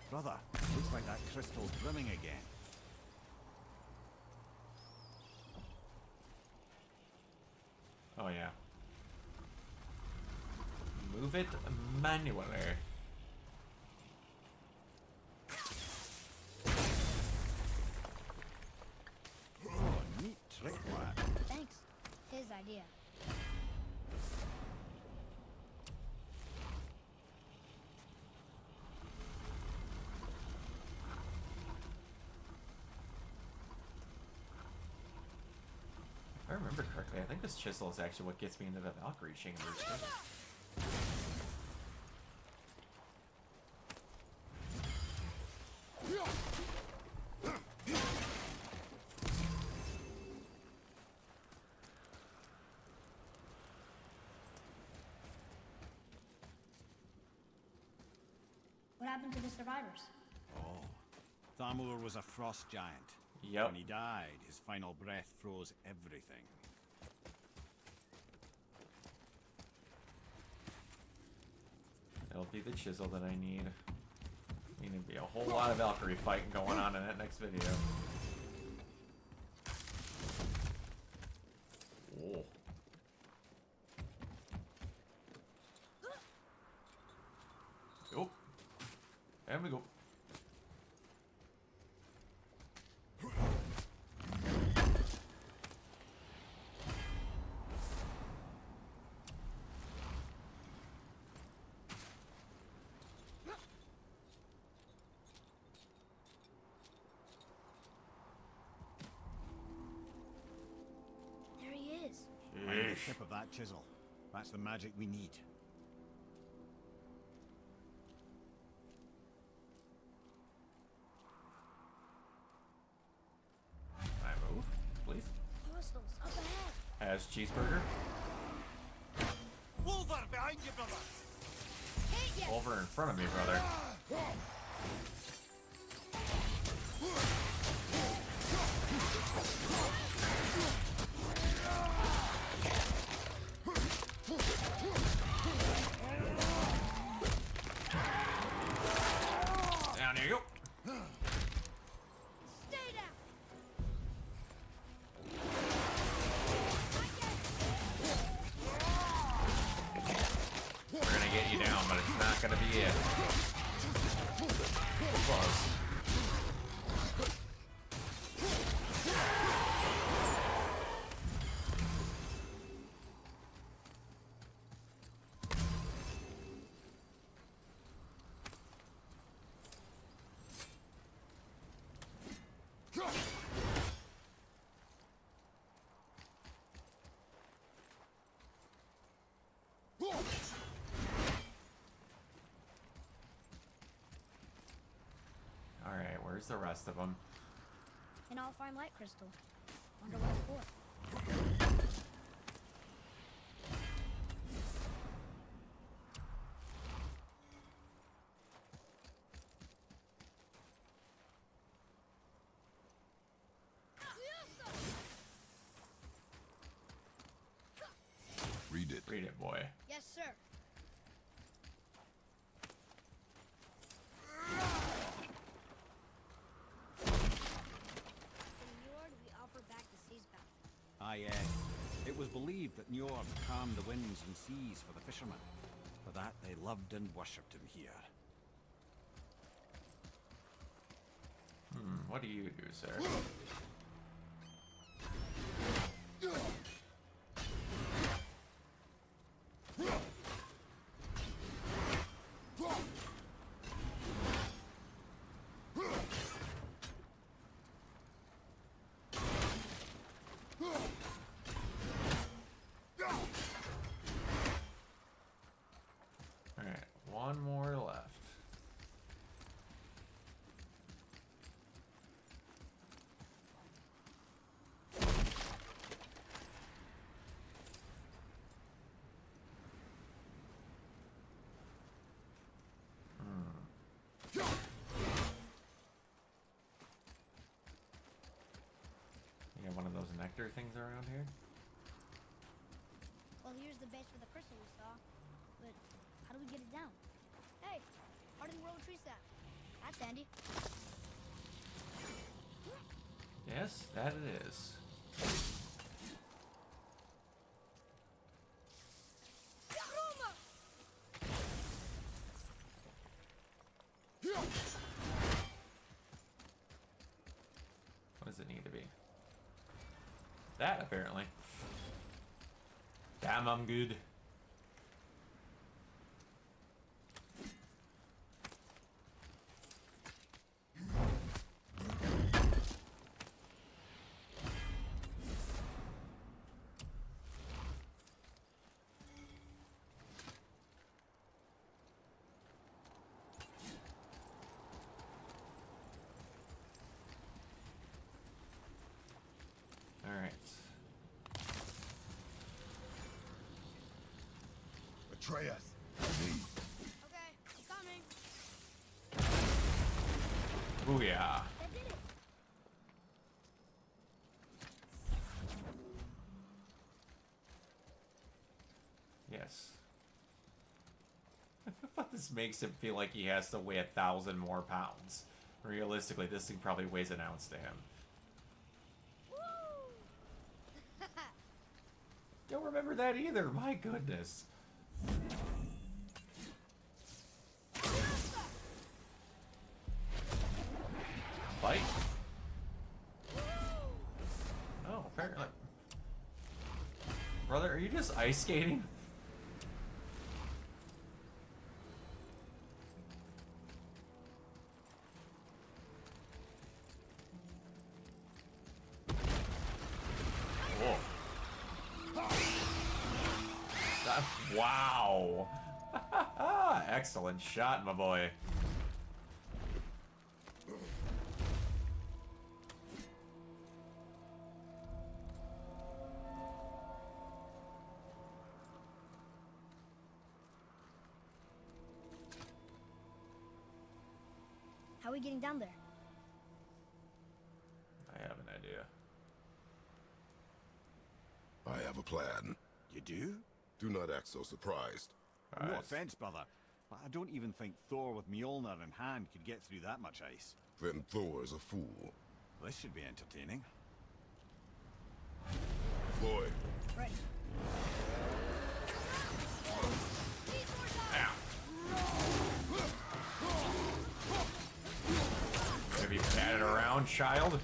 Brother, looks like that crystal's brimming again. Oh yeah. Move it manually. Oh, neat trick, lad. Thanks. His idea. If I remember correctly, I think this chisel is actually what gets me into the Valkyrie chambers too. What happened to the survivors? Oh, Thamur was a frost giant. Yep. When he died, his final breath froze everything. That'll be the chisel that I need. Need to be a whole lot of Valkyrie fighting going on in that next video. Oh. Go. And we go. There he is. Find the tip of that chisel. That's the magic we need. I move, please. Crystals up ahead. As cheeseburger. Wolver, behind you, brother! Hit ya. Over in front of me, brother. Down you go. Stay down. We're gonna get you down, but it's not gonna be it. Close. the rest of them. And I'll find light crystal. Wonder what it's for. Read it. Read it, boy. Yes, sir. Senor, we offer back the seas bound. Ah, yes. It was believed that Njord calmed the winds and seas for the fishermen. For that, they loved and worshipped him here. What do you do, sir? Alright, one more left. You got one of those nectar things around here? Well, here's the base for the crystal we saw. But how do we get it down? Hey, part of the world tree sap. That's handy. Yes, that it is. What does it need to be? That, apparently. Damn, I'm good. Alright. Atreus. Me. Okay, coming. Booyah. That did it. Yes. But this makes him feel like he has to weigh 1,000 more pounds. Realistically, this thing probably weighs an ounce to him. Woo! Don't remember that either, my goodness. Fight? Oh, apparently. Brother, are you just ice skating? Whoa. Wow. Excellent shot, my boy. How are we getting down there? I have an idea. I have a plan. You do? Do not act so surprised. No Alright. offense, brother, but I don't even think Thor with Mjolnir in hand could get through that much ice. Then Thor is a fool. This should be entertaining. Floyd. Ready. Ow. Have you batted around, child?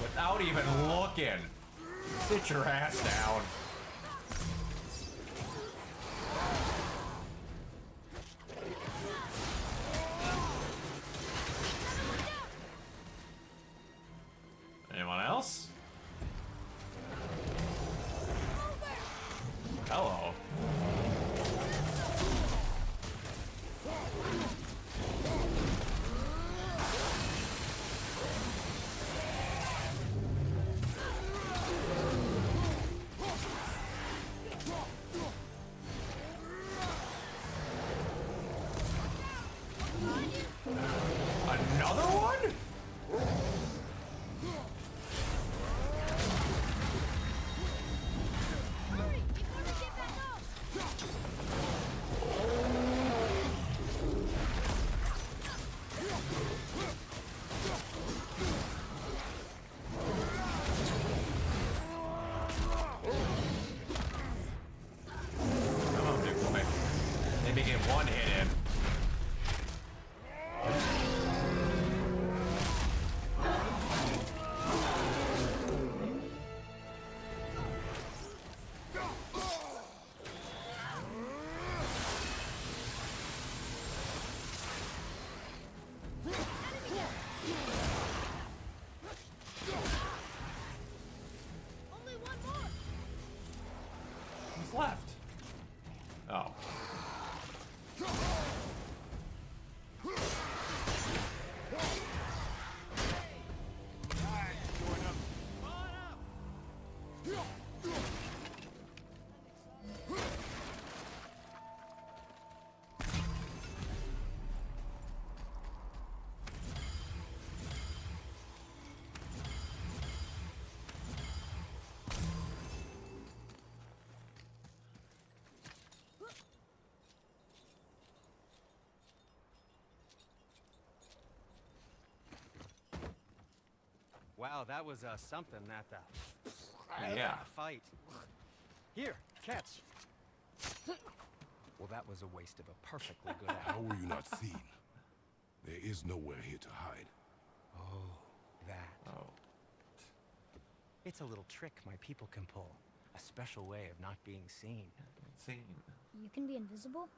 Without even looking. Sit your ass down. Anyone else? Hello. Wow, that was something at the Yeah. fight. Here, catch. Well, that was a waste of a perfectly good How apple. were you not seen? There is nowhere here to hide. Oh, that. Oh. It's a little trick my people can pull. A special way of not being seen. Insane. You can be invisible?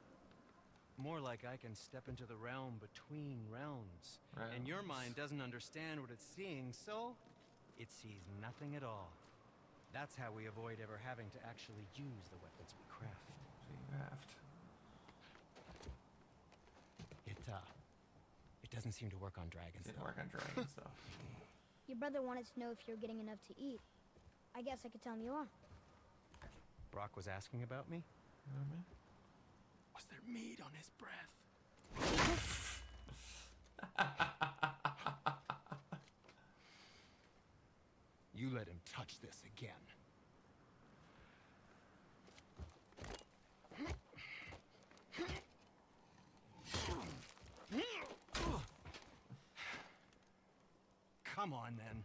More like I can step into the realm between realms. And your mind doesn't understand what it's seeing, so it sees nothing at all. That's how we avoid ever having to actually use the weapons we craft. It doesn't seem to work on dragons. Didn't work on dragons though. Your brother wanted to know if you're getting enough to eat. I guess I could tell him you are. Brock was asking about me? Was there meat on his breath? You let him touch this again. Come on, then.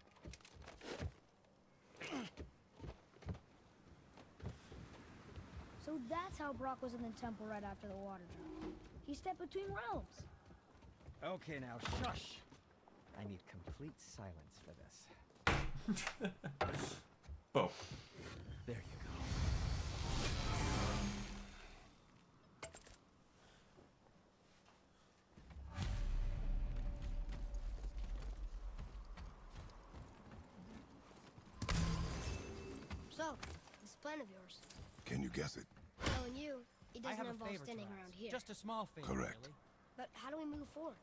So that's how Brock was in the temple right after the water drop. He stepped between realms. Okay, now shush. I need complete silence for this. Boom. There you go. So, this plan of yours, Can you guess it? knowing you, it I doesn't have a involve favor standing to around ask. here. Just a small favor, Correct. really. But how do we move forward?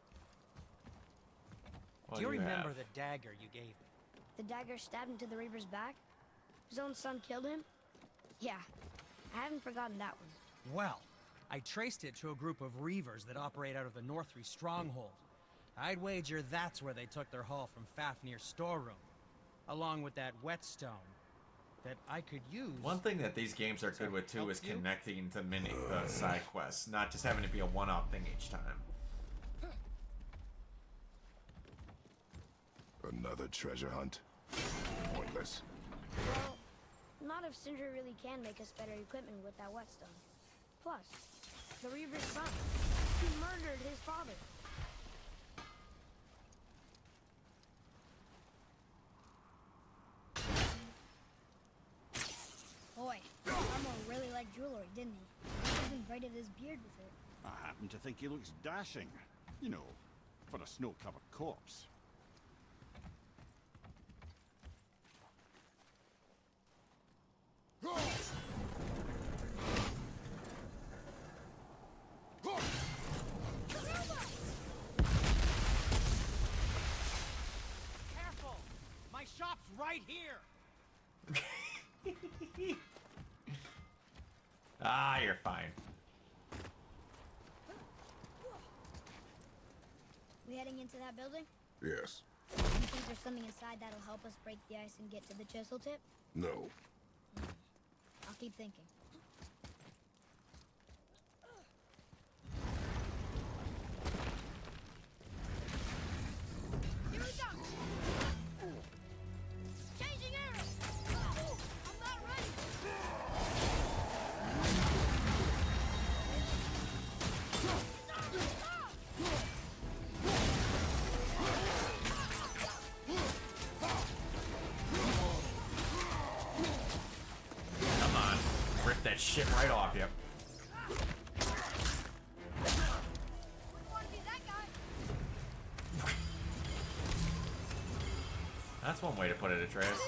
What Do you remember have? the dagger you gave me? The dagger stabbed into the Reaver's back? His own son killed him? Yeah, I haven't forgotten that one. Well, I traced it to a group of Reavers that operate out of the Northree stronghold. I'd wager that's where they took their haul from Fafnir's storeroom, along with that whetstone that I could use. One thing that these games are good with too help is you? connecting to mini the side quests, not just having it be a one-off thing each time. Another treasure hunt? Pointless. Well, not if Sindri really can make us better equipment with that whetstone. Plus, the Reaver's son, he murdered his father. Boy, Armor really liked jewelry, didn't he? He even braided his beard with it. I happen to think he looks dashing. You know, for a snow-covered corpse. Careful! My shop's right here! Ah, you're fine. We heading into that building? Yes. You think there's something inside that'll help us break the ice and get to the chisel tip? No. I'll keep thinking. Here we go! Changing arrows! I'm not ready! Come on. Rip that shit right off you. Wouldn't want to be that guy. That's one way to put it, Atreus.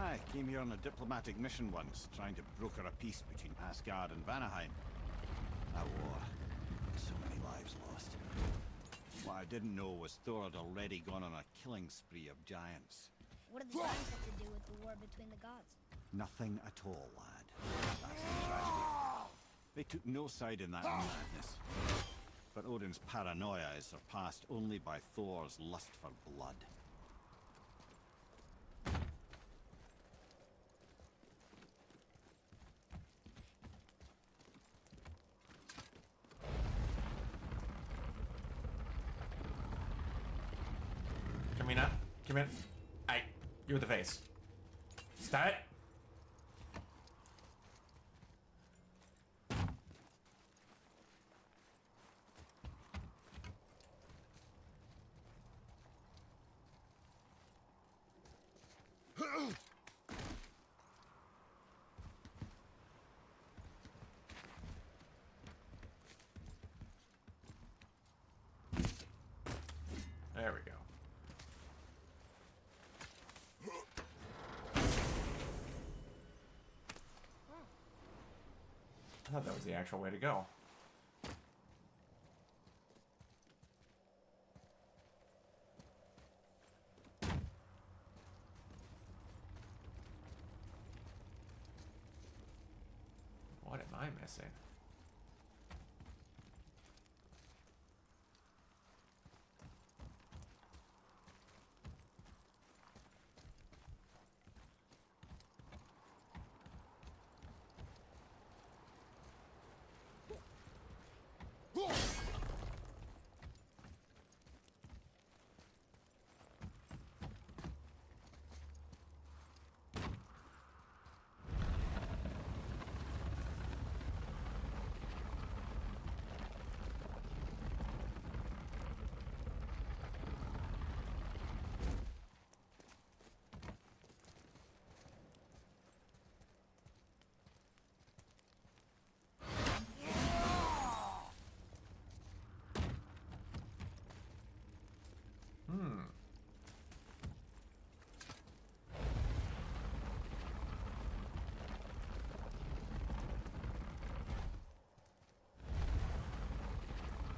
I came here on a diplomatic mission once, trying to broker a peace between Asgard and Vanaheim. A war. So many lives lost. What I didn't know was Thor had already gone on a killing spree of giants. What did the giants have to do with the war between the gods? Nothing at all, lad. That's the tragedy. They took no side in that madness. But Odin's paranoia is surpassed only by Thor's lust for blood. Come in up. Come in. Hey, you with the face. Stop it. There we go. I thought that was the actual way to go. What am I missing?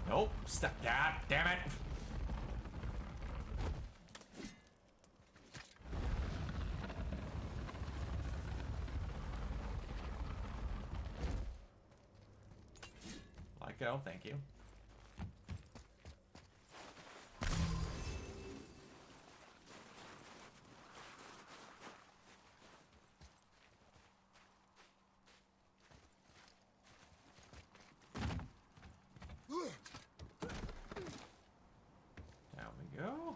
Nope. Stop. God damn it. Let go. Thank you. Down we go.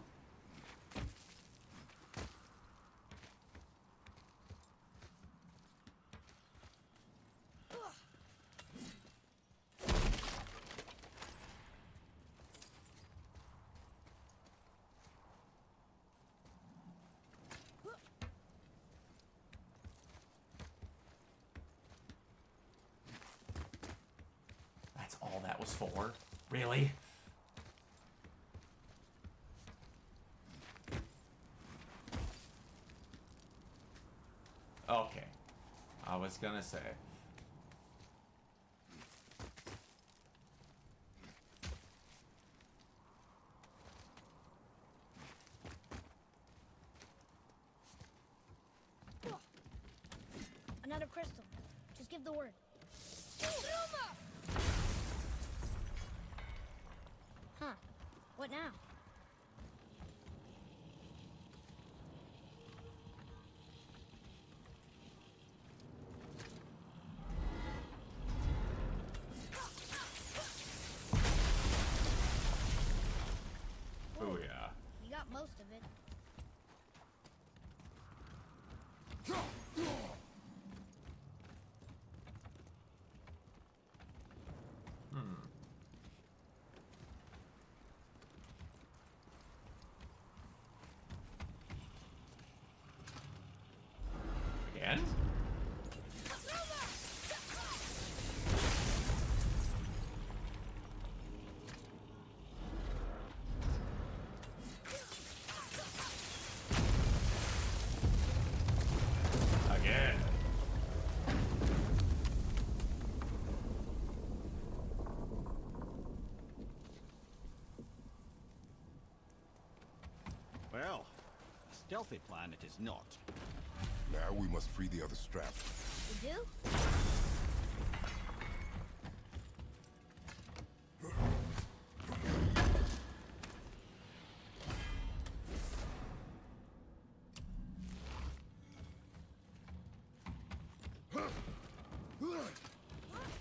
That's all that was for? Really? Okay. I was gonna say. Another crystal. Just give the word. Huh. What now? Oh yeah. You got most of it. Again? stealthy plan it is not. Now we must free the other strap. We do?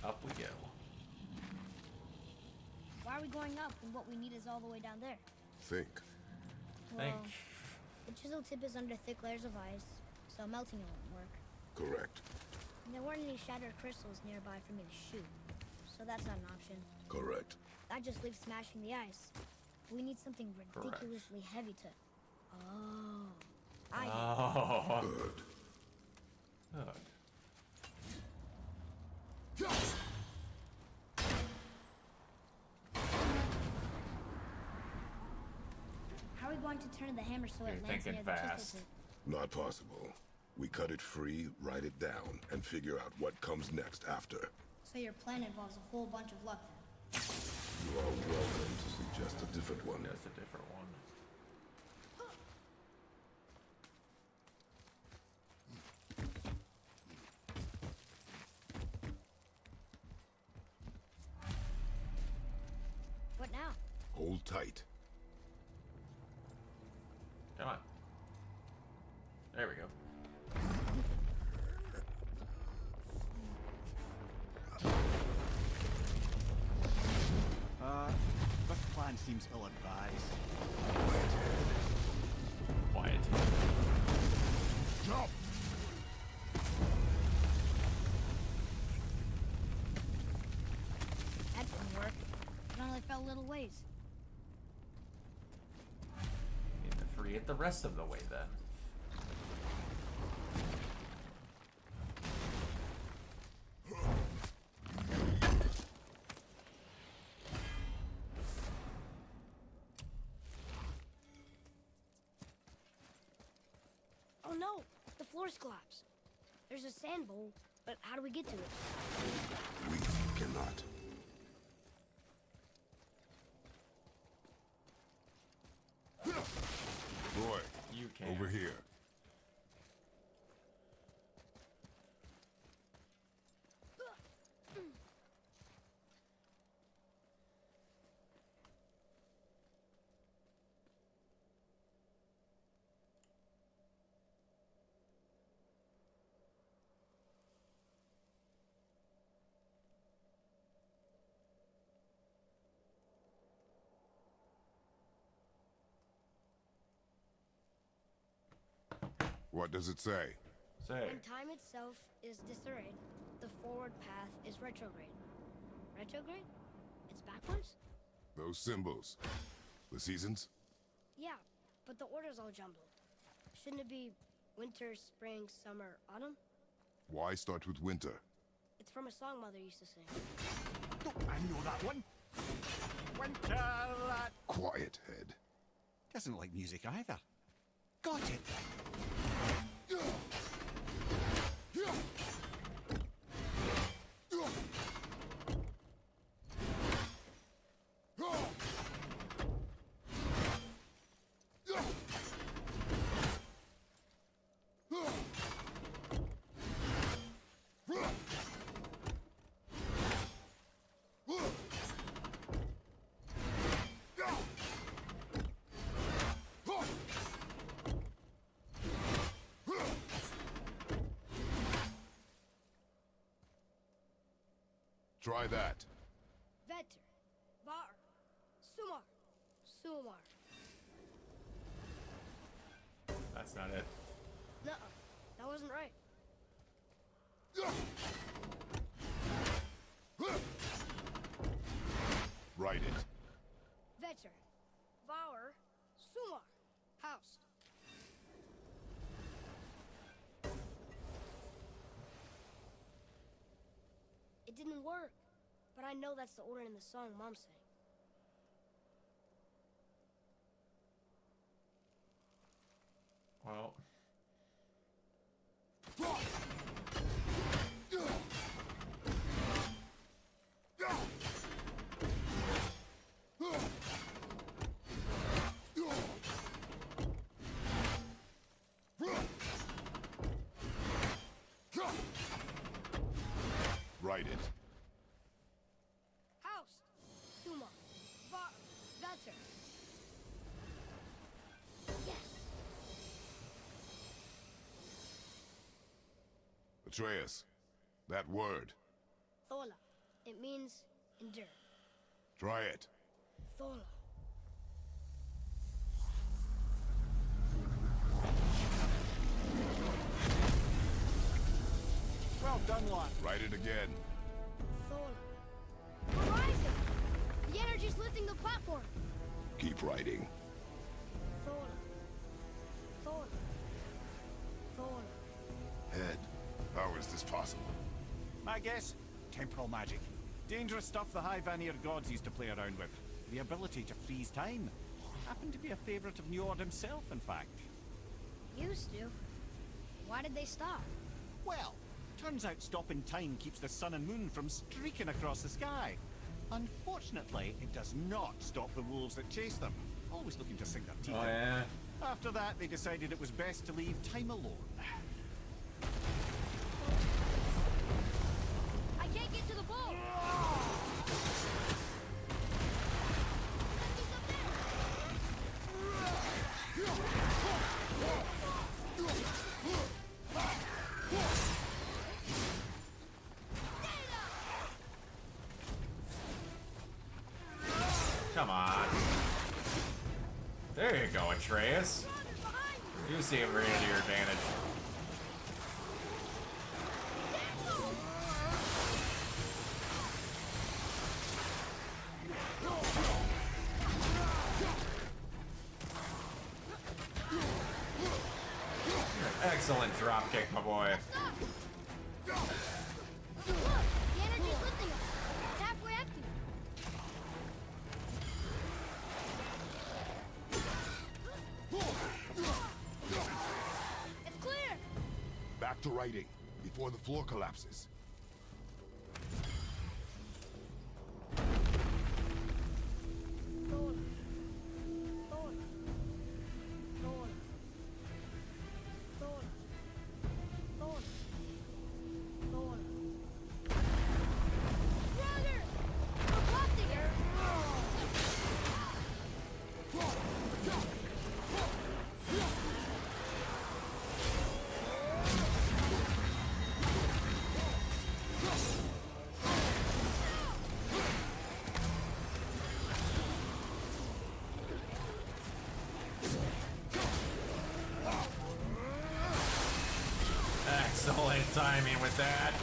Up we go. Why are we going up when what we need is all the way down there? Think. Think. Well, the chisel tip is under thick layers of ice, so melting it won't work. Correct. And there weren't any shattered crystals nearby for me to shoot, so that's not an option. Correct. That just leaves smashing the ice. We need something ridiculously heavy to... Oh. Oh. Good. Good. How are we going to turn the hammer so it You're lands thinking near the fast. chisel tip? Not possible. We cut it free, write it down, and figure out what comes next after. So your plan involves a whole bunch of luck then. You are welcome to suggest a different one. That's a different one. What now? Hold tight. Come on. There we go. This plan seems ill-advised. Quiet. Jump! That didn't work. It only fell little ways. Need to free it the rest of the way then. Oh no! The floor's collapsed. There's a sand bowl, but how do we get to it? We cannot. Roy, You can. over here. What does it say? Say. When time itself is disarrayed, the forward path is retrograde. Retrograde? It's backwards? Those symbols. The seasons? Yeah, but the order's all jumbled. Shouldn't it be winter, spring, summer, autumn? Why start with winter? It's from a song Mother used to sing. I know that one. Winter, that Quiet, head. doesn't like music either. Got it. Try that. Vetter, Var, Sumar, Sumar. That's not it. Nuh-uh, that wasn't right. Write it. Vetter, Var, Sumar, House. It didn't work, but I know that's the order in the song Mom sang. Well. write it. House. Tuma. That's her. Yes. Atreus, that word. Thola. It means endure. Try it. Thola. Well done, lad. Write it again. Thola. We're rising. The energy's lifting the platform. Keep writing. Thola. Thola. Thola. Head, how is this possible? My guess? Temporal magic. Dangerous stuff the High Vanir gods used to play around with. The ability to freeze time. Happened to be a favorite of Njord himself, in fact. Used to. Why did they stop? Well, turns out stopping time keeps the sun and moon from streaking across the sky. Unfortunately, it does not stop the wolves that chase them, always looking to sink their teeth Oh in. yeah. After that, they decided it was best to leave time alone. I can't get to the ball. Come on. There you go, Atreus. You seem right to your advantage. Excellent drop kick, my boy. Look, the energy's lifting us. It's halfway empty. It's clear. Back to writing, before the floor collapses. Thola. Thola. Thola. Thola. Thola. Thola. Brother! We're busting her! Excellent timing with that.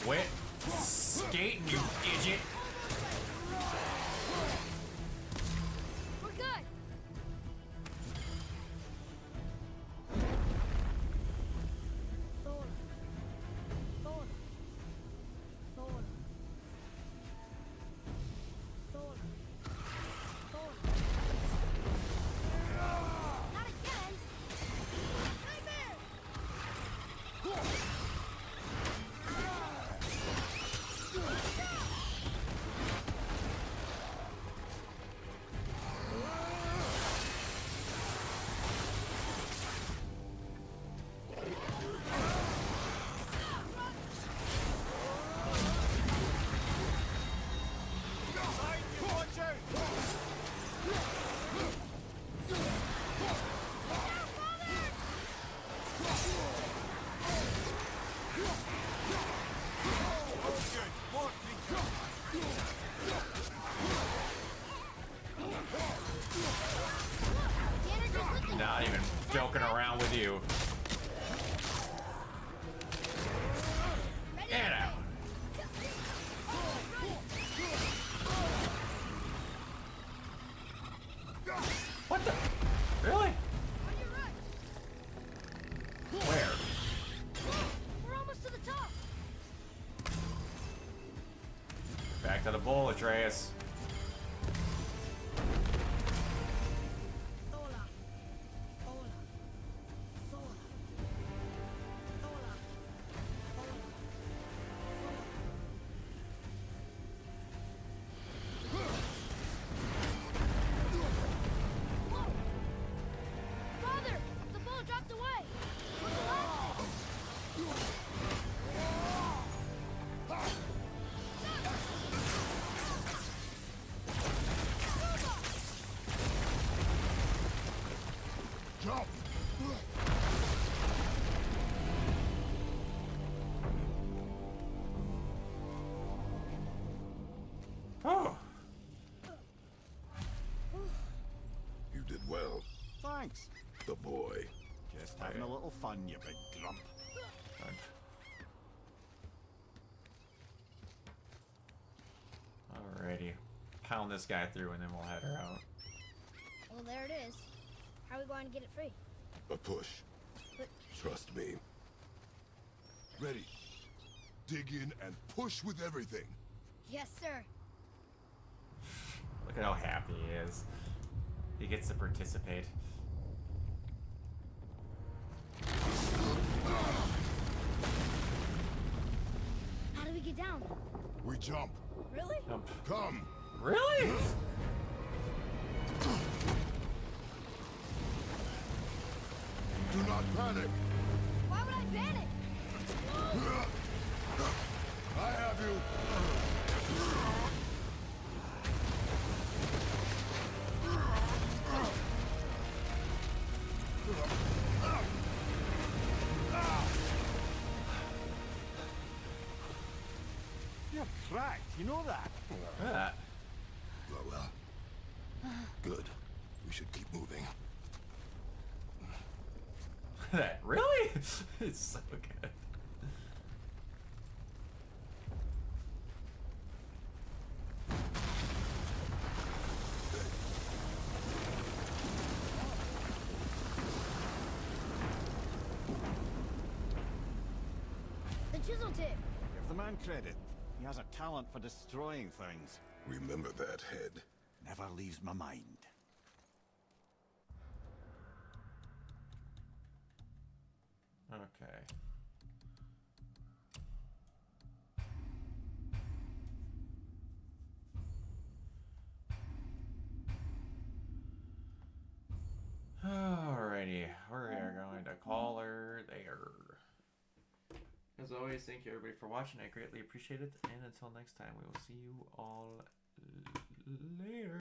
Quit skating, you idiot. We're good! Thola. Thola. Thola. Thola. Thola. Not again! Nightmare! The energy's lifting Not even joking around with you. Get out. What the? Really? On your right. Where? We're almost to the top. Back to the bull, Atreus. Thola. Thola. Thola. Thola. Thola. That's the boy. Just having a little fun, you big grump. Alrighty. Pound this guy through and then we'll head her out. Well, there it is. How are we going to get it free? A push. But Trust me. Ready. Dig in and push with everything. yes, sir. Look at how happy he is. He gets to participate. How do we get down? We jump. Really? Jump. Come. Really? Do not panic. Why would I panic? I have you. You're cracked, you know that? Look at that. Well. Good. We should keep moving. Look at that. Really? It's so good. The chisel tip. Give the man credit. He has a talent for destroying things. Remember that, head. Never leaves my mind. Okay. Alrighty, we're going to call her there. As always, thank you everybody for watching. I greatly appreciate it. And until next time, we will see you all later.